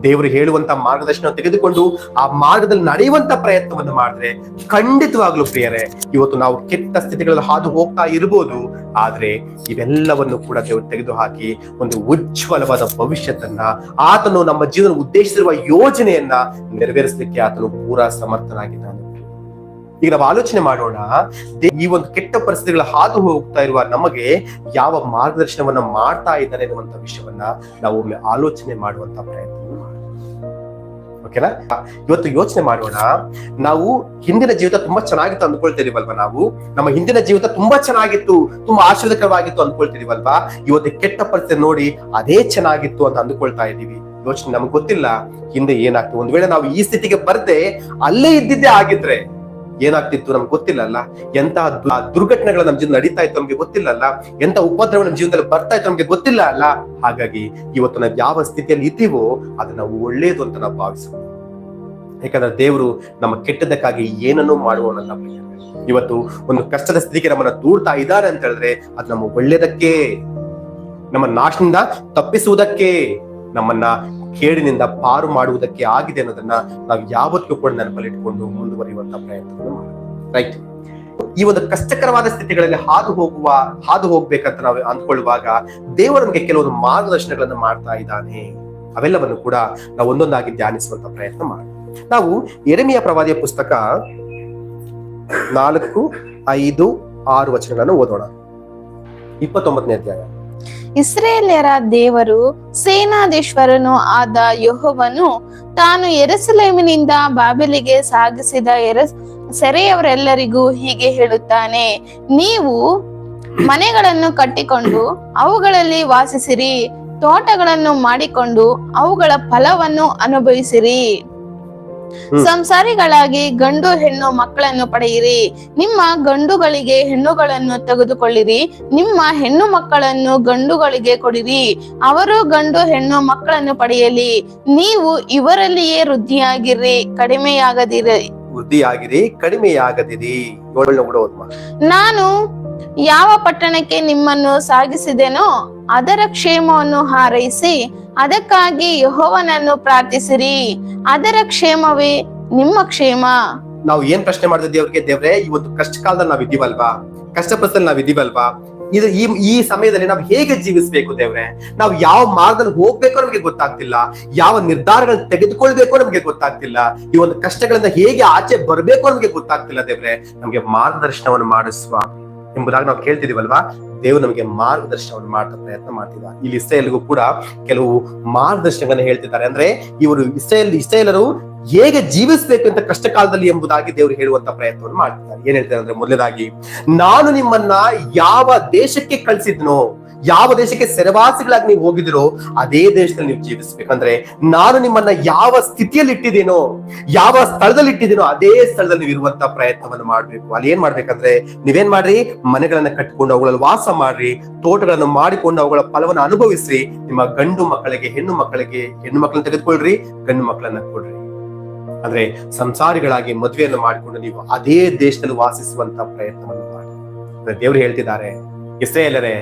ದೇವರು ಹೇಳುವಂತ ಮಾರ್ಗದರ್ಶನ ತೆಗೆದುಕೊಂಡು ಆ ಮಾರ್ಗದಲ್ಲಿ ನಡೆಯುವಂತ ಪ್ರಯತ್ನವನ್ನು ಮಾಡಿದ್ರೆ ಖಂಡಿತವಾಗ್ಲೂ ಪ್ರಿಯರೇ, ಇವತ್ತು ನಾವು ಕೆಟ್ಟ ಸ್ಥಿತಿಗಳಲ್ಲಿ ಹಾದು ಹೋಗ್ತಾ ಇರ್ಬೋದು, ಆದ್ರೆ ಇವೆಲ್ಲವನ್ನು ಕೂಡ ದೇವರು ತೆಗೆದುಹಾಕಿ ಒಂದು ಉಜ್ವಲವಾದ ಭವಿಷ್ಯತನ್ನ, ಆತನು ನಮ್ಮ ಜೀವನ ಉದ್ದೇಶಿಸಿರುವ ಯೋಜನೆಯನ್ನ ನೆರವೇರಿಸಲಿಕ್ಕೆ ಆತನು ಪೂರಾ ಸಮರ್ಥನಾಗಿದ್ದಾನೆ. ಈಗ ನಾವು ಆಲೋಚನೆ ಮಾಡೋಣ, ಈ ಒಂದು ಕೆಟ್ಟ ಪರಿಸ್ಥಿತಿಗಳ ಹಾದು ಹೋಗ್ತಾ ಇರುವ ನಮಗೆ ಯಾವ ಮಾರ್ಗದರ್ಶನವನ್ನ ಮಾಡ್ತಾ ಇದ್ದಾರೆ ಎನ್ನುವಂತ ವಿಷಯವನ್ನ ನಾವು ಒಮ್ಮೆ ಆಲೋಚನೆ ಮಾಡುವಂತ ಪ್ರಯತ್ನ ಓಕೆನಾ. ಇವತ್ತು ಯೋಚನೆ ಮಾಡೋಣ, ನಾವು ಹಿಂದಿನ ಜೀವಿತ ತುಂಬಾ ಚೆನ್ನಾಗಿತ್ತು ಅಂದ್ಕೊಳ್ತಿದೀವಲ್ವಾ, ನಾವು ನಮ್ಮ ಹಿಂದಿನ ಜೀವಿತ ತುಂಬಾ ಚೆನ್ನಾಗಿತ್ತು, ತುಂಬಾ ಆಶೀರ್ವಾದಕರವಾಗಿತ್ತು ಅಂದ್ಕೊಳ್ತಿದೀವಲ್ವಾ, ಇವತ್ತು ಕೆಟ್ಟ ಪರಿಸ್ಥಿತಿ ನೋಡಿ ಅದೇ ಚೆನ್ನಾಗಿತ್ತು ಅಂತ ಅಂದ್ಕೊಳ್ತಾ ಇದೀವಿ. ಯೋಚನೆ ನಮ್ಗೆ ಗೊತ್ತಿಲ್ಲ ಹಿಂದೆ ಏನಾಗ್ತದೆ. ಒಂದ್ ವೇಳೆ ನಾವು ಈ ಸ್ಥಿತಿಗೆ ಬರ್ದೆ ಅಲ್ಲೇ ಇದ್ದಿದ್ದೇ ಆಗಿದ್ರೆ ಏನಾಗ್ತಿತ್ತು ನಮ್ಗೆ ಗೊತ್ತಿಲ್ಲ ಅಲ್ಲ. ಎಂತಹ ದುರ್ಘಟನೆಗಳು ನಮ್ಮ ಜೀವನ ನಡೀತಾ ಇತ್ತು ನಮ್ಗೆ ಗೊತ್ತಿಲ್ಲ ಅಲ್ಲ. ಎಂತ ಉಪದ್ರವ ನಮ್ಮ ಜೀವನದಲ್ಲಿ ಬರ್ತಾ ಇತ್ತು ನಮ್ಗೆ ಗೊತ್ತಿಲ್ಲ ಅಲ್ಲ. ಹಾಗಾಗಿ ಇವತ್ತು ನಾವು ಯಾವ ಸ್ಥಿತಿಯಲ್ಲಿ ಇದ್ದೀವೋ ಅದು ನಾವು ಒಳ್ಳೇದು ಅಂತ ನಾವು ಭಾವಿಸಬಹುದು. ಯಾಕಂದ್ರೆ ದೇವರು ನಮ್ಮ ಕೆಟ್ಟದಕ್ಕಾಗಿ ಏನನ್ನೂ ಮಾಡುವವನಲ್ಲ. ಇವತ್ತು ಒಂದು ಕಷ್ಟದ ಸ್ಥಿತಿಗೆ ನಮ್ಮನ್ನ ದೂಡ್ತಾ ಇದ್ದಾರೆ ಅಂತ ಹೇಳಿದ್ರೆ ಅದು ನಮ್ಮ ಒಳ್ಳೇದಕ್ಕೆ, ನಮ್ಮ ನಾಶದಿಂದ ತಪ್ಪಿಸುವುದಕ್ಕೆ, ನಮ್ಮನ್ನ ಕೇಡಿನಿಂದ ಪಾರು ಮಾಡುವುದಕ್ಕೆ ಆಗಿದೆ ಅನ್ನೋದನ್ನ ನಾವು ಯಾವತ್ತೂ ಕೂಡ ನೆನಪಲ್ಲಿಟ್ಕೊಂಡು ಮುಂದುವರಿಯುವಂತ ಪ್ರಯತ್ನ ಮಾಡಿ. ರೈಟ್, ಈ ಒಂದು ಕಷ್ಟಕರವಾದ ಸ್ಥಿತಿಗಳಲ್ಲಿ ಹಾದು ಹೋಗ್ಬೇಕಂತ ನಾವು ಅಂದ್ಕೊಳ್ಳುವಾಗ ದೇವರು ನಮಗೆ ಕೆಲವೊಂದು ಮಾರ್ಗದರ್ಶನಗಳನ್ನು ಮಾಡ್ತಾ ಇದ್ದಾನೆ. ಅವೆಲ್ಲವನ್ನು ಕೂಡ ನಾವು ಒಂದೊಂದಾಗಿ ಧ್ಯಾನಿಸುವಂತ ಪ್ರಯತ್ನ ಮಾಡಿ. ನಾವು ಯೆರೆಮೀಯ ಪ್ರವಾದಿಯ ಪುಸ್ತಕ 4, 5, 6 ವಚನಗಳನ್ನು ಓದೋಣ. 29ನೇ ಅಧ್ಯಾಯ. ಇಸ್ರಾಯೇಲ್ಯರ ದೇವರು ಸೇನಾಧೀಶ್ವರನು ಆದ ಯೆಹೋವನು ತಾನು ಯೆರೂಸಲೇಮಿನಿಂದ ಬಾಬೆಲಿಗೆ ಸಾಗಿಸಿದ ಸೆರೆಯವರೆಲ್ಲರಿಗೂ ಹೀಗೆ ಹೇಳುತ್ತಾನೆ, ನೀವು ಮನೆಗಳನ್ನು ಕಟ್ಟಿಕೊಂಡು ಅವುಗಳಲ್ಲಿ ವಾಸಿಸಿರಿ, ತೋಟಗಳನ್ನು ಮಾಡಿಕೊಂಡು ಅವುಗಳ ಫಲವನ್ನು ಅನುಭವಿಸಿರಿ. ಸಂಸಾರಿಗಳಾಗಿ ಗಂಡು ಹೆಣ್ಣು ಮಕ್ಕಳನ್ನು ಪಡೆಯಿರಿ. ನಿಮ್ಮ ಗಂಡುಗಳಿಗೆ ಹೆಣ್ಣುಗಳನ್ನು ತೆಗೆದುಕೊಳ್ಳಿರಿ, ನಿಮ್ಮ ಹೆಣ್ಣು ಮಕ್ಕಳನ್ನು ಗಂಡುಗಳಿಗೆ ಕೊಡಿರಿ, ಅವರು ಗಂಡು ಹೆಣ್ಣು ಮಕ್ಕಳನ್ನು ಪಡೆಯಲಿ. ನೀವು ಇವರಲ್ಲಿಯೇ ವೃದ್ಧಿಯಾಗಿರಿ, ಕಡಿಮೆಯಾಗದಿರಿ. ನಾನು ಯಾವ ಪಟ್ಟಣಕ್ಕೆ ನಿಮ್ಮನ್ನು ಸಾಗಿಸಿದೆನೋ ಅದರ ಕ್ಷೇಮವನ್ನು ಹಾರೈಸಿ ಅದಕ್ಕಾಗಿ ಯೆಹೋವನನ್ನು ಪ್ರಾರ್ಥಿಸಿರಿ. ಅದರ ಕ್ಷೇಮವೇ ನಿಮ್ಮ ಕ್ಷೇಮ. ನಾವು ಏನ್ ಪ್ರಶ್ನೆ ಮಾಡಿದ್ವಿ ದೇವ್ರಿಗೆ? ದೇವ್ರೆ, ಈ ಒಂದು ಕಷ್ಟ ಕಾಲದಲ್ಲಿ ನಾವ್ ಇದೀವಲ್ವಾ, ಕಷ್ಟ ಪರಿಸ್ಥಿತಿ ನಾವ್ ಇದೀವಲ್ವಾ, ಇದು ಈ ಸಮಯದಲ್ಲಿ ನಾವು ಹೇಗೆ ಜೀವಿಸ್ಬೇಕು ದೇವ್ರೆ? ನಾವು ಯಾವ ಮಾರ್ಗದಲ್ಲಿ ಹೋಗ್ಬೇಕೋ ನಮಗೆ ಗೊತ್ತಾಗ್ತಿಲ್ಲ, ಯಾವ ನಿರ್ಧಾರಗಳನ್ನ ತೆಗೆದುಕೊಳ್ಬೇಕೋ ನಮಗೆ ಗೊತ್ತಾಗ್ತಿಲ್ಲ, ಈ ಒಂದು ಕಷ್ಟಗಳಿಂದ ಹೇಗೆ ಆಚೆ ಬರ್ಬೇಕು ನಮಗೆ ಗೊತ್ತಾಗ್ತಿಲ್ಲ. ದೇವ್ರೆ, ನಮ್ಗೆ ಮಾರ್ಗದರ್ಶನವನ್ನು ಮಾಡಿಸುವ ಎಂಬುದಾಗಿ ನಾವು ಕೇಳ್ತಿದೀವಲ್ವಾ. ದೇವರು ನಮಗೆ ಮಾರ್ಗದರ್ಶನವನ್ನು ಮಾಡ್ತಾ ಪ್ರಯತ್ನ ಮಾಡ್ತಿದ್ದಾರೆ. ಇಲ್ಲಿ ಇಸ್ರಾಯೇಲ್ಗೂ ಕೂಡ ಕೆಲವು ಮಾರ್ಗದರ್ಶನಗಳನ್ನ ಹೇಳ್ತಿದ್ದಾರೆ. ಅಂದ್ರೆ ಇವರು ಇಸ್ರಾಯೇಲರು ಹೇಗೆ ಜೀವಿಸ್ಬೇಕು ಅಂತ ಕಷ್ಟ ಕಾಲದಲ್ಲಿ ಎಂಬುದಾಗಿ ದೇವರು ಹೇಳುವಂತ ಪ್ರಯತ್ನವನ್ನು ಮಾಡ್ತಿದ್ದಾರೆ. ಏನ್ ಹೇಳ್ತಾರೆ ಅಂದ್ರೆ, ಮೊದಲನೇದಾಗಿ, ನಾನು ನಿಮ್ಮನ್ನ ಯಾವ ದೇಶಕ್ಕೆ ಕಳಿಸಿದ್ನೋ, ಯಾವ ದೇಶಕ್ಕೆ ಸೆರೆವಾಸಿಗಳಾಗಿ ನೀವು ಹೋಗಿದಿರೋ ಅದೇ ದೇಶದಲ್ಲಿ ನೀವು ಜೀವಿಸ್ಬೇಕಂದ್ರೆ, ನಾನು ನಿಮ್ಮನ್ನ ಯಾವ ಸ್ಥಿತಿಯಲ್ಲಿ ಇಟ್ಟಿದ್ದೀನೋ, ಯಾವ ಸ್ಥಳದಲ್ಲಿ ಇಟ್ಟಿದ್ದೀನೋ ಅದೇ ಸ್ಥಳದಲ್ಲಿ ನೀವು ಇರುವಂತ ಪ್ರಯತ್ನವನ್ನು ಮಾಡ್ಬೇಕು. ಅಲ್ಲಿ ಏನ್ ಮಾಡ್ಬೇಕಂದ್ರೆ, ನೀವೇನ್ ಮಾಡ್ರಿ, ಮನೆಗಳನ್ನ ಕಟ್ಟಿಕೊಂಡು ಅವುಗಳಲ್ಲಿ ವಾಸ ಮಾಡ್ರಿ, ತೋಟಗಳನ್ನು ಮಾಡಿಕೊಂಡು ಅವುಗಳ ಫಲವನ್ನು ಅನುಭವಿಸ್ರಿ. ನಿಮ್ಮ ಗಂಡು ಮಕ್ಕಳಿಗೆ ಹೆಣ್ಣು ಮಕ್ಕಳನ್ನ ತೆಗೆದುಕೊಳ್ರಿ, ಗಂಡು ಮಕ್ಕಳನ್ನ ಕೊಡ್ರಿ. ಅಂದ್ರೆ ಸಂಸಾರಿಗಳಾಗಿ ಮದುವೆಯನ್ನು ಮಾಡಿಕೊಂಡು ನೀವು ಅದೇ ದೇಶದಲ್ಲಿ ವಾಸಿಸುವಂತ ಪ್ರಯತ್ನವನ್ನು ಮಾಡಿ. ದೇವರು ಹೇಳ್ತಿದ್ದಾರೆ, ಇಸ್ರಾಯೇಲರೇ,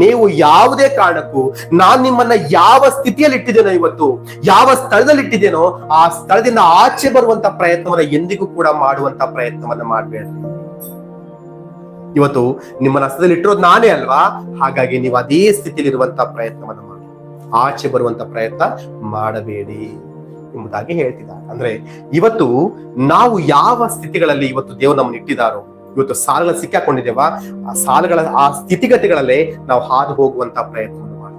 ನೀವು ಯಾವುದೇ ಕಾರಣಕ್ಕೂ ನಾನ್ ನಿಮ್ಮನ್ನ ಯಾವ ಸ್ಥಿತಿಯಲ್ಲಿ ಇಟ್ಟಿದ್ದೇನೋ, ಇವತ್ತು ಯಾವ ಸ್ಥಳದಲ್ಲಿ ಇಟ್ಟಿದ್ದೇನೋ ಆ ಸ್ಥಳದಿಂದ ಆಚೆ ಬರುವಂತ ಪ್ರಯತ್ನವನ್ನ ಎಂದಿಗೂ ಕೂಡ ಮಾಡುವಂತ ಪ್ರಯತ್ನವನ್ನ ಮಾಡಬೇಡ್ರಿ. ಇವತ್ತು ನಿಮ್ಮನ್ನ ಹಸ್ತದಲ್ಲಿ ಇಟ್ಟಿರೋದು ನಾನೇ ಅಲ್ವಾ, ಹಾಗಾಗಿ ನೀವು ಅದೇ ಸ್ಥಿತಿಯಲ್ಲಿ ಇರುವಂತ ಪ್ರಯತ್ನವನ್ನ ಮಾಡಿ, ಆಚೆ ಬರುವಂತ ಪ್ರಯತ್ನ ಮಾಡಬೇಡಿ ಎಂಬುದಾಗಿ ಹೇಳ್ತಿದ್ದಾರೆ. ಅಂದ್ರೆ ಇವತ್ತು ನಾವು ಯಾವ ಸ್ಥಿತಿಗಳಲ್ಲಿ ಇವತ್ತು ದೇವರು ನಮ್ಮನ್ನು ಇಟ್ಟಿದ್ದಾರೋ, ಇವತ್ತು ಸಾಲಗಳ ಸಿಕ್ಕಾಕೊಂಡಿದ್ದೇವಾ, ಆ ಸ್ಥಿತಿಗತಿಗಳಲ್ಲೇ ನಾವು ಹಾದು ಹೋಗುವಂತ ಪ್ರಯತ್ನವನ್ನು ಮಾಡಿ.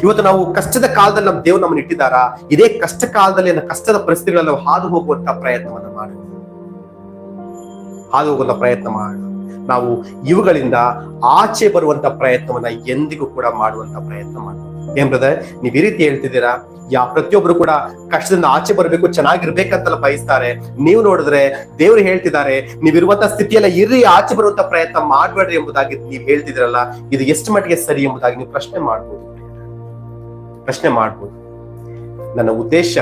ಇವತ್ತು ನಾವು ಕಷ್ಟದ ಕಾಲದಲ್ಲಿ ನಮ್ಮ ದೇವರು ನಮ್ಮನ್ನು ಇಟ್ಟಿದ್ದಾರಾ, ಇದೇ ಕಷ್ಟ ಕಾಲದಲ್ಲಿ ಕಷ್ಟದ ಪರಿಸ್ಥಿತಿಗಳಲ್ಲಿ ನಾವು ಹಾದು ಹೋಗುವಂತ ಪ್ರಯತ್ನವನ್ನ ಮಾಡಿ, ನಾವು ಇವುಗಳಿಂದ ಆಚೆ ಬರುವಂತ ಪ್ರಯತ್ನವನ್ನ ಎಂದಿಗೂ ಕೂಡ ಮಾಡುವಂತ ಪ್ರಯತ್ನ ಮಾಡಿ. ಏನ್ ಬ್ರದರ್, ನೀವ್ ಈ ರೀತಿ ಹೇಳ್ತಿದ್ದೀರಾ? ಪ್ರತಿಯೊಬ್ರು ಕೂಡ ಕಷ್ಟದಿಂದ ಆಚೆ ಬರ್ಬೇಕು, ಚೆನ್ನಾಗಿರ್ಬೇಕಂತೆಲ್ಲ ಬಯಸ್ತಾರೆ. ನೀವು ನೋಡಿದ್ರೆ ದೇವ್ರು ಹೇಳ್ತಿದ್ದಾರೆ, ನೀವಿರುವಂತ ಸ್ಥಿತಿಯೆಲ್ಲ ಇರ್ರಿ, ಆಚೆ ಬರುವಂತ ಪ್ರಯತ್ನ ಮಾಡ್ಬೇಡ್ರಿ ಎಂಬುದಾಗಿ ನೀವ್ ಹೇಳ್ತಿದ್ರಲ್ಲ, ಇದು ಎಷ್ಟು ಮಟ್ಟಿಗೆ ಸರಿ ಎಂಬುದಾಗಿ ನೀವು ಪ್ರಶ್ನೆ ಮಾಡ್ಬೋದು. ನನ್ನ ಉದ್ದೇಶ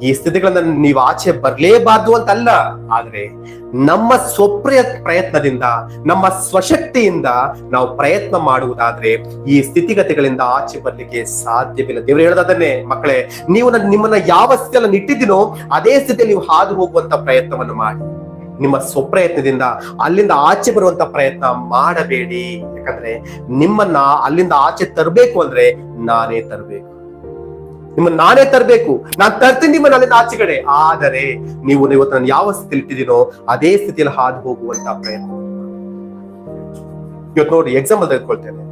ಈ ಸ್ಥಿತಿಗಳನ್ನ ನೀವು ಆಚೆ ಬರ್ಲೇಬಾರ್ದು ಅಂತಲ್ಲ, ಆದ್ರೆ ನಮ್ಮ ಪ್ರಯತ್ನದಿಂದ, ನಮ್ಮ ಸ್ವಶಕ್ತಿಯಿಂದ ನಾವು ಪ್ರಯತ್ನ ಮಾಡುವುದಾದ್ರೆ ಈ ಸ್ಥಿತಿಗತಿಗಳಿಂದ ಆಚೆ ಬರ್ಲಿಕ್ಕೆ ಸಾಧ್ಯವಿಲ್ಲ. ದೇವರು ಹೇಳೋದನ್ನೇ, ಮಕ್ಕಳೇ, ನೀವು ನಿಮ್ಮನ್ನ ಯಾವ ಸ್ಥಿತಿಯಲ್ಲಿ ಇಟ್ಟಿದ್ದೀನೋ ಅದೇ ಸ್ಥಿತಿಯಲ್ಲಿ ನೀವು ಹಾದು ಹೋಗುವಂತ ಪ್ರಯತ್ನವನ್ನು ಮಾಡಿ. ನಿಮ್ಮ ಸ್ವಪ್ರಯತ್ನದಿಂದ ಅಲ್ಲಿಂದ ಆಚೆ ಬರುವಂತ ಪ್ರಯತ್ನ ಮಾಡಬೇಡಿ. ಯಾಕಂದ್ರೆ ನಿಮ್ಮನ್ನ ಅಲ್ಲಿಂದ ಆಚೆ ತರಬೇಕು ಅಂದ್ರೆ ನಾನೇ ತರಬೇಕು, ನಿಮ್ಮನ್ನ ನಾನೇ ತರಬೇಕು. ನಾನ್ ತರ್ತೀನಿ ನಿಮ್ಮನ್ನ ಅಲ್ಲಿಂದ ಆಚೆಗಡೆ. ಆದರೆ ನೀವು ಇವತ್ತು ನಾನು ಯಾವ ಸ್ಥಿತಿಯಲ್ಲಿ ಇಟ್ಟಿದ್ದೀನೋ ಅದೇ ಸ್ಥಿತಿಯಲ್ಲಿ ಹಾದು ಹೋಗುವಂತ ಪ್ರಯತ್ನ. ಇವತ್ತು ನೋಡಿ, ಎಕ್ಸಾಂಪಲ್ ತೆಗೆದುಕೊಳ್ತೇನೆ,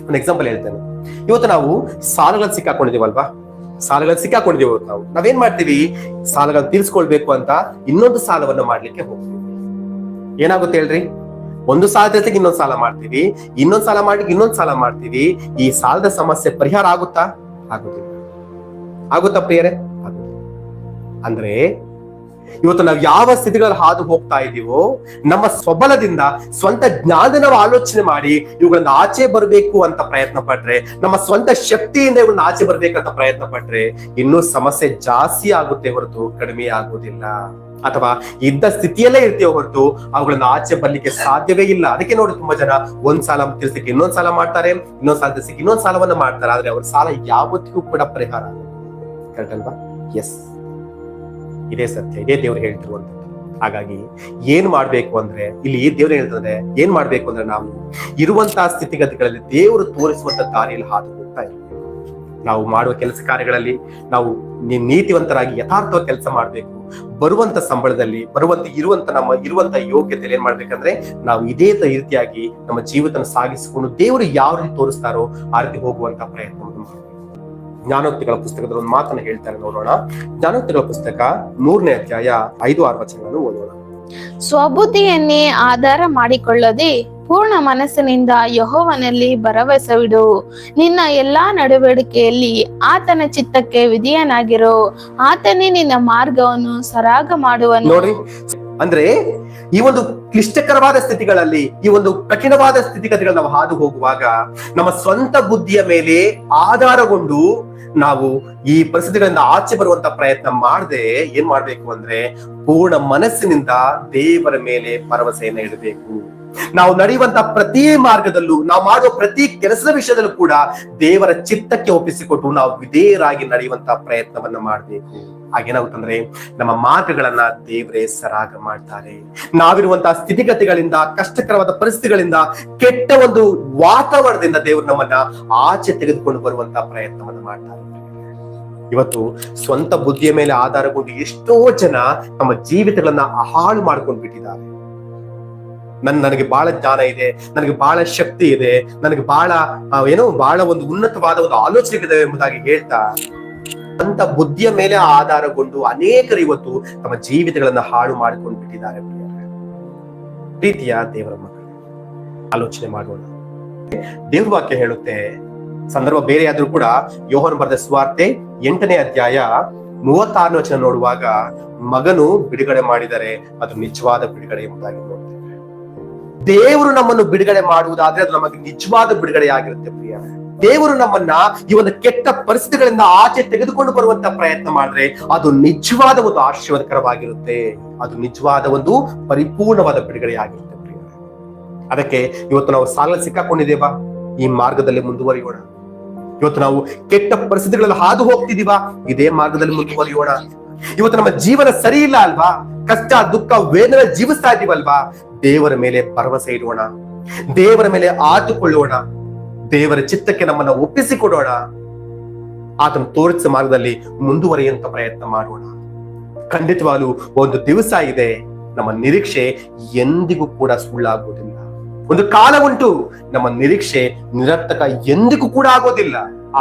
ಒಂದು ಎಕ್ಸಾಂಪಲ್ ಹೇಳ್ತೇನೆ. ಇವತ್ತು ನಾವು ಸಾಲಗಳಲ್ಲಿ ಸಿಕ್ಕಾಕೊಂಡಿದೀವಲ್ವಾ, ಸಾಲಗಳಲ್ಲಿ ಸಿಕ್ಕಾಕೊಂಡಿದೀವಿ. ಇವತ್ತು ನಾವೇನ್ ಮಾಡ್ತೀವಿ, ಸಾಲಗಳನ್ನು ತೀರ್ಸ್ಕೊಳ್ಬೇಕು ಅಂತ ಇನ್ನೊಂದು ಸಾಲವನ್ನ ಮಾಡ್ಲಿಕ್ಕೆ ಹೋಗ್ತೀವಿ. ಏನಾಗುತ್ತೆ ಹೇಳ್ರಿ? ಒಂದು ಸಾಲ ಜೊತೆಗೆ ಇನ್ನೊಂದು ಸಾಲ ಮಾಡ್ತೀವಿ, ಇನ್ನೊಂದು ಸಾಲ ಮಾಡ್ಲಿಕ್ಕೆ ಇನ್ನೊಂದು ಸಾಲ ಮಾಡ್ತೀವಿ. ಈ ಸಾಲದ ಸಮಸ್ಯೆ ಪರಿಹಾರ ಆಗುತ್ತಾ? ಆಗುದಿಲ್ಲ. ಆಗುತ್ತಾ ಪ್ರಿಯರೇ? ಅಂದ್ರೆ ಇವತ್ತು ನಾವು ಯಾವ ಸ್ಥಿತಿಗಳಲ್ಲಿ ಹಾದು ಹೋಗ್ತಾ ಇದೀವೋ, ನಮ್ಮ ಸ್ವಬಲದಿಂದ, ಸ್ವಂತ ಜ್ಞಾನ ನಾವು ಆಲೋಚನೆ ಮಾಡಿ ಇವುಗಳನ್ನ ಆಚೆ ಬರಬೇಕು ಅಂತ ಪ್ರಯತ್ನ ಪಟ್ರೆ, ನಮ್ಮ ಸ್ವಂತ ಶಕ್ತಿಯಿಂದ ಇವುಗಳನ್ನ ಆಚೆ ಬರ್ಬೇಕಂತ ಪ್ರಯತ್ನ ಪಟ್ರೆ ಇನ್ನೂ ಸಮಸ್ಯೆ ಜಾಸ್ತಿ ಆಗುತ್ತೆ ಹೊರತು ಕಡಿಮೆ ಆಗುವುದಿಲ್ಲ. ಅಥವಾ ಇದ್ದ ಸ್ಥಿತಿಯಲ್ಲೇ ಇರ್ತೀವಿ ಹೊರತು ಅವುಗಳನ್ನ ಆಚೆ ಬರ್ಲಿಕ್ಕೆ ಸಾಧ್ಯವೇ ಇಲ್ಲ. ಅದಕ್ಕೆ ನೋಡಿ, ತುಂಬಾ ಜನ ಒಂದ್ ಸಾಲ ತೀರ್ಸಕ್ಕೆ ಇನ್ನೊಂದ್ ಸಾಲ ಮಾಡ್ತಾರೆ, ಇನ್ನೊಂದ್ ಸಾಲ ತೀರ್ಸಕ್ಕೆ ಇನ್ನೊಂದ್ ಸಾಲವನ್ನ ಮಾಡ್ತಾರೆ. ಆದ್ರೆ ಅವ್ರ ಸಾಲ ಯಾವತ್ತಿಗೂ ಕೂಡ ಪರಿಹಾರ ಆಗಲ್ಲ. ಕರೆಕ್ಟ್ ಅಲ್ವಾ? ಎಸ್, ಇದೇ ಸತ್ಯ, ಇದೇ ದೇವ್ರು ಹೇಳ್ತಿರುವಂತದ್ದು. ಹಾಗಾಗಿ ಏನ್ ಮಾಡ್ಬೇಕು ಅಂದ್ರೆ, ಇಲ್ಲಿ ದೇವ್ರು ಹೇಳ್ತಂದ್ರೆ ಏನ್ ಮಾಡ್ಬೇಕು ಅಂದ್ರೆ, ನಾವು ಇರುವಂತಹ ಸ್ಥಿತಿಗತಿಗಳಲ್ಲಿ ದೇವರು ತೋರಿಸುವಂತ ದಾರಿಯಲ್ಲಿ ಹಾದು ಹೋಗ್ತಾ ಇರ್ಬೇಕು. ನಾವು ಮಾಡುವ ಕೆಲಸ ಕಾರ್ಯಗಳಲ್ಲಿ ನಾವು ನೀತಿವಂತರಾಗಿ ಯಥಾರ್ಥವಾಗಿ ಕೆಲಸ ಮಾಡ್ಬೇಕು. ಬರುವಂತ ಸಂಬಳದಲ್ಲಿ ಇರುವಂತ ಯೋಗ್ಯತೆಯಲ್ಲಿ ಏನ್ ಮಾಡ್ಬೇಕಂದ್ರೆ, ನಾವು ಇದೇ ರೀತಿಯಾಗಿ ನಮ್ಮ ಜೀವಿತ ಸಾಗಿಸಿಕೊಂಡು ದೇವರು ಯಾವ ರೀತಿ ತೋರಿಸ್ತಾರೋ ಆ ರೀತಿ ಹೋಗುವಂತ ಪ್ರಯತ್ನವನ್ನು ಮಾಡಬೇಕು. ಜ್ಞಾನೋಕ್ತಿಗಳ ಪುಸ್ತಕದಲ್ಲಿ ಒಂದು ಮಾತನ್ನ ಹೇಳ್ತಾರೆ, ನೋಡೋಣ. ಜ್ಞಾನೋಕ್ತಿಗಳ ಪುಸ್ತಕ 3ನೇ ಅಧ್ಯಾಯ 5-6 ವಚನಗಳನ್ನು ಓದೋಣ. ಸ್ವಬುದ್ಧಿಯನ್ನೇ ಆಧಾರ ಮಾಡಿಕೊಳ್ಳದೆ ಪೂರ್ಣ ಮನಸ್ಸಿನಿಂದ ಯೆಹೋವನಲ್ಲಿ ಭರವಸವಿಡು. ನಿನ್ನ ಎಲ್ಲಾ ನಡವಳಿಕೆಯಲ್ಲಿ ಆತನ ಚಿತ್ತಕ್ಕೆ ವಿಧೇಯನಾಗಿರು. ಆತನೇ ನಿನ್ನ ಮಾರ್ಗವನ್ನು ಸರಾಗ ಮಾಡುವನು. ನೋಡ್ರಿ, ಅಂದ್ರೆ ಈ ಒಂದು ಕ್ಲಿಷ್ಟಕರವಾದ ಸ್ಥಿತಿಗಳಲ್ಲಿ, ಈ ಒಂದು ಕಠಿಣವಾದ ಸ್ಥಿತಿಗತಿಗಳು ನಾವು ಹಾದು ಹೋಗುವಾಗ ನಮ್ಮ ಸ್ವಂತ ಬುದ್ಧಿಯ ಮೇಲೆ ಆಧಾರಗೊಂಡು ನಾವು ಈ ಪರಿಸ್ಥಿತಿಗಳಿಂದ ಆಚೆ ಬರುವಂತ ಪ್ರಯತ್ನ ಮಾಡದೆ ಏನ್ ಮಾಡ್ಬೇಕು ಅಂದ್ರೆ, ಪೂರ್ಣ ಮನಸ್ಸಿನಿಂದ ದೇವರ ಮೇಲೆ ಭರವಸೆಯನ್ನ ಇಡಬೇಕು. ನಾವು ನಡೆಯುವಂತ ಪ್ರತಿ ಮಾರ್ಗದಲ್ಲೂ, ನಾವು ಮಾಡುವ ಪ್ರತಿ ಕೆಲಸದ ವಿಷಯದಲ್ಲೂ ಕೂಡ ದೇವರ ಚಿತ್ತಕ್ಕೆ ಒಪ್ಪಿಸಿಕೊಟ್ಟು ನಾವು ವಿಧೇಯರಾಗಿ ನಡೆಯುವಂತ ಪ್ರಯತ್ನವನ್ನ ಮಾಡ್ಬೇಕು. ಹಾಗೇನಾಗುತ್ತಂದ್ರೆ, ನಮ್ಮ ಮಾರ್ಗಗಳನ್ನ ದೇವರೇ ಸರಾಗ ಮಾಡ್ತಾರೆ. ನಾವಿರುವಂತಹ ಸ್ಥಿತಿಗತಿಗಳಿಂದ, ಕಷ್ಟಕರವಾದ ಪರಿಸ್ಥಿತಿಗಳಿಂದ, ಕೆಟ್ಟ ಒಂದು ವಾತಾವರಣದಿಂದ ದೇವರು ನಮ್ಮನ್ನ ಆಚೆ ತೆಗೆದುಕೊಂಡು ಬರುವಂತ ಪ್ರಯತ್ನವನ್ನ ಮಾಡ್ತಾರೆ. ಇವತ್ತು ಸ್ವಂತ ಬುದ್ಧಿಯ ಮೇಲೆ ಆಧಾರಗೊಂಡು ಎಷ್ಟೋ ಜನ ನಮ್ಮ ಜೀವಿತಗಳನ್ನ ಹಾಳು ಮಾಡ್ಕೊಂಡು ಬಿಟ್ಟಿದ್ದಾರೆ. ನನಗೆ ಬಹಳ ಜ್ಞಾನ ಇದೆ, ನನಗೆ ಬಹಳ ಶಕ್ತಿ ಇದೆ, ನನಗೆ ಬಹಳ ಒಂದು ಉನ್ನತವಾದ ಒಂದು ಆಲೋಚನೆ ಇದೆ ಎಂಬುದಾಗಿ ಹೇಳ್ತಾ ಅಂತ ಬುದ್ಧಿಯ ಮೇಲೆ ಆಧಾರಗೊಂಡು ಅನೇಕರು ಇವತ್ತು ತಮ್ಮ ಜೀವಿತಗಳನ್ನ ಹಾಳು ಮಾಡಿಕೊಂಡು ಬಿಟ್ಟಿದ್ದಾರೆ. ಪ್ರೀತಿಯ ದೇವರ ಮಕ್ಕಳು, ಆಲೋಚನೆ ಮಾಡೋಣ. ದೇವ್ರ ವಾಕ್ಯ ಹೇಳುತ್ತೆ, ಸಂದರ್ಭ ಬೇರೆ ಆದ್ರೂ ಕೂಡ ಯೋಹಾನ ಬರೆದ ಸುವಾರ್ತೆ 8ನೇ ಅಧ್ಯಾಯ 36ನೇ ವಚನ ನೋಡುವಾಗ, ಮಗನು ಬಿಡುಗಡೆ ಮಾಡಿದರೆ ಅದು ನಿಜವಾದ ಬಿಡುಗಡೆ ಎಂಬುದಾಗಿ ನೋಡ್ತೇವೆ. ದೇವರು ನಮ್ಮನ್ನು ಬಿಡುಗಡೆ ಮಾಡುವುದಾದ್ರೆ ಅದು ನಮಗೆ ನಿಜವಾದ ಬಿಡುಗಡೆ ಆಗಿರುತ್ತೆ ಪ್ರಿಯ. ದೇವರು ನಮ್ಮನ್ನ ಈ ಒಂದು ಕೆಟ್ಟ ಪರಿಸ್ಥಿತಿಗಳಿಂದ ಆಚೆ ತೆಗೆದುಕೊಂಡು ಬರುವಂತ ಪ್ರಯತ್ನ ಮಾಡಿದ್ರೆ ಅದು ನಿಜವಾದ ಒಂದು ಆಶೀರ್ವಾದಕರವಾಗಿರುತ್ತೆ. ಅದು ನಿಜವಾದ ಒಂದು ಪರಿಪೂರ್ಣವಾದ ಬಿಡುಗಡೆ ಆಗಿರುತ್ತೆ ಪ್ರಿಯ. ಅದಕ್ಕೆ ಇವತ್ತು ನಾವು ಸಾಲ ಸಿಕ್ಕಾಕೊಂಡಿದ್ದೇವಾ? ಈ ಮಾರ್ಗದಲ್ಲಿ ಮುಂದುವರಿಯೋಣ. ಇವತ್ತು ನಾವು ಕೆಟ್ಟ ಪರಿಸ್ಥಿತಿಗಳಲ್ಲಿ ಹಾದು ಹೋಗ್ತಿದೀವಾ? ಇದೇ ಮಾರ್ಗದಲ್ಲಿ ಮುಂದುವರಿಯೋಣ. ಇವತ್ತು ನಮ್ಮ ಜೀವನ ಸರಿ ಇಲ್ಲ ಅಲ್ವಾ? ಕಷ್ಟ, ದುಃಖ, ವೇದನೆ ಜೀವಿಸ್ತಾ ಇದೀವಲ್ವಾ? ದೇವರ ಮೇಲೆ ಭರವಸೆ ಇಡೋಣ, ದೇವರ ಮೇಲೆ ಆತುಕೊಳ್ಳೋಣ, ದೇವರ ಚಿತ್ತಕ್ಕೆ ನಮ್ಮನ್ನ ಒಪ್ಪಿಸಿಕೊಡೋಣ. ಆತನ ತೋರಿಸಿದ ಮಾರ್ಗದಲ್ಲಿ ಮುಂದುವರಿಯುವಂತ ಪ್ರಯತ್ನ ಮಾಡೋಣ. ಖಂಡಿತವಾಗ್ಲೂ ಒಂದು ದಿವಸ ಇದೆ, ನಮ್ಮ ನಿರೀಕ್ಷೆ ಎಂದಿಗೂ ಕೂಡ ಸುಳ್ಳಾಗುವುದಿಲ್ಲ. ಒಂದು ಕಾಲ ಉಂಟು, ನಮ್ಮ ನಿರೀಕ್ಷೆ ನಿರರ್ಥಕ ಎಂದಿಗೂ ಕೂಡ ಆಗೋದಿಲ್ಲ.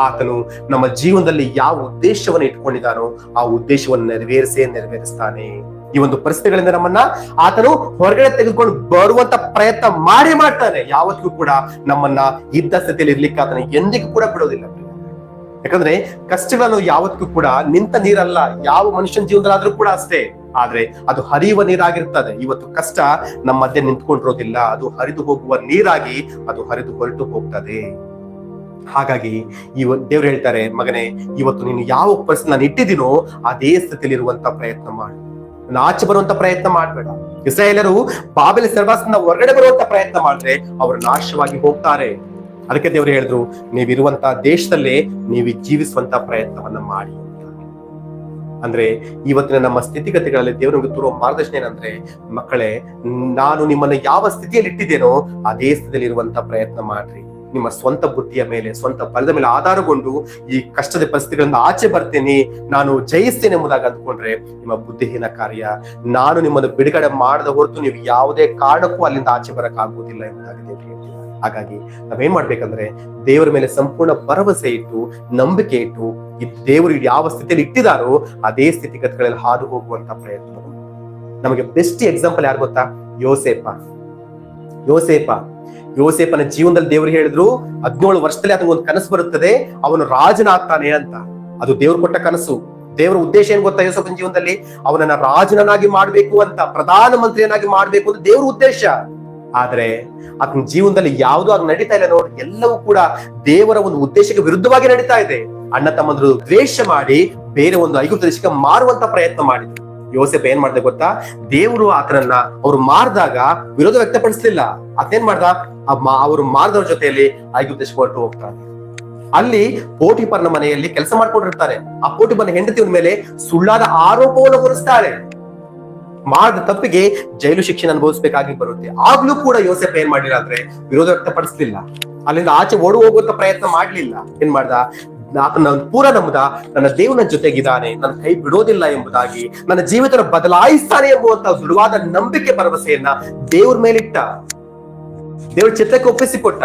ಆತನು ನಮ್ಮ ಜೀವನದಲ್ಲಿ ಯಾವ ಉದ್ದೇಶವನ್ನು ಇಟ್ಕೊಂಡಿದ್ದಾನೋ ಆ ಉದ್ದೇಶವನ್ನು ನೆರವೇರಿಸ್ತಾನೆ. ಈ ಒಂದು ಪರಿಸ್ಥಿತಿಗಳಿಂದ ನಮ್ಮನ್ನ ಆತನು ಹೊರಗಡೆ ತೆಗೆದುಕೊಂಡು ಬರುವಂತ ಪ್ರಯತ್ನ ಮಾಡ್ತಾನೆ. ಯಾವತ್ತಿಗೂ ಕೂಡ ನಮ್ಮನ್ನ ಇದ್ದ ಸ್ಥಿತಿಯಲ್ಲಿ ಇರ್ಲಿಕ್ಕೆ ಆತನ ಎಂದಿಗೂ ಕೂಡ ಬಿಡೋದಿಲ್ಲ. ಯಾಕಂದ್ರೆ ಕಷ್ಟಗಳನ್ನು ಯಾವತ್ತಿಗೂ ಕೂಡ ನಿಂತ ನೀರಲ್ಲ, ಯಾವ ಮನುಷ್ಯನ ಜೀವನದಲ್ಲಾದ್ರೂ ಕೂಡ ಅಷ್ಟೇ. ಆದ್ರೆ ಅದು ಹರಿಯುವ ನೀರಾಗಿರ್ತದೆ. ಇವತ್ತು ಕಷ್ಟ ನಮ್ಮ ಮಧ್ಯೆ ನಿಂತ್ಕೊಂಡಿರೋದಿಲ್ಲ, ಅದು ಹರಿದು ಹೋಗುವ ನೀರಾಗಿ ಅದು ಹರಿದು ಹೊರಟು ಹೋಗ್ತದೆ. ಹಾಗಾಗಿ ದೇವ್ರು ಹೇಳ್ತಾರೆ, ಮಗನೇ, ಇವತ್ತು ನೀನು ಯಾವ ಪರಿಸ್ಥಿತಿ ನಾನು ಇಟ್ಟಿದ್ದೀನೋ ಅದೇ ಸ್ಥಿತಿಯಲ್ಲಿ ಇರುವಂತ ಪ್ರಯತ್ನ ಮಾಡು. ನಾನು ಆಚೆ ಬರುವಂತ ಪ್ರಯತ್ನ ಮಾಡ್ಬೇಡ. ಇಸ್ರಾಯೇಲರು ಬಾಬೆಲ್ ಸೆರೆವಾಸದಿಂದ ಹೊರಗಡೆ ಬರುವಂತ ಪ್ರಯತ್ನ ಮಾಡಿದ್ರೆ ಅವರು ನಾಶವಾಗಿ ಹೋಗ್ತಾರೆ. ಅದಕ್ಕೆ ದೇವರು ಹೇಳಿದ್ರು, ನೀವಿರುವಂತಹ ದೇಶದಲ್ಲೇ ನೀವು ಜೀವಿಸುವಂತ ಪ್ರಯತ್ನವನ್ನ ಮಾಡಿ. ಅಂದ್ರೆ ಇವತ್ತಿನ ನಮ್ಮ ಸ್ಥಿತಿಗತಿಗಳಲ್ಲಿ ದೇವರು ನಮಗೆ ತೋರುವ ಮಾರ್ಗದರ್ಶನ ಏನಂದ್ರೆ, ಮಕ್ಕಳೇ, ನಾನು ನಿಮ್ಮನ್ನ ಯಾವ ಸ್ಥಿತಿಯಲ್ಲಿ ಇಟ್ಟಿದ್ದೇನೋ ಅದೇ ಸ್ಥಿತಿಯಲ್ಲಿ ಇರುವಂತ ಪ್ರಯತ್ನ ಮಾಡ್ರಿ. ನಿಮ್ಮ ಸ್ವಂತ ಬುದ್ಧಿಯ ಮೇಲೆ, ಸ್ವಂತ ಬಲದ ಮೇಲೆ ಆಧಾರಗೊಂಡು ಈ ಕಷ್ಟದ ಪರಿಸ್ಥಿತಿಗಳಿಂದ ಆಚೆ ಬರ್ತೇನೆ, ನಾನು ಜಯಿಸ್ತೇನೆ ಎಂಬುದಾಗಿ ಅಂದ್ಕೊಂಡ್ರೆ ನಿಮ್ಮ ಬುದ್ಧಿಹೀನ ಕಾರ್ಯ. ನಾನು ನಿಮ್ಮನ್ನು ಬಿಡುಗಡೆ ಮಾಡದ ಹೊರತು ನೀವು ಯಾವುದೇ ಕಾರಣಕ್ಕೂ ಅಲ್ಲಿಂದ ಆಚೆ ಬರಕ್ ಆಗುವುದಿಲ್ಲ ಎಂಬುದಾಗಿ ದೇವರು ಹೇಳ್ತಿದ್ದಾರೆ. ಹಾಗಾಗಿ ನಾವೇನ್ ಮಾಡ್ಬೇಕಂದ್ರೆ, ದೇವರ ಮೇಲೆ ಸಂಪೂರ್ಣ ಭರವಸೆ ಇಟ್ಟು, ನಂಬಿಕೆ ಇಟ್ಟು, ಈ ದೇವರು ಯಾವ ಸ್ಥಿತಿಯಲ್ಲಿ ಇಟ್ಟಿದಾರೋ ಅದೇ ಸ್ಥಿತಿಗತಿಗಳಲ್ಲಿ ಹಾದು ಹೋಗುವಂತ ಪ್ರಯತ್ನ. ನಮಗೆ ಬೆಸ್ಟ್ ಎಕ್ಸಾಂಪಲ್ ಯಾರು ಗೊತ್ತಾ? ಯೋಸೇಪನ ಜೀವನದಲ್ಲಿ ದೇವರು ಹೇಳಿದ್ರು, 17 ವರ್ಷದಲ್ಲಿ ಅದಕ್ಕೆ ಒಂದು ಕನಸು ಬರುತ್ತದೆ, ಅವನು ರಾಜನಾಗ್ತಾನೆ ಅಂತ. ಅದು ದೇವ್ರು ಕೊಟ್ಟ ಕನಸು. ದೇವರ ಉದ್ದೇಶ ಏನ್ ಗೊತ್ತಾ? ಯೋಸೇಫನ ಜೀವನದಲ್ಲಿ ಅವನನ್ನ ರಾಜನನ್ನಾಗಿ ಮಾಡ್ಬೇಕು ಅಂತ, ಪ್ರಧಾನ ಮಂತ್ರಿಯನ್ನಾಗಿ ಮಾಡ್ಬೇಕು ಅಂತ ದೇವ್ರ ಉದ್ದೇಶ. ಆದ್ರೆ ಆತನ ಜೀವನದಲ್ಲಿ ಯಾವುದೂ ಆಗ ನಡೀತಾ ಇಲ್ಲ ನೋಡಿ. ಎಲ್ಲವೂ ಕೂಡ ದೇವರ ಒಂದು ಉದ್ದೇಶಕ್ಕೆ ವಿರುದ್ಧವಾಗಿ ನಡೀತಾ ಇದೆ. ಅಣ್ಣ ತಮ್ಮಂದ್ರು ದ್ವೇಷ ಮಾಡಿ ಬೇರೆ ಒಂದು ಐಗುಪ್ತ ದೇಶಕ್ಕೆ ಮಾರುವಂತ ಪ್ರಯತ್ನ ಮಾಡಿದ್ರು. ಯೋಸೇಫ ಏನ್ ಮಾಡ್ದೆ ಗೊತ್ತಾ? ದೇವರು ಆತನನ್ನ ಅವ್ರು ಮಾರಿದಾಗ ವಿರೋಧ ವ್ಯಕ್ತಪಡಿಸ್ಲಿಲ್ಲ. ಆತೇನ್ ಮಾಡ್ದ? ಅವರು ಮಾರಿದವ್ರ ಜೊತೆಯಲ್ಲಿ ಐಗುಪ್ತ ದೇಶಕ್ಕೆ ಹೊರಟು ಹೋಗ್ತಾನೆ. ಅಲ್ಲಿ ಪೋಟಿಫರನ ಮನೆಯಲ್ಲಿ ಕೆಲಸ ಮಾಡ್ಕೊಂಡಿರ್ತಾರೆ. ಆ ಪೋಟಿಫರನ ಹೆಂಡತಿಯ ಮೇಲೆ ಸುಳ್ಳಾದ ಆರೋಪವನ್ನು ಹೊರಿಸ್ತಾಳೆ. ಮಾಡಿದ ತಪ್ಪಿಗೆ ಜೈಲು ಶಿಕ್ಷೆ ಅನುಭವಿಸಬೇಕಾಗಿ ಬರುತ್ತೆ. ಆಗ್ಲೂ ಕೂಡ ಯೋಸೇಫ ಏನ್ ಮಾಡಿಲ್ಲ ಅಂದ್ರೆ ವಿರೋಧ ವ್ಯಕ್ತಪಡಿಸ್ಲಿಲ್ಲ. ಅಲ್ಲಿಂದ ಆಚೆ ಓಡಿ ಹೋಗುವಂತ ಪ್ರಯತ್ನ ಮಾಡ್ಲಿಲ್ಲ. ಏನ್ ಮಾಡ್ದ? ನಾನು ಪೂರ ನಂಬುದ, ನನ್ನ ದೇವನ ಜೊತೆಗಿದ್ದಾನೆ, ನನ್ನ ಕೈ ಬಿಡೋದಿಲ್ಲ ಎಂಬುದಾಗಿ, ನನ್ನ ಜೀವಿತ ಬದಲಾಯಿಸ್ತಾನೆ ಎಂಬುವಂತ ದೃಢವಾದ ನಂಬಿಕೆ, ಭರವಸೆಯನ್ನ ದೇವ್ರ ಮೇಲಿಟ್ಟ. ದೇವ್ರ ಚಿತ್ರಕ್ಕೆ ಒಪ್ಪಿಸಿಕೊಟ್ಟ.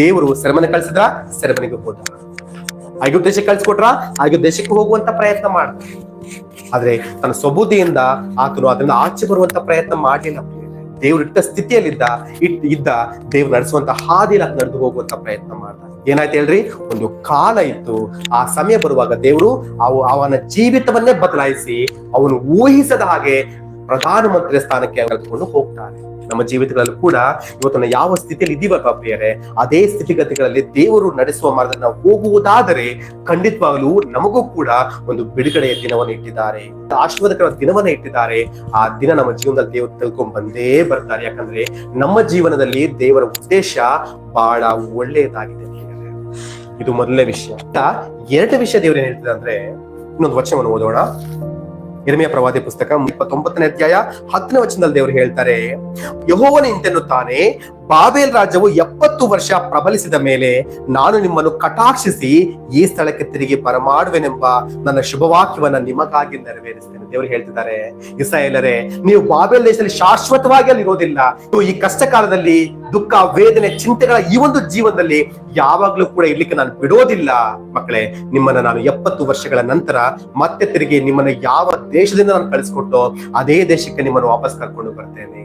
ದೇವರು ಸೆರೆಮನೆ ಕಳ್ಸಿದ್ರ, ಸೆರೆಮನೆಗೆ ಹೋದ. ಐಗುಪ್ತ ದೇಶಕ್ಕೆ ಕಳ್ಸಿಕೊಟ್ರ, ಐಗುಪ್ತ ದೇಶಕ್ಕೆ ಹೋಗುವಂತ ಪ್ರಯತ್ನ ಮಾಡ್ದ. ಆದ್ರೆ ತನ್ನ ಸ್ವಬುದ್ಧಿಯಿಂದ ಆತನು ಅದರಿಂದ ಆಚೆ ಬರುವಂತ ಪ್ರಯತ್ನ ಮಾಡಲಿಲ್ಲ. ದೇವ್ರು ಇಟ್ಟ ಸ್ಥಿತಿಯಲ್ಲಿದ್ದ ದೇವ್ರು ನಡೆಸುವಂತ ಹಾದಿಯಲ್ಲಿ ನಡೆದು ಹೋಗುವಂತ ಪ್ರಯತ್ನ ಮಾಡ್ದ. ಏನಾಯ್ತು ಹೇಳ್ರಿ? ಒಂದು ಕಾಲ ಇತ್ತು. ಆ ಸಮಯ ಬರುವಾಗ ದೇವರು ಅವನ ಜೀವಿತವನ್ನೇ ಬದಲಾಯಿಸಿ ಅವನು ಊಹಿಸದ ಹಾಗೆ ಪ್ರಧಾನಮಂತ್ರಿಯ ಸ್ಥಾನಕ್ಕೆ ಕರೆದುಕೊಂಡು ಹೋಗ್ತಾನೆ. ನಮ್ಮ ಜೀವಿತಗಳಲ್ಲೂ ಕೂಡ ಇವತ್ತು ನಾವು ಯಾವ ಸ್ಥಿತಿಯಲ್ಲಿ ಇದೀವಲ್ಲ ಪ್ರಿಯರೇ, ಅದೇ ಸ್ಥಿತಿಗತಿಗಳಲ್ಲಿ ದೇವರು ನಡೆಸುವ ಮಾರ್ಗದಲ್ಲಿ ನಾವು ಹೋಗುವುದಾದರೆ ಖಂಡಿತವಾಗಲೂ ನಮಗೂ ಕೂಡ ಒಂದು ಬಿಡುಗಡೆಯ ದಿನವನ್ನು ಇಟ್ಟಿದ್ದಾರೆ, ಆಶೀರ್ವಾದಕರ ದಿನವನ್ನ ಇಟ್ಟಿದ್ದಾರೆ. ಆ ದಿನ ನಮ್ಮ ಜೀವನದಲ್ಲಿ ದೇವರು ತೆಗೆದುಕೊಂಡು ಬಂದೇ ಬರ್ತಾರೆ. ಯಾಕಂದ್ರೆ ನಮ್ಮ ಜೀವನದಲ್ಲಿ ದೇವರ ಉದ್ದೇಶ ಬಹಳ ಒಳ್ಳೆಯದಾಗಿದೆ. ಇದು ಮೊದಲನೇ ವಿಷಯ. ಎರಡನೇ ವಿಷಯ ದೇವರು ಏನ್ ಹೇಳ್ತಿದೆ ಅಂದ್ರೆ, ಇನ್ನೊಂದು ವಚನವನ್ನು ಓದೋಣ. ಯೆರೆಮೀಯ ಪ್ರವಾದಿ ಪುಸ್ತಕ 29ನೇ ಅಧ್ಯಾಯ 10ನೇ ವಚನದಲ್ಲಿ ದೇವರು ಹೇಳ್ತಾರೆ, ಯೆಹೋವನು ಇಂತೆನ್ನುತ್ತಾನೆ, ಬಾಬೆಲ್ ರಾಜ್ಯವು 70 ವರ್ಷ ಪ್ರಬಲಿಸಿದ ಮೇಲೆ ನಾನು ನಿಮ್ಮನ್ನು ಕಟಾಕ್ಷಿಸಿ ಈ ಸ್ಥಳಕ್ಕೆ ತಿರುಗಿ ಬರಮಾಡುವೆನೆಂಬ ನನ್ನ ಶುಭವಾಕ್ಯವನ್ನ ನಿಮಗಾಗಿ ನೆರವೇರಿಸ್ತೇನೆ. ದೇವರು ಹೇಳ್ತಿದ್ದಾರೆ, ಇಸ್ರಾಯೇಲರೇ, ನೀವು ಬಾಬೆಲ್ ದೇಶದಲ್ಲಿ ಶಾಶ್ವತವಾಗಿ ಅಲ್ಲಿ ಇರೋದಿಲ್ಲ. ನೀವು ಈ ಕಷ್ಟ ಕಾಲದಲ್ಲಿ ದುಃಖ, ವೇದನೆ, ಚಿಂತೆಗಳ ಈ ಒಂದು ಜೀವನದಲ್ಲಿ ಯಾವಾಗ್ಲೂ ಕೂಡ ಇರ್ಲಿಕ್ಕೆ ನಾನು ಬಿಡೋದಿಲ್ಲ. ಮಕ್ಕಳೇ, ನಿಮ್ಮನ್ನ ನಾನು 70 ವರ್ಷಗಳ ನಂತರ ಮತ್ತೆ ತಿರುಗಿ ನಿಮ್ಮನ್ನ ಯಾವ ದೇಶದಿಂದ ನಾನು ಕಳಿಸ್ಕೊಟ್ಟೋ ಅದೇ ದೇಶಕ್ಕೆ ನಿಮ್ಮನ್ನು ವಾಪಸ್ ಕರ್ಕೊಂಡು ಬರ್ತೇನೆ.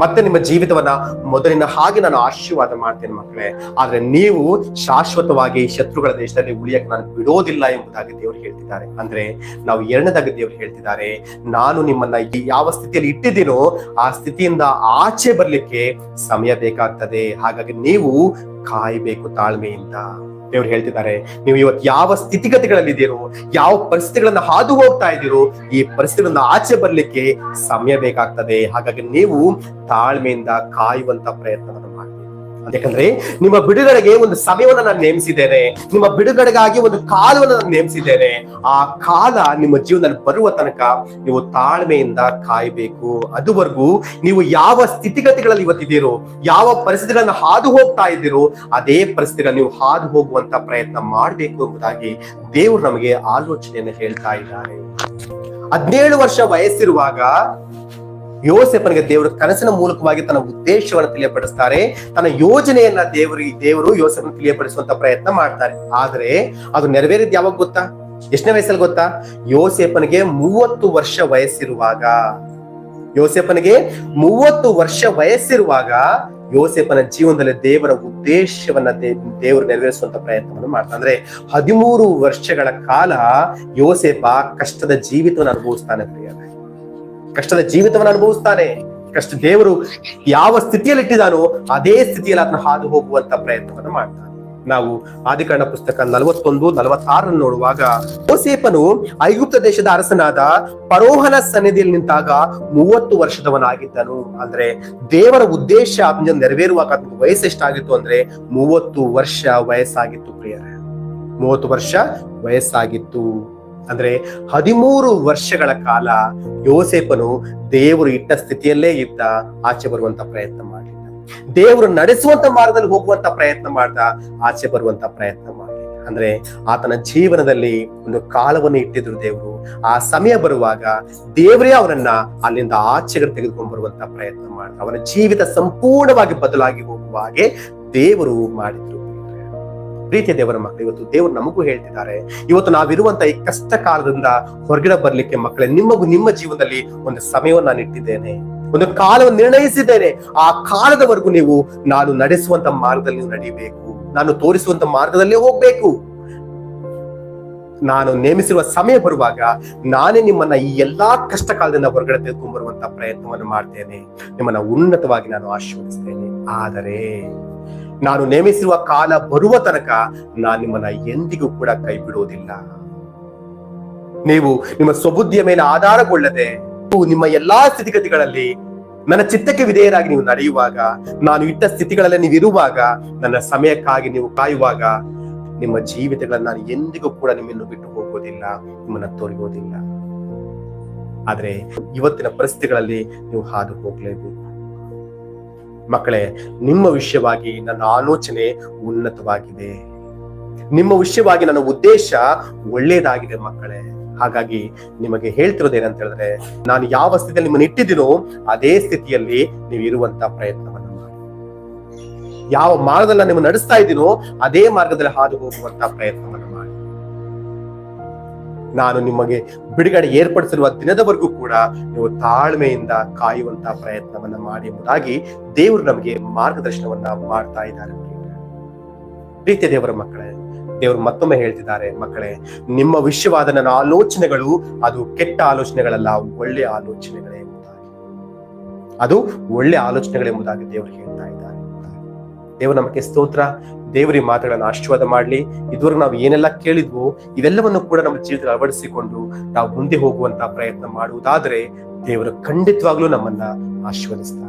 ಮತ್ತೆ ನಿಮ್ಮ ಜೀವಿತವನ್ನ ಮೊದಲಿನ ಹಾಗೆ ನಾನು ಆಶೀರ್ವಾದ ಮಾಡ್ತೇನೆ ಮಕ್ಕಳೇ. ಆದ್ರೆ ನೀವು ಶಾಶ್ವತವಾಗಿ ಶತ್ರುಗಳ ದೇಶದಲ್ಲಿ ಉಳಿಯಕ್ಕೆ ನಾನು ಬಿಡೋದಿಲ್ಲ ಎಂಬುದಾಗಿ ದೇವರು ಹೇಳ್ತಿದ್ದಾರೆ. ಅಂದ್ರೆ ನಾವು ಎರಡನೇದಾಗಿ ದೇವರು ಹೇಳ್ತಿದ್ದಾರೆ, ನಾನು ನಿಮ್ಮನ್ನ ಯಾವ ಸ್ಥಿತಿಯಲ್ಲಿ ಇಟ್ಟಿದ್ದೀನೋ ಆ ಸ್ಥಿತಿಯಿಂದ ಆಚೆ ಬರ್ಲಿಕ್ಕೆ ಸಮಯ ಬೇಕಾಗ್ತದೆ. ಹಾಗಾಗಿ ನೀವು ಕಾಯ್ಬೇಕು ತಾಳ್ಮೆಯಿಂದ. ದೇವ್ರು ಹೇಳ್ತಿದ್ದಾರೆ, ನೀವು ಇವತ್ತು ಯಾವ ಸ್ಥಿತಿಗತಿಗಳಲ್ಲಿ ಇದ್ದೀರೋ, ಯಾವ ಪರಿಸ್ಥಿತಿಗಳನ್ನ ಹಾದು ಹೋಗ್ತಾ ಇದ್ದೀರೋ, ಈ ಪರಿಸ್ಥಿತಿಗಳಿಂದ ಆಚೆ ಬರ್ಲಿಕ್ಕೆ ಸಮಯ ಬೇಕಾಗ್ತದೆ. ಹಾಗಾಗಿ ನೀವು ತಾಳ್ಮೆಯಿಂದ ಕಾಯುವಂತ ಪ್ರಯತ್ನವನ್ನು ಮಾಡಿ. ಯಾಕಂದ್ರೆ ನಿಮ್ಮ ಬಿಡುಗಡೆಗೆ ಒಂದು ಸಮಯವನ್ನು ನಾನು ನೇಮಿಸಿದ್ದೇನೆ, ನಿಮ್ಮ ಬಿಡುಗಡೆಗಾಗಿ ಒಂದು ಕಾಲವನ್ನು ನಾನು ನೇಮಿಸಿದ್ದೇನೆ. ಆ ಕಾಲ ನಿಮ್ಮ ಜೀವನದಲ್ಲಿ ಬರುವ ತನಕ ನೀವು ತಾಳ್ಮೆಯಿಂದ ಕಾಯ್ಬೇಕು. ಅದುವರೆಗೂ ನೀವು ಯಾವ ಸ್ಥಿತಿಗತಿಗಳಲ್ಲಿ ಇವತ್ತಿದ್ದೀರೋ, ಯಾವ ಪರಿಸ್ಥಿತಿಗಳನ್ನ ಹಾದು ಹೋಗ್ತಾ ಇದ್ದೀರೋ ಅದೇ ಪರಿಸ್ಥಿತಿಗಳನ್ನ ನೀವು ಹಾದು ಹೋಗುವಂತ ಪ್ರಯತ್ನ ಮಾಡ್ಬೇಕು ಎಂಬುದಾಗಿ ದೇವರು ನಮಗೆ ಆಲೋಚನೆಯನ್ನು ಹೇಳ್ತಾ ಇದ್ದಾರೆ. 17 ವರ್ಷ ವಯಸ್ಸಿರುವಾಗ ಯೋಸೇಫನಿಗೆ ದೇವರು ಕನಸಿನ ಮೂಲಕವಾಗಿ ತನ್ನ ಉದ್ದೇಶವನ್ನು ತಿಳಿಯಪಡಿಸ್ತಾರೆ. ತನ್ನ ಯೋಜನೆಯನ್ನ ದೇವರು ಯೋಸೇಫನ ತಿಳಿಯಪಡಿಸುವಂತ ಪ್ರಯತ್ನ ಮಾಡ್ತಾರೆ. ಆದ್ರೆ ಅದು ನೆರವೇರಿದ ಯಾವಾಗ ಗೊತ್ತಾ? ಎಷ್ಟನೇ ವಯಸ್ಸಲ್ಲಿ ಗೊತ್ತಾ? ಯೋಸೇಫನಿಗೆ 30 ವರ್ಷ ವಯಸ್ಸಿರುವಾಗ. ಯೋಸೇಫನಿಗೆ 30 ವರ್ಷ ವಯಸ್ಸಿರುವಾಗ ಯೋಸೇಫನ ಜೀವನದಲ್ಲಿ ದೇವರ ಉದ್ದೇಶವನ್ನ ದೇವರು ನೆರವೇರಿಸುವಂತ ಪ್ರಯತ್ನವನ್ನು ಮಾಡ್ತಾರೆ. ಅಂದ್ರೆ 13 ವರ್ಷಗಳ ಕಾಲ ಯೋಸೇಫ ಕಷ್ಟದ ಜೀವಿತವನ್ನು ಅನುಭವಿಸ್ತಾನೆ. ಕಷ್ಟದ ಜೀವಿತವನ್ನು ಅನುಭವಿಸ್ತಾನೆ. ದೇವರು ಯಾವ ಸ್ಥಿತಿಯಲ್ಲಿ ಇಟ್ಟಿದಾನೋ ಅದೇ ಸ್ಥಿತಿಯಲ್ಲಿ ಅದನ್ನ ಹಾದು ಹೋಗುವಂತ ಪ್ರಯತ್ನವನ್ನು ಮಾಡ್ತಾನೆ. ನಾವು ಆದಿಕಾಂಡ ಪುಸ್ತಕ 41-46 ನೋಡುವಾಗ, ಯೋಸೇಫನು ಐಗುಪ್ತ ದೇಶದ ಅರಸನಾದ ಫರೋಹನ ಸನ್ನಿಧಿಯಲ್ಲಿ ನಿಂತಾಗ 30 ವರ್ಷದವನಾಗಿದ್ದನು. ಅಂದ್ರೆ ದೇವರ ಉದ್ದೇಶ ಅದನ್ನ ನೆರವೇರುವಾಗ ಅದಕ್ಕೆ ವಯಸ್ಸು ಎಷ್ಟಾಗಿತ್ತು ಅಂದ್ರೆ 30 ವರ್ಷ ವಯಸ್ಸಾಗಿತ್ತು ಪ್ರಿಯರೇ. 30 ವರ್ಷ ವಯಸ್ಸಾಗಿತ್ತು ಅಂದ್ರೆ 13 ವರ್ಷಗಳ ಕಾಲ ಯೋಸೇಫನು ದೇವರು ಇಟ್ಟ ಸ್ಥಿತಿಯಲ್ಲೇ ಇದ್ದ, ಆಚೆ ಬರುವಂತ ಪ್ರಯತ್ನ ಮಾಡಿದ. ದೇವರು ನಡೆಸುವಂತ ಮಾರ್ಗದಲ್ಲಿ ಹೋಗುವಂತ ಪ್ರಯತ್ನ ಮಾಡ್ದ, ಆಚೆ ಬರುವಂತ ಪ್ರಯತ್ನ ಮಾಡಿ. ಅಂದ್ರೆ ಆತನ ಜೀವನದಲ್ಲಿ ಒಂದು ಕಾಲವನ್ನು ಇಟ್ಟಿದ್ರು ದೇವರು. ಆ ಸಮಯ ಬರುವಾಗ ದೇವರೇ ಅವನನ್ನ ಅಲ್ಲಿಂದ ಆಚೆಗೆ ತೆಗೆದುಕೊಂಡು ಬರುವಂತ ಪ್ರಯತ್ನ ಮಾಡ್ದ. ಅವನ ಜೀವಿತ ಸಂಪೂರ್ಣವಾಗಿ ಬದಲಾಗಿ ಹೋಗುವ ಹಾಗೆ ದೇವರು ಮಾಡಿದ್ರು. ಪ್ರೀತಿಯ ದೇವರ ಮಕ್ಕಳು, ಇವತ್ತು ದೇವರು ನಮಗೂ ಹೇಳ್ತಿದ್ದಾರೆ, ಇವತ್ತು ನಾವಿರುವಂತ ಈ ಕಷ್ಟ ಕಾಲದಿಂದ ಹೊರಗಡೆ ಬರ್ಲಿಕ್ಕೆ ಮಕ್ಕಳೇ, ನಿಮ್ಮ ಜೀವನದಲ್ಲಿ ಒಂದು ಸಮಯವನ್ನು ನಾನು ಇಟ್ಟಿದ್ದೇನೆ, ಒಂದು ಕಾಲವನ್ನು ನಿರ್ಣಯಿಸಿದ್ದೇನೆ. ಆ ಕಾಲದವರೆಗೂ ನೀವು ನಾನು ನಡೆಸುವಂತ ಮಾರ್ಗದಲ್ಲಿ ನೀವು ನಡಿಬೇಕು, ನಾನು ತೋರಿಸುವಂತ ಮಾರ್ಗದಲ್ಲೇ ಹೋಗ್ಬೇಕು. ನಾನು ನೇಮಿಸಿರುವ ಸಮಯ ಬರುವಾಗ ನಾನೇ ನಿಮ್ಮನ್ನ ಈ ಎಲ್ಲಾ ಕಷ್ಟ ಕಾಲದಿಂದ ಹೊರಗಡೆ ತೆಗೆದುಕೊಂಡು ಬರುವಂತ ಪ್ರಯತ್ನವನ್ನು ಮಾಡ್ತೇನೆ, ನಿಮ್ಮನ್ನ ಉನ್ನತವಾಗಿ ನಾನು ಆಶೀರ್ವದಿಸ್ತೇನೆ. ಆದರೆ ನಾನು ನೇಮಿಸಿರುವ ಕಾಲ ಬರುವ ತನಕ ನಾನು ನಿಮ್ಮನ್ನ ಎಂದಿಗೂ ಕೂಡ ಕೈ ಬಿಡುವುದಿಲ್ಲ. ನೀವು ನಿಮ್ಮ ಸ್ವಬುದ್ಧಿಯ ಮೇಲೆ ಆಧಾರಗೊಳ್ಳದೆ ನಿಮ್ಮ ಎಲ್ಲಾ ಸ್ಥಿತಿಗತಿಗಳಲ್ಲಿ ನನ್ನ ಚಿತ್ತಕ್ಕೆ ವಿಧೇಯರಾಗಿ ನೀವು ನಡೆಯುವಾಗ, ನಾನು ಇಟ್ಟ ಸ್ಥಿತಿಗಳಲ್ಲಿ ನೀವು ಇರುವಾಗ, ನನ್ನ ಸಮಯಕ್ಕಾಗಿ ನೀವು ಕಾಯುವಾಗ, ನಿಮ್ಮ ಜೀವಿತಗಳನ್ನ ನಾನು ಎಂದಿಗೂ ಕೂಡ ನಿಮ್ಮನ್ನು ಬಿಟ್ಟು ಹೋಗೋದಿಲ್ಲ, ನಿಮ್ಮನ್ನ ತೊರೆಯೋದಿಲ್ಲ. ಆದ್ರೆ ಇವತ್ತಿನ ಪರಿಸ್ಥಿತಿಗಳಲ್ಲಿ ನೀವು ಹಾದು ಹೋಗ್ಲೇಬೇಕು. ಮಕ್ಕಳೇ, ನಿಮ್ಮ ವಿಷಯವಾಗಿ ನನ್ನ ಆಲೋಚನೆ ಉನ್ನತವಾಗಿದೆ, ನಿಮ್ಮ ವಿಷಯವಾಗಿ ನನ್ನ ಉದ್ದೇಶ ಒಳ್ಳೇದಾಗಿದೆ ಮಕ್ಕಳೇ. ಹಾಗಾಗಿ ನಿಮಗೆ ಹೇಳ್ತಿರೋದು ಏನಂತ ಹೇಳಿದ್ರೆ, ನಾನು ಯಾವ ಸ್ಥಿತಿಯಲ್ಲಿ ನಿಮ್ಮನ್ನು ಇಟ್ಟಿದ್ದೀನೋ ಅದೇ ಸ್ಥಿತಿಯಲ್ಲಿ ನೀವು ಇರುವಂತ ಪ್ರಯತ್ನವನ್ನು ಮಾಡಿ. ಯಾವ ಮಾರ್ಗದಲ್ಲಿ ನಾನು ನಿಮ್ಮನ್ನು ನಡೆಸ್ತಾ ಇದ್ದೀನೋ ಅದೇ ಮಾರ್ಗದಲ್ಲಿ ಹಾದು ಹೋಗುವಂತ ಪ್ರಯತ್ನವನ್ನು ಮಾಡಿ. ನಾನು ನಿಮಗೆ ಬಿಡುಗಡೆ ಏರ್ಪಡಿಸಿರುವ ದಿನದವರೆಗೂ ಕೂಡ ನೀವು ತಾಳ್ಮೆಯಿಂದ ಕಾಯುವಂತ ಪ್ರಯತ್ನವನ್ನ ಮಾಡಿ ಎಂಬುದಾಗಿ ದೇವರು ನಮಗೆ ಮಾರ್ಗದರ್ಶನವನ್ನ ಮಾಡ್ತಾ ಇದ್ದಾರೆ. ಪ್ರೀತಿಯ ದೇವರ ಮಕ್ಕಳೇ, ದೇವರು ಮತ್ತೊಮ್ಮೆ ಹೇಳ್ತಿದ್ದಾರೆ, ಮಕ್ಕಳೇ, ನಿಮ್ಮ ವಿಷಯವಾದ ನನ್ನ ಆಲೋಚನೆಗಳು ಅದು ಕೆಟ್ಟ ಆಲೋಚನೆಗಳಲ್ಲ, ಒಳ್ಳೆ ಆಲೋಚನೆಗಳೇ ಎಂಬುದಾಗಿ, ಅದು ಒಳ್ಳೆ ಆಲೋಚನೆಗಳೆಂಬುದಾಗಿ ದೇವರು ಹೇಳ್ತಾ ಇದ್ದಾರೆ. ದೇವರು ನಮಗೆ ಸ್ತೋತ್ರ. ದೇವರಿ ಮಾತುಗಳನ್ನು ಆಶೀರ್ವಾದ ಮಾಡ್ಲಿ. ಇದುವರೆಗೂ ನಾವು ಏನೆಲ್ಲ ಕೇಳಿದ್ವೋ ಇವೆಲ್ಲವನ್ನು ಕೂಡ ನಮ್ಮ ಜೀವಿತದಲ್ಲಿ ಅಳವಡಿಸಿಕೊಂಡು ನಾವು ಮುಂದೆ ಹೋಗುವಂತ ಪ್ರಯತ್ನ ಮಾಡುವುದಾದ್ರೆ ದೇವರು ಖಂಡಿತವಾಗ್ಲೂ ನಮ್ಮನ್ನ ಆಶೀರ್ವದಿಸ್ತಾರೆ.